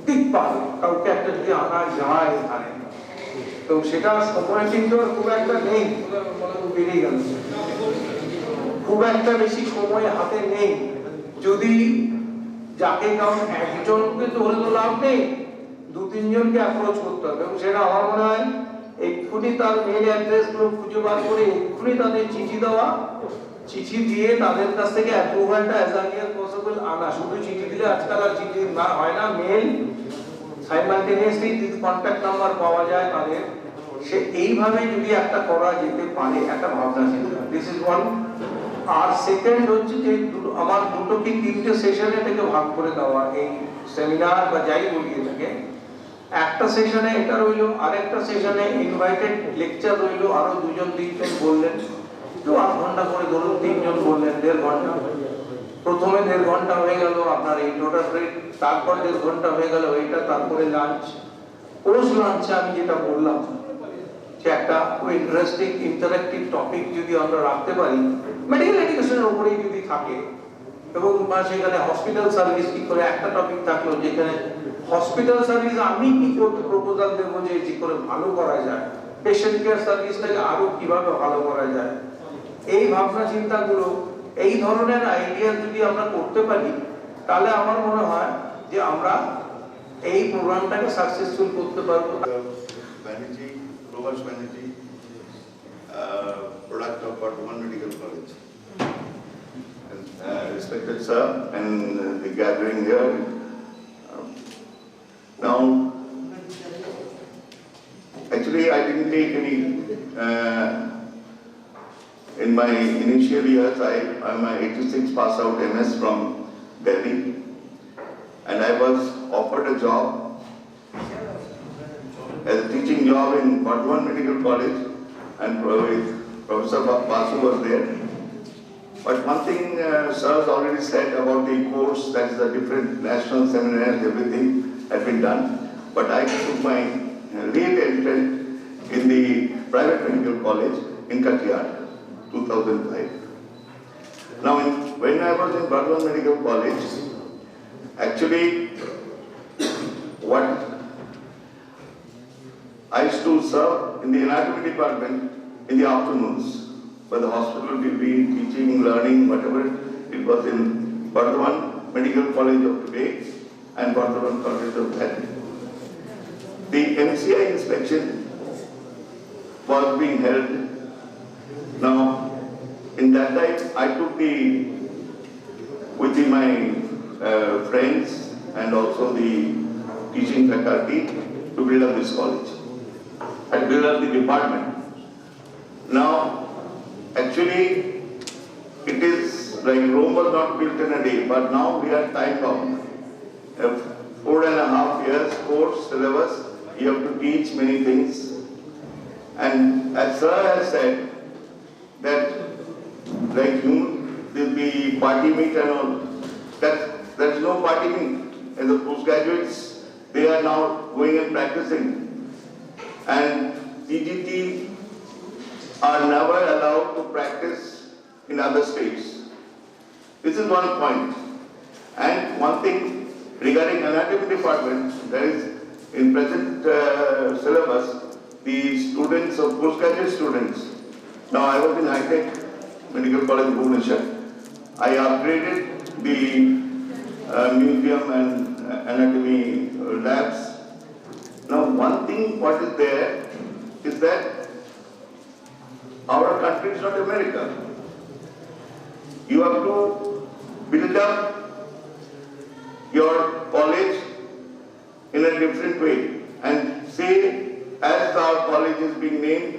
টিপ্পা কাউকে একটা যদি আনা যায় এখানে, তো সেটা সময় কিন্তু খুব একটা নেই, বেরিয়ে গেল, খুব একটা বেশি সময় হাতে নেই। যদি যাকে কারণ একজনকে ধরে তো লাভ নেই, 2-3 জনকে অ্যাপ্রোচ করতে হবে, এবং সেটা আমার মনে হয় এক্ষুনি তার মেল অ্যাড্রেস গুলো খুঁজে বার করে এক্ষুনি তাদের চিঠি দেওয়া, চিঠি দিয়ে তাদের কাছ থেকে অ্যাপ্রুভালটা অ্যাজ আর্লি অ্যাজ পসিবল আনা। শুধু চিঠি দিলে আজকাল আর চিঠি না হয় না, মেল সাইমালটেনিয়াসলি যদি কন্ট্যাক্ট নাম্বার পাওয়া যায় তাদের, সে এইভাবে যদি একটা করা যেতে পারে, একটা ভাবনা চিন্তা, দিস ইজ ওয়ান। আর সেকেন্ড হচ্ছে যে আমার 2 কি 3টে সেশনে এটাকে ভাগ করে দেওয়া, এই সেমিনার বা যাই বলি এটাকে, একটা সেশনে এটা রইলো, আরেকটা সেশনে ইনভাইটেড লেকচার রইলো, আরো 2-3 জন বললেন, তো 8 ঘন্টা করে ধরুন, 3 জন বললেন 1.5 ঘন্টা। প্রথমে 1.5 ঘন্টা হয়ে গেল আপনার ইন্ট্রোডাক্টরি, তারপর 1.5 ঘন্টা হয়ে গেল এইটা, তারপরে লাঞ্চ। পোস্ট লাঞ্চে আমি যেটা বললাম যে একটা খুব ইন্টারেস্টিং ইন্টারেক্টিভ টপিক যদি আমরা রাখতে পারি মেডিকেল এডুকেশনের উপরেই যদি থাকে, এবং সেখানে হসপিটাল সার্ভিস কি করে একটা টপিক থাকলো, যেখানে হসপিটাল সার্ভিস আমি কি করতে প্রপোজাল দেবো যে কি করে ভালো করা যায়, পেশেন্ট কেয়ার সার্ভিসটাকে আরো কিভাবে ভালো করা যায়, এই ভাবনা চিন্তাগুলো, এই ধরনের আইডিয়া যদি আমরা করতে পারি, তাহলে আমার মনে হয় যে আমরা এই প্রোগ্রামটাকে সাকসেসফুল করতে পারবো।
Banerjee, Provost Banerjee, product of Bardhaman Medical College. Respected sir and the gathering here. Now, actually I didn't take any, in my initial years, I'm a 86 pass out MS from Delhi, and I was offered a job as a teaching job in Bardhaman Medical College, and Professor Basu was there. But one thing sir has already said about the course, that is the different national seminars, everything had been done. But I took my late entry in the private medical college in Katiyar, 2005. Now when I was in Bardhaman Medical College, actually, what I used to serve in the anatomy department in the afternoons, but the hospital will be teaching, learning, whatever. It was in Bardhaman Medical College of today and Bardhaman College of then. The MCI inspection was being held. Now, in that time, I took with my friends and also the teaching faculty to build up this college. I built up the department. Now, actually, it is like Rome was not built in a day, but now we are time bound. 4.5 years course syllabus, you have to teach many things. And as Sir has said, that like there'll be party meet and all, there's no party meet. And the postgraduates, they are now going and practicing. And TGT are never allowed to practice in other states. This is one point. And one thing regarding anatomy department, there is in present syllabus, the students of postgraduate students. Now I was in High-Tech Medical College Bhubaneswar. I upgraded the museum and anatomy labs. Now one thing what is there is that our country is not America. You have to build up your college in a different way and say, as our college is being named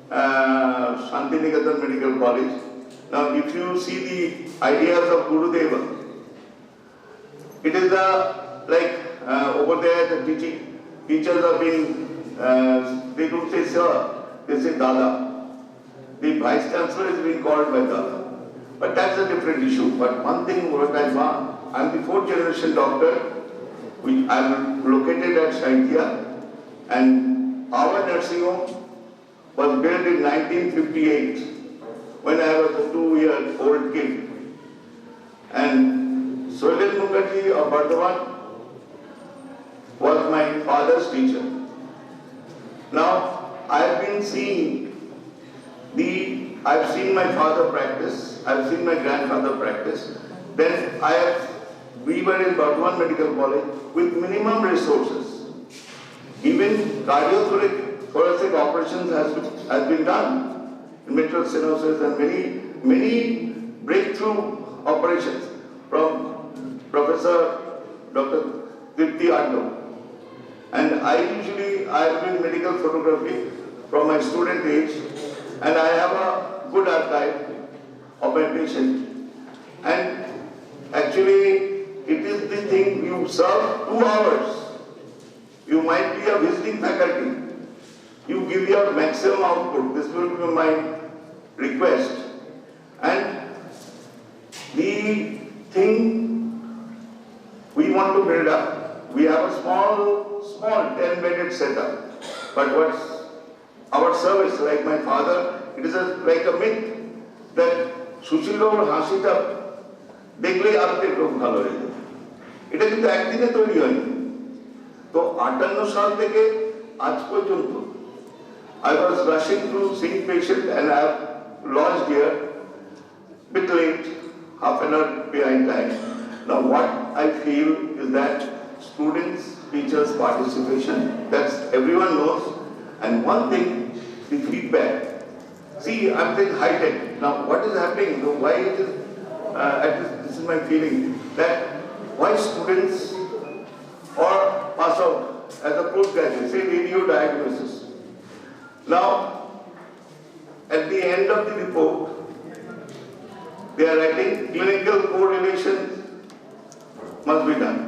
Shantiniketan Medical College. Now if you see the ideas of Gurudeva, it is over there the teachers are being, they don't say sir, they say Dada. The Vice Chancellor is being called by Dada. But that's a different issue. But one thing what I want, I'm the 4th generation doctor. I'm located at Shaitya, and our nursing home was built in 1958 when I was a 2-year-old kid. And Soilen Mukherjee of Bardhaman was my father's teacher. Now, I've seen my father practice, I've seen my grandfather practice. Then we were in Bardhaman Medical College with minimum resources. Even cardiothoracic operations has been done in mitral stenosis and many breakthrough operations from Professor Dr. Dipti Addo. And I have been medical photography from my student age, and I have a good archive of my patient. And actually, it is the thing you serve 2 hours. You might be a visiting faculty. You give your maximum output. This will be my request. And the thing we want to build up, we have a small 10-bedded setup. But what's our service, like my father, it is like a myth that Sushilo or Hashita দেখলে আরতে লোক ভালো হয়ে যাবে। এটা কিন্তু একদিনে তৈরি হয়নি। তো 58 সাল থেকে আজ পর্যন্ত I was rushing through seeing patient and I have lodged here bit late, half an hour behind time. Now what I feel is that students, teachers participation, that's everyone knows. And one thing, the feedback. See, I'm saying high-tech. Now what is happening? Why it is this is my feeling, that why students or pass out as a postgraduate, say radio diagnosis. Now, at the end of the report, they are writing clinical correlations must be done.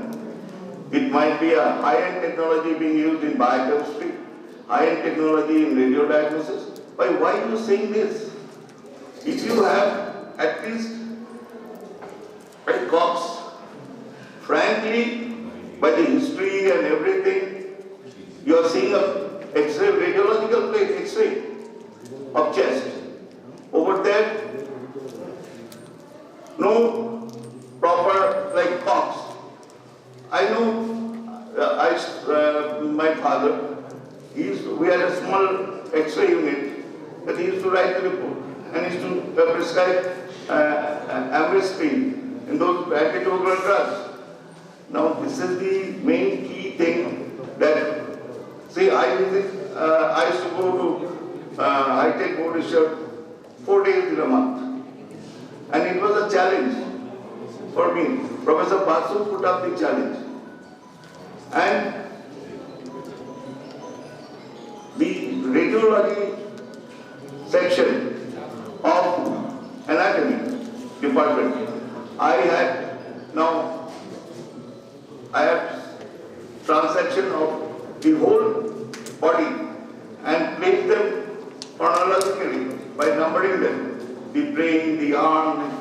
It might be a high-end technology being used in biochemistry, high-end technology in radio diagnosis. Why are you saying this? If you have at least Cox, frankly, by the history and everything, you are seeing a X-ray, radiological plate, X-ray of chest. Over there, no proper like box. I know, my father, we had a small X-ray unit, but he used to write the report and he used to prescribe amlodipine in those antitubercular drugs. Now this is the main key thing that, see, I used to go to high-tech Bhubaneswar 4 days in a month, and it was a challenge for me. Professor Basu put up the challenge, and the radiology section of anatomy department, I have transaction of the whole body and place them chronologically by numbering them, the brain, the arm,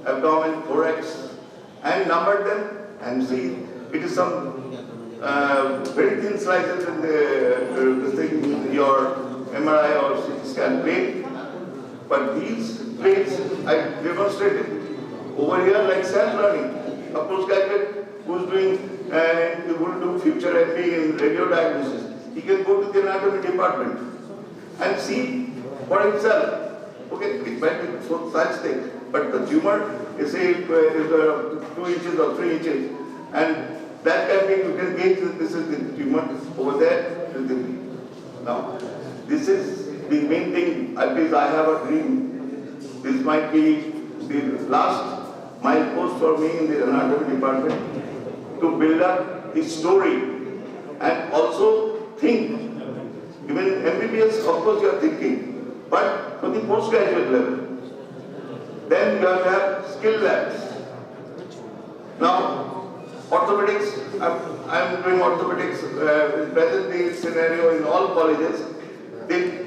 abdomen, thorax, and number them and see it is some very thin slices in the thing in your MRI or CT scan plate. But these plates I demonstrated over here like self-learning. A postgraduate who's doing and he will do future MD in radio diagnosis, he can go to the anatomy department and see for himself. Okay, it might be such thing, but the tumor is say is 2 inches or 3 inches, and that can be, you can gauge that this is the tumor over there. Now, this is the main thing. At least I have a dream. This might be the last milepost for me in the anatomy department to build up the story and also think. Even MBBS, of course, you are thinking, but for the postgraduate level, then you have to have skill labs. Now, orthopedics, I'm doing orthopedics in present day scenario in all colleges.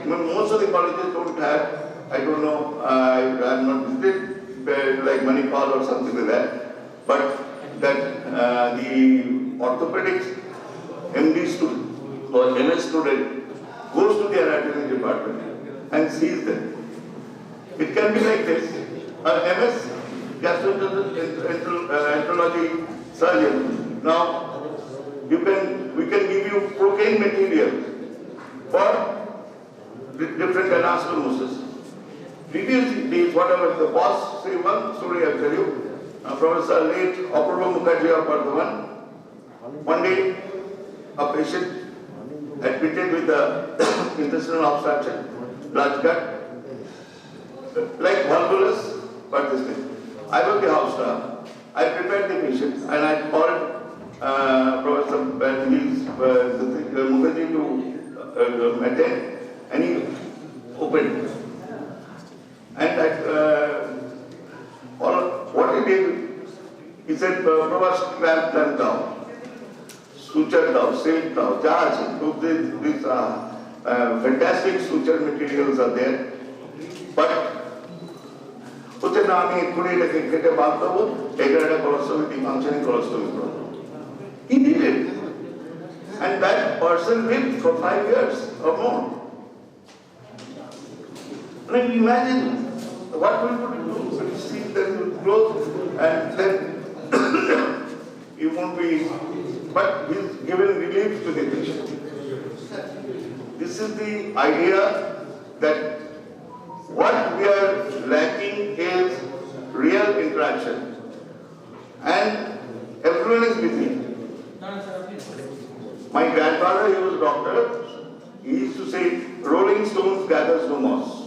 Most of the colleges don't have, I don't know, I'm not visited like Manipal or something like that, but that the orthopedics MD student or MS student goes to the anatomy department and sees them. It can be like this. MS, gastroenterology surgeon. Now, we can give you protein material for different anastomosis. Previous days, whatever the boss, say one story I'll tell you. Professor late Apurva Mukherjee of Bardhaman. One day, a patient admitted with the intestinal obstruction, blood cut, like volvulus, but this thing. I was the house staff. I prepared the patient and I called Professor Mukherjee to attend, and he opened. And what he did, he said, Professor, clamp down. Suture down, silk down, jahaj. So these fantastic suture materials are there. But उसे नाम ही कुड़ी लगे किटे बात तो वो एग्रेडा colostomy, functioning colostomy problem. He did it, and that person lived for 5 years or more. Now imagine what we would do when you see them growth, and then you won't be. But he's given relief to the patient. This is the idea that what we are lacking is real interaction. And everyone is busy. My grandfather, he was a doctor. He used to say, rolling stones gathers no moss.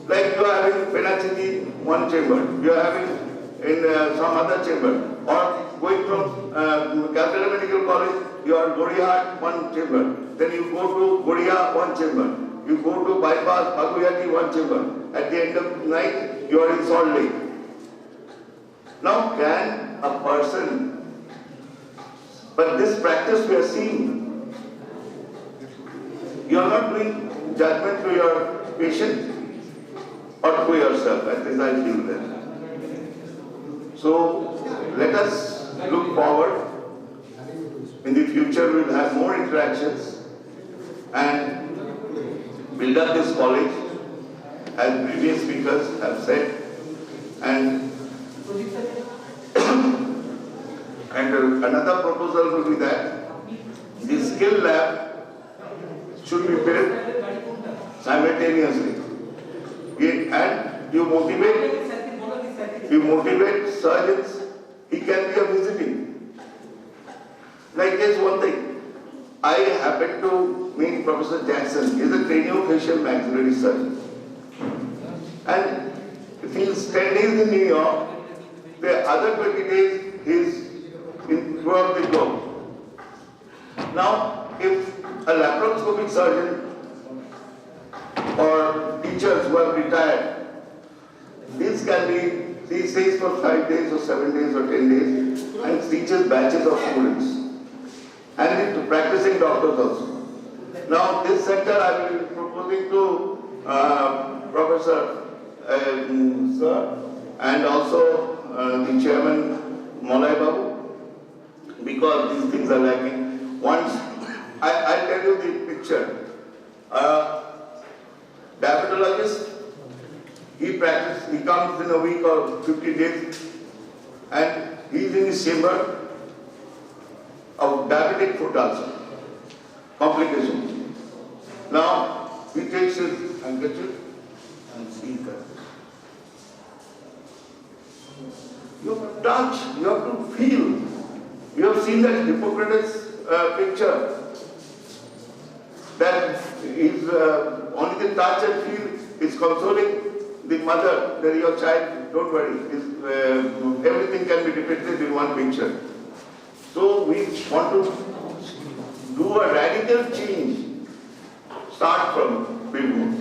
Like you are having Penachiti, one chamber. You are having in some other chamber. Or going from Calcutta Medical College, you are Gorihat, one chamber. Then you go to Goria, one chamber. You go to bypass, Baguyati, one chamber. At the end of the night, you are in Salt Lake. Now, can a person, but this practice we are seeing, you are not doing judgment to your patient or to yourself, at least I feel that. So, let us look forward. In the future, we will have more interactions and build up this college, as previous speakers have said, And another proposal will be that the skill lab should be built simultaneously. And you motivate surgeons, he can be a visiting. Like there's one thing, I happened to meet Professor Jackson, he's a craniofacial maxillary surgeon. And if he's 10 days in New York, the other 20 days he's throughout the globe. Now, if a laparoscopic surgeon or teachers who have retired, this can be, he stays for 5 days or 7 days or 10 days and teaches batches of students and to practicing doctors also. Now, this center I will be proposing to Professor Sir and also the Chairman Molay Babu, because these things are lacking. Once, I'll tell you the picture. Diabetologist, he comes in a week or 50 days and he's in his chamber of diabetic foot ulcer, complication. Now, he takes his handkerchief and sees that. You have to touch, you have to feel. You have seen that Hippocrates picture. That is only the touch and feel is consoling the mother that your child, don't worry, everything can be depicted in one picture. So we want to do a radical change, start from Billboard.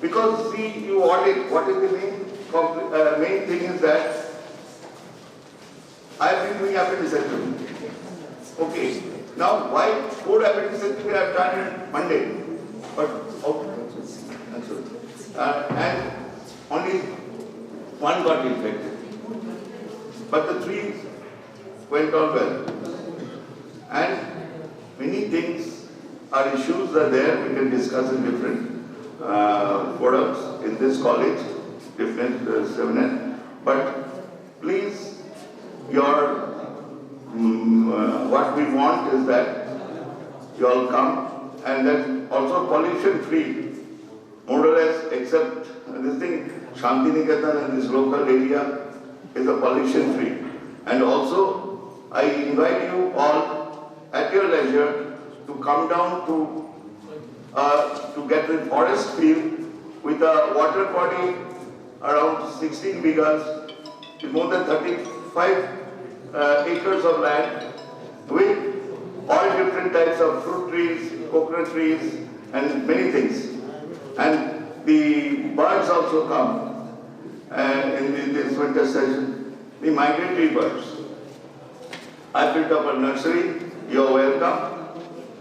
Because see, you audit, what is the main thing is that I've been doing appendicectomy. Okay, now why 4 appendicectomy I have done on Monday? But, and only 1 got infected. But the 3 went on well. And many things, our issues are there, we can discuss in different forums in this college, different seminars. But please, what we want is that you all come, and that also pollution free, more or less, except this thing, Shantiniketan and this local area is a pollution free. And also, I invite you all at your leisure to come down to get the forest field with a water body around 16 bighas, with more than 35 acres of land, with all different types of fruit trees, coconut trees, and many things. And the birds also come in this winter session, the migratory birds. I built up a nursery, you're welcome.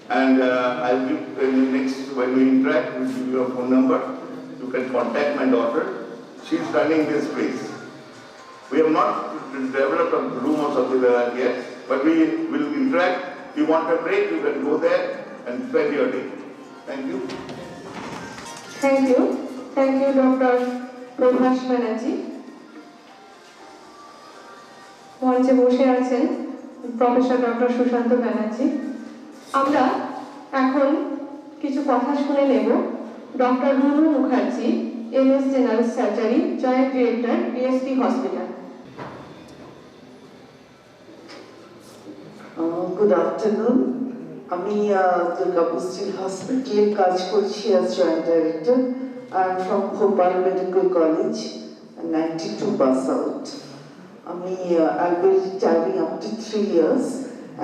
And I'll give when we interact, we'll give you a phone number. You can contact my daughter. She's running this place. We have not developed a room or something like that yet, but we will interact. If you want a break, you can go there and spend your day. Thank you.
Thank you. Thank you, Dr. Prabhash Banerjee. মঞ্চে বসে আছেন professor doctor Sushant Banerjee. আমরা এখন কিছু কথা শুনে নেব doctor Runu Mukherjee, MS general surgery, joint director, BSP hospital.
Good afternoon. আমি দুর্গাপুর স্টিল হসপিটালে কাজ করছি as joint director. I'm from Bhopal Medical College, 92 pass out. I'll be retiring after 3 years,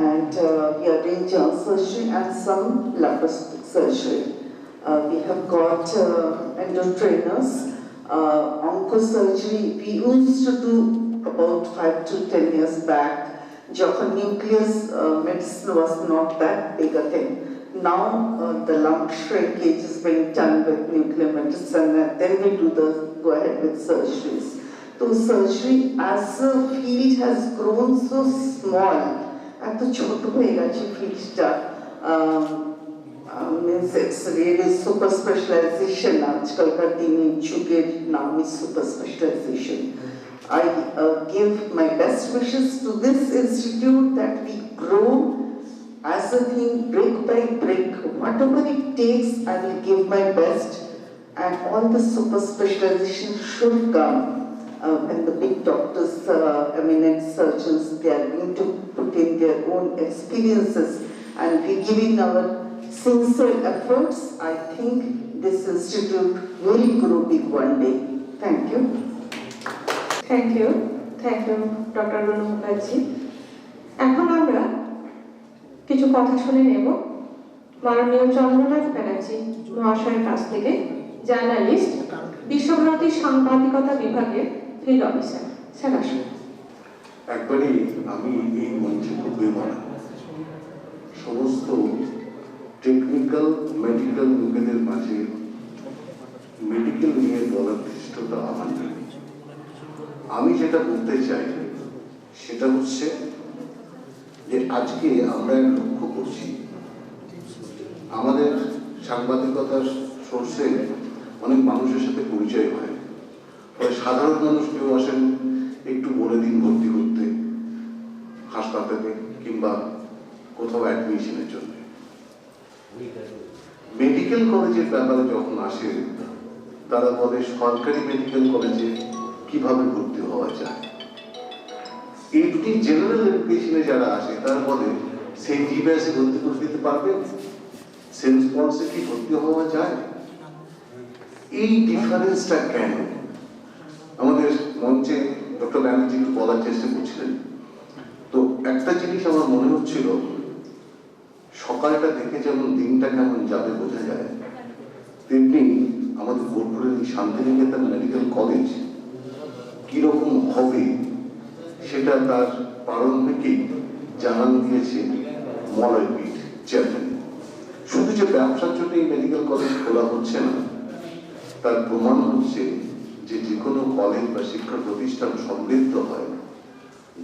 and we are doing general surgery and some laparoscopic surgery. We have got endotrainers, oncosurgery. We used to do about 5 to 10 years back. Jochen nucleus medicine was not that big a thing. Now the lump shrinkage is being done with nuclear medicine, and then we go ahead with surgeries. So surgery as a field has grown so small. At the choto hoye gache fieldta means it's really super specialization. आजकल का दिन जुगे नाम is super specialization. I give my best wishes to this institute that we grow as a thing brick by brick. Whatever it takes, I will give my best, and all the super specialization should come. And the big doctors, eminent surgeons, they are going to put in their own experiences, and we giving our sincere efforts. I think this institute will grow big one day. Thank you.
Thank you doctor Runu Mukherjee. এখন আমরা কিছু কথা শুনে নেব মাননীয় চন্দ্রনাথ ব্যানার্জি মহাশয়ের কাছ থেকে, জার্নালিস্ট, বিশ্বভারতী সাংবাদিকতা বিভাগের ফিল্ড অফিসার। স্যার আসুন।
একবারই আমি এই মঞ্চে খুব বেমানা, সমস্ত টেকনিক্যাল মেডিকেল লোকেদের মাঝে মেডিকেল নিয়ে বলার ধৃষ্টতা আমার নেই। আমি যেটা বলতে চাই সেটা হচ্ছে যে আজকে আমরা লক্ষ্য করছি আমাদের সাংবাদিকতার সোর্সে অনেক মানুষের সাথে পরিচয় হয়, ফলে সাধারণ মানুষ কেউ আসেন একটু বলে দিন ভর্তি করতে হাসপাতালে কিংবা কোথাও অ্যাডমিশনের জন্য। মেডিকেল কলেজের ব্যাপারে যখন আসে তারা বলে সরকারি মেডিকেল কলেজে কিভাবে ভর্তি হওয়া যায়। এমনি জেনারেল এডুকেশনে যারা আসে তারা বলে সেন্ট জিভাসে ভর্তি করে দিতে পারবেন, সেন্ট পলসে কি ভর্তি হওয়া যায়। এই ডিফারেন্সটা কেন? আমাদের মঞ্চে ডক্টর ব্যানার্জি একটু বলার চেষ্টা করছিলেন, তো একটা জিনিস আমার মনে হচ্ছিল, সকালটা দেখে যেমন দিনটা কেমন যাবে বোঝা যায়, তেমনি আমাদের বোলপুরের এই শান্তিনিকেতন মেডিকেল কলেজ কিরকম হবে সেটা তার প্রারম্ভিকেই জানান দিয়েছে মলয়পীঠ চেয়ারম্যান। শুধু যে ব্যবসার জন্য এই মেডিকেল কলেজ খোলা হচ্ছে না, তার প্রমাণ হচ্ছে যে যে কোনো কলেজ বা শিক্ষা প্রতিষ্ঠান সমৃদ্ধ হয়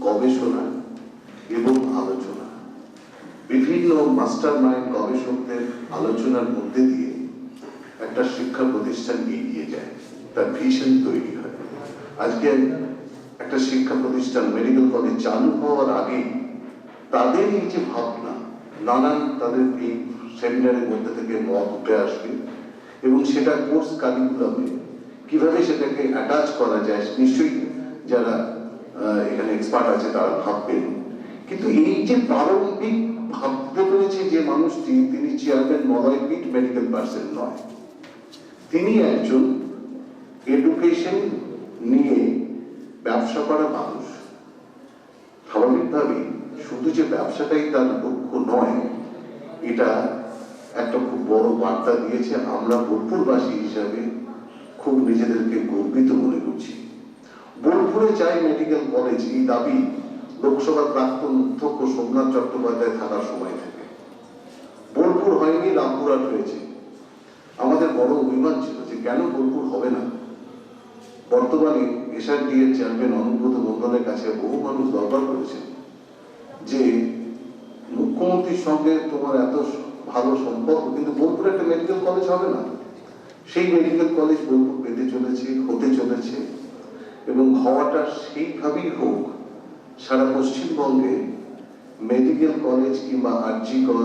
গবেষণা এবং আলোচনা। বিভিন্ন মাস্টার মাইন্ড গবেষকদের আলোচনার মধ্যে দিয়ে একটা শিক্ষা প্রতিষ্ঠান এগিয়ে যায়, তার ভিশন তৈরি হয়। আজকে একটা শিক্ষা প্রতিষ্ঠান মেডিকেল কলেজ চালু হওয়ার আগে তাদের এই যে ভাবনা, নানান তাদের এই সেমিনারের মধ্যে থেকে মত উঠে আসবে এবং সেটা কোর্স কারিকুলামে কিভাবে সেটাকে অ্যাটাচ করা যায়, নিশ্চয়ই যারা এখানে এক্সপার্ট আছে তারা ভাববেন। কিন্তু এই যে প্রারম্ভিক ভাবতে পেরেছে যে মানুষটি, তিনি চেয়ারম্যান মলয়পীঠ মেডিকেল পার্সন নয়, তিনি একজন এডুকেশন নিয়ে ব্যবসা করা মানুষ। স্বাভাবিকভাবেই শুধু যে ব্যবসাটাই তার লক্ষ্য নয়, এটা একটা খুব বড় বার্তা দিয়েছে। আমরা বোলপুরবাসী হিসাবে খুব নিজেদেরকে গর্বিত মনে করছি। বোলপুরে চাই মেডিকেল কলেজ, এই দাবি লোকসভার প্রাক্তন অধ্যক্ষ সোমনাথ চট্টোপাধ্যায় থাকার সময় থেকে। বোলপুর হয়নি, রামপুরহাট হয়েছে। আমাদের বড় অভিমান ছিল যে কেন বোলপুর হবে না। বর্তমানে এসআরডি এর চেয়ারম্যান অনুব্রত মন্ডলের কাছে বহু মানুষ দরবার করেছেন যে মুখ্যমন্ত্রীর সঙ্গে তোমার এত ভালো সম্পর্ক, কিন্তু বোলপুরে একটা মেডিকেল কলেজ হবে না। সেই মেডিকেল কলেজ বোলপুর পেতে চলেছে, হতে চলেছে, এবং হওয়াটা সেইভাবেই হোক সারা পশ্চিমবঙ্গে মেডিকেল কলেজ কিংবা আরজিকর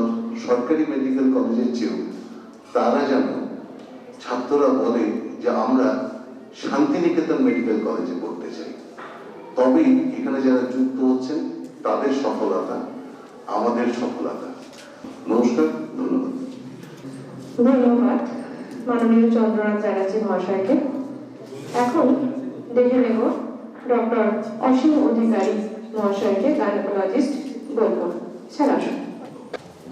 সরকারি মেডিকেল কলেজের চেয়েও তারা যেন ছাত্ররা বলে যে আমরা শান্তিনিকেতন মেডিকেল কলেজে পড়তে চাই। তবেই এখানে যারা যুক্ত হচ্ছেন তাদের সফলতা আমাদের সফলতা। নমস্কার, ধন্যবাদ।
ধন্যবাদ মাননীয় চন্দ্রনাথ ব্যানার্জি মহাশয়কে। এখন দেখে নেব ডক্টর অসীম অধিকারী মহাশয়কে, গাইনোকোলজিস্ট, বোলপুর। স্যার আসুন।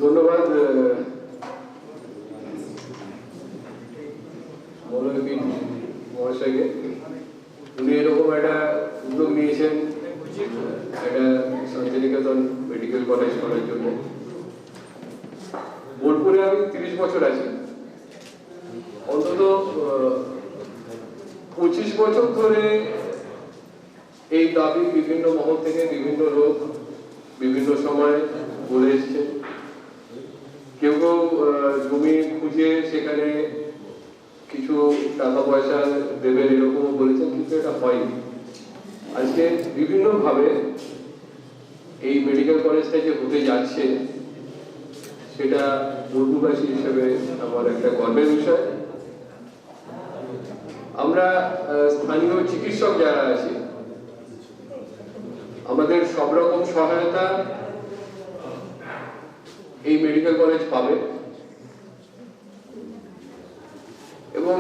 ধন্যবাদ মৌলভী মহাশয়কে। উনি এরকম একটা উদ্যোগ নিয়েছেন একটা শান্তিনিকেতন মেডিকেল কলেজ করার জন্য। বোলপুরে আমি 30 বছর আছি, অন্তত 25 বছর ধরে এই দাবি বিভিন্ন মহল থেকে বিভিন্ন লোক বিভিন্ন সময় বলে এসছেন। কেউ কেউ জমি খুঁজে সেখানে কিছু টাকা পয়সা দেবেন এরকমও বলেছেন, কিন্তু এটা হয়নি। আজকে বিভিন্নভাবে এই মেডিকেল কলেজটা যে হতে যাচ্ছে সেটা বোলপুরবাসী হিসেবে আমার একটা গর্বের বিষয়। আমরা স্থানীয় চিকিৎসক যারা আছি আমাদের সব রকম সহায়তা এই মেডিকেল কলেজ পাবে, এবং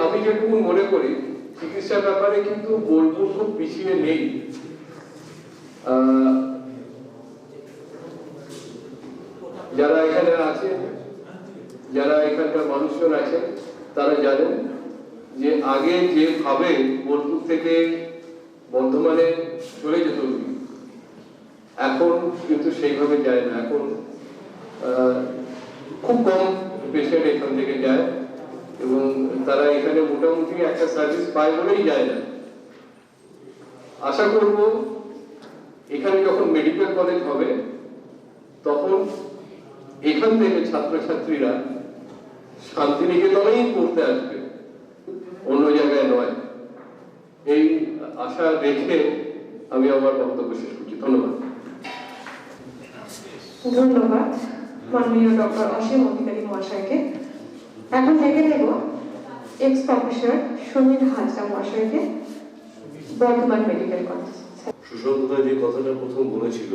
আমি যেটুকু মনে করি চিকিৎসার ব্যাপারে কিন্তু বোলপুর খুব পিছিয়ে নেই। যারা এখানে আছেন, যারা এখানকার মানুষজন আছেন, তারা জানেন যে আগে যেভাবে বোলপুর থেকে বর্ধমানে চলে যেত রোগী, এখন কিন্তু সেইভাবে যায় না। এখন খুব কম পেশেন্ট এখান থেকে যায়, এবং তারা এখানে মোটামুটি একটা সার্ভিস পায় বলেই যায় না। আশা করব এখানে যখন মেডিকেল কলেজ হবে তখন এখান থেকে ছাত্রছাত্রীরা শান্তিনিকেতনেই পড়তে আসবে, অন্য জায়গায় নয়। এই আশা রেখে আমি আমার বক্তব্য শেষ করছি। ধন্যবাদ।
ধন্যবাদ মাননীয় ডক্টর অসীম অধিকারী মহাশয়কে। এখন ডেকে নেব এক্স প্রফেসর সমীর হাজরা মহাশয়কে, বর্ধমান মেডিকেল কলেজ।
সুশান্তদা যে কথাটা প্রথম বলেছিল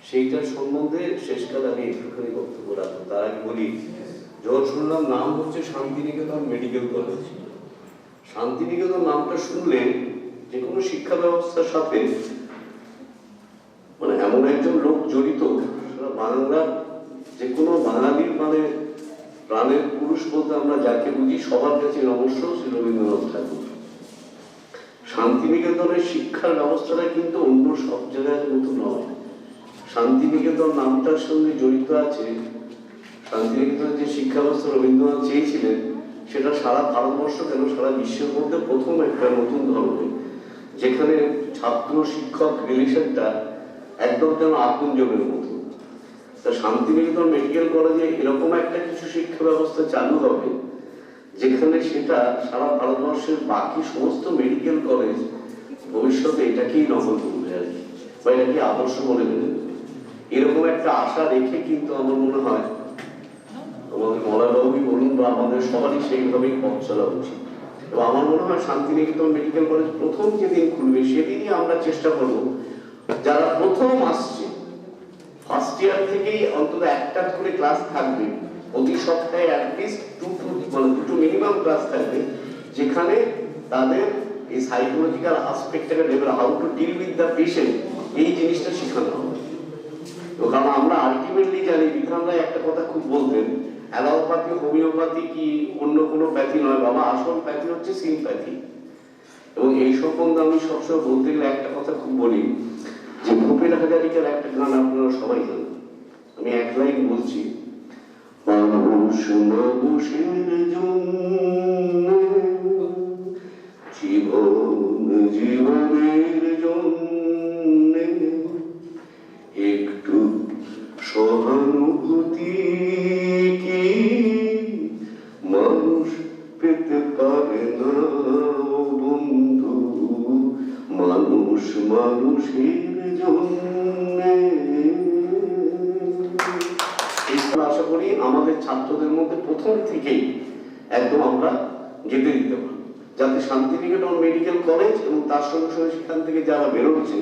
সেইটার সম্বন্ধে শেষকালে আমি একটুখানি বক্তব্য রাখবো। তার আগে বলি, যখন শুনলাম নাম হচ্ছে শান্তিনিকেতন মেডিকেল কলেজ, শান্তিনিকেতন নামটা শুনলে যে কোনো শিক্ষা ব্যবস্থার সাথে মানে এমন একজন লোক জড়িত, সেটা বাংলার যে কোনো বাঙালির মানে প্রাণের পুরুষ বলতে আমরা যাকে বুঝি সবার কাছে নমস্য শ্রী রবীন্দ্রনাথ ঠাকুর। শান্তিনিকেতনের শিক্ষার ব্যবস্থাটা কিন্তু অন্য সব জায়গার মতো নয়। শান্তিনিকেতন নামটার সঙ্গে জড়িত আছে শান্তিনিকেতনের যে শিক্ষা ব্যবস্থা রবীন্দ্রনাথ চেয়েছিলেন, সেটা সারা ভারতবর্ষ কেন সারা বিশ্বের মধ্যে প্রথম একটা নতুন ধরনের, যেখানে ছাত্র শিক্ষক রিলেশনটা একদম যেন আপনজনের মতো। তা শান্তিনিকেতন মেডিকেল কলেজে এরকম একটা কিছু শিক্ষা ব্যবস্থা চালু হবে যেখানে সেটা সারা ভারতবর্ষের বাকি সমস্ত মেডিকেল কলেজ ভবিষ্যতে এটাকেই নকল করবে আর কি, বা এটাকে আদর্শ বলে মেনে নেবে। এরকম একটা আশা রেখে কিন্তু আমার মনে হয় আমাদের মলয়বাবুই বলুন বা আমাদের সবারই সেইভাবেই পথ চলা উচিত। এবং আমার মনে হয় শান্তিনিকেতন মেডিকেল কলেজ প্রথম যেদিন খুলবে সেদিনই আমরা চেষ্টা করব যারা প্রথম আসছে ফার্স্ট ইয়ার থেকেই অন্তত একটা করে ক্লাস থাকবে, প্রতি সপ্তাহে অ্যাটলিস্ট দুটো মিনিমাম ক্লাস থাকবে, যেখানে তাদের এই সাইকোলজিক্যাল আসপেক্টটাকে level how to deal with the patient এই জিনিসটা শেখানো হবে। তো কারণ আমরা আলটিমেটলি জানি, বিক্রম রায় একটা কথা খুব বলতেন, অ্যালোপ্যাথি হোমিওপ্যাথি কি অন্য কোনো প্যাথি নয় বাবা, আসল প্যাথি হচ্ছে সিম্প্যাথি। এবং এই সম্বন্ধে আমি সবসময় বলতে গেলে একটা কথা খুব বলি, যে ভূপেন হাজারিকার একটা গান আপনারা সবাই জানেন, আমি এক লাইন বলছি, মানুষ মানুষের জন্য জীবন জীবনের জন্য একটু সহানুভূতি কি মানুষ পেতে পারে না বন্ধু, মানুষ মানুষের জন্য। আশা করি আমাদের ছাত্রদের মধ্যে প্রথম থেকেই একদম আমরা গেঁথে দিতে পারি, যাতে শান্তিনিকেতন মেডিকেল কলেজ এবং তার সঙ্গে সঙ্গে সেখান থেকে যারা বেরোচ্ছে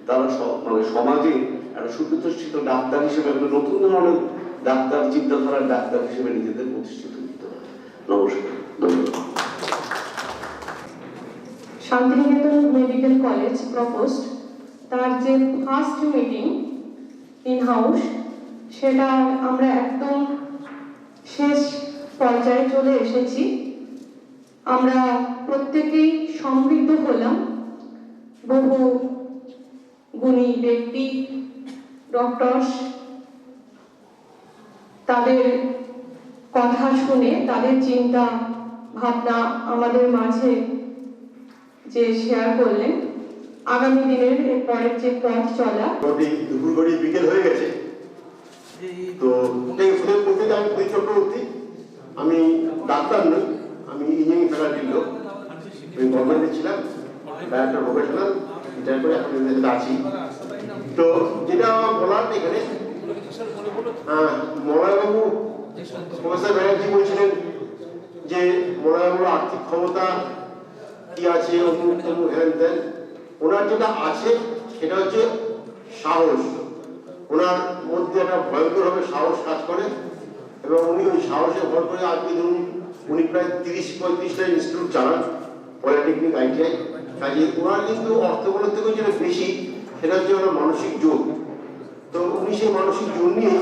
তারা মানে সমাজে একটা সুপ্রতিষ্ঠিত ডাক্তার হিসেবে একটা নতুন ধরনের ডাক্তার, চিন্তাধারার ডাক্তার হিসেবে নিজেদের প্রতিষ্ঠিত দিতে পারে। নমস্কার, ধন্যবাদ।
শান্তিনিকেতন মেডিকেল কলেজ প্রপোজড তার যে ফার্স্ট মিটিং ইন হাউস, সেটা আমরা একদম শেষ পর্যায়ে চলে এসেছি। আমরা প্রত্যেকেই সমৃদ্ধ হলাম, বহু গুণী ব্যক্তি ডক্টরস তাদের কথা শুনে তাদের চিন্তা ভাবনা আমাদের মাঝে যে শেয়ার করলেন, আগামী দিনের পরের যে পথ চলা।
দুপুর গড়িয়ে বিকেল হয়ে গেছে,
তো ফুলের প্রতি আমি পুরী চক্রবর্তী, আমি ডাক্তার নই, আমি ইঞ্জিনিয়ারিং ফ্যাকাল্টির লোক। আমি গভর্নমেন্টে ছিলাম, ডাক্তার প্রফেশনাল, রিটায়ার করে এখন ইউনিভার্সিটিতে আছি। তো যেটা বলার এখানে মলয়বাবু, প্রফেসর ব্যানার্জি বলছিলেন যে মলয়বাবুর আর্থিক ক্ষমতা কি আছে, অমুক তমুক হ্যান ত্যান। ওনার যেটা আছে সেটা হচ্ছে সাহস। ওনার মধ্যে একটা ভয়ঙ্করভাবে সাহস কাজ করে এবং উনি ওই সাহসে ভর করে আজকে ধরুন উনি প্রায় 30-35টা ইনস্টিটিউট চালান, পলিটেকনিক, ITI। কাজে ওনার কিন্তু অর্থবলের থেকেও যেটা বেশি সেটা হচ্ছে ওনার মানসিক জোর। তো উনি সেই মানসিক জোর নিয়ে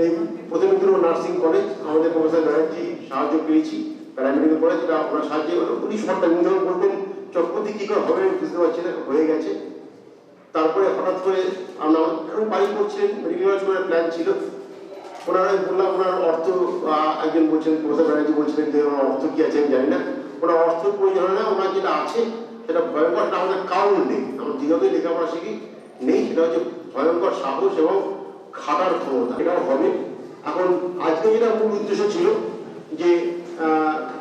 এই প্রতিনিধিত্ব নার্সিং কলেজ আমাদের প্রফেসর ব্যানার্জি সাহায্য পেয়েছি, প্যারামেডিক্যাল কলেজ, এটা ওনার সাহায্যে উনি সরকার যখন বলতেন চক্রবর্তী কী করে হবে বুঝতে পারছি না, হয়ে গেছে। তারপরে হঠাৎ করে আমরা এখন বাড়ি করছিলেন, মেডিকেল কলেজ করার প্ল্যান ছিল। ওনারা বললাম ওনার অর্থ, একজন বলছেন প্রফেসর ব্যানার্জি বলছিলেন যে ওনার অর্থ কী আছে আমি জানি না, ওনার অর্থ প্রয়োজন হয় না, ওনার যেটা আছে সেটা ভয়ঙ্কর, আমাদের কারণ নেই, আমরা দীর্ঘদিন লেখাপড়া শিখি নেই, সেটা হচ্ছে ভয়ঙ্কর সাহস এবং খাটার ক্ষমতা, এটাও হবে। এখন আজকে যেটা মূল উদ্দেশ্য ছিল যে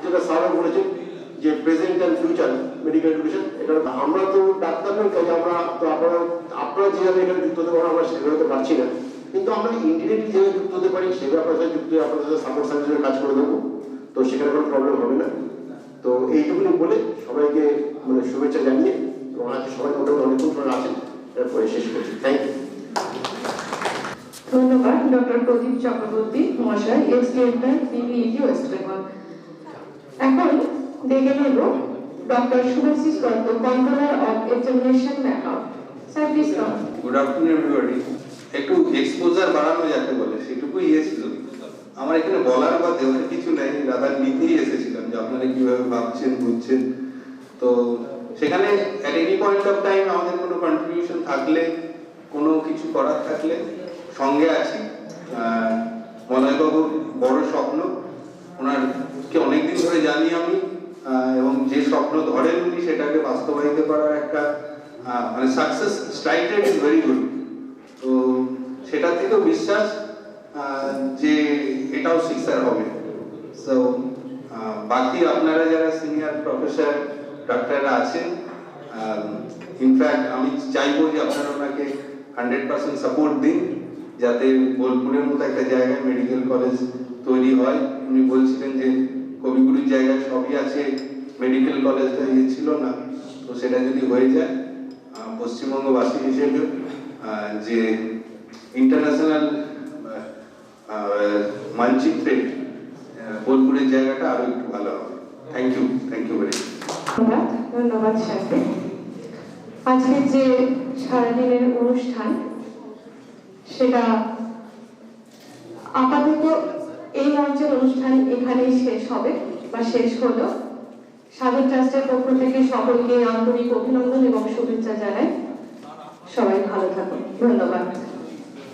যেটা স্যারও বলেছেন যে present and future medical education, এটা আমরা তো ডাক্তার নই, কাজে আমরা তো আপনারা যেভাবে এখানে যুক্ত হতে পারেন আমরা সেভাবে হতে পারছি না, কিন্তু আমরা ইন্ডিরেক্টলি যেভাবে যুক্ত হতে পারি সেভাবে আপনার সাথে যুক্ত হয়ে আপনাদের সাথে সাপোর্ট সার্ভিসের কাজ করে দেবো, তো সেখানে কোনো প্রবলেম হবে না। তো এইটুকুনি বলে সবাইকে মানে শুভেচ্ছা জানিয়ে, এবং আজকে সবাই মোটামুটি অনেকক্ষণ সময় আছেন, এরপরে শেষ করছি। Thank you.
ধন্যবাদ ডক্টর প্রদীপ চক্রবর্তী মহাশয়, ex director BBET West Bengal. এখন দেখে নেব doctor Subhasis Dutta, controller of examination account. Sir please come.
Good afternoon everybody. একটু এক্সপোজার বাড়ানো যাকে বলে সেটুকুই ছিল। আমার এখানে বলার বা দেওয়ার কিছু নেই, দাদা নিতেই এসেছিলাম যে আপনারা কিভাবে ভাবছেন বুঝছেন। তো সেখানে at any point of time আমাদের কোনো কন্ট্রিবিউশন থাকলে, কোনো কিছু করার থাকলে সঙ্গে আছি। মলয়বাবুর বড় স্বপ্ন, ওনারকে অনেকদিন ধরে জানি আমি, এবং যে স্বপ্ন ধরেন উনি সেটাকে বাস্তবায়িত করার একটা মানে success strike rate is very good. তো সেটা থেকেও বিশ্বাস যে এটাও সিক্সার হবে। সো বাকি আপনারা যারা সিনিয়র প্রফেসর ডাক্তাররা আছেন, ইনফ্যাক্ট আমি চাইবো যে আপনারা ওনাকে 100% সাপোর্ট দিন যাতে বোলপুরের মতো একটা জায়গায় মেডিকেল কলেজ তৈরি হয়। উনি বলছিলেন যে কবিগুরুর জায়গায় সবই আছে, মেডিকেল কলেজটা ছিল না, তো সেটা যদি হয়ে যায় পশ্চিমবঙ্গবাসী হিসেবে যে ইন্টারন্যাশনাল মানচিত্রে বোলপুরের জায়গাটা আরো একটু ভালো হবে। Thank you very much.
ধন্যবাদ স্যারকে। আজকের যে সারাদিনের অনুষ্ঠান সেটা আপাতত এই মঞ্চের অনুষ্ঠান এখানেই শেষ হবে বা শেষ হলো। সাধন ট্রাস্টের পক্ষ থেকে সকলকে আন্তরিক অভিনন্দন এবং শুভেচ্ছা জানাই। সবাই ভালো থাকুন। ধন্যবাদ।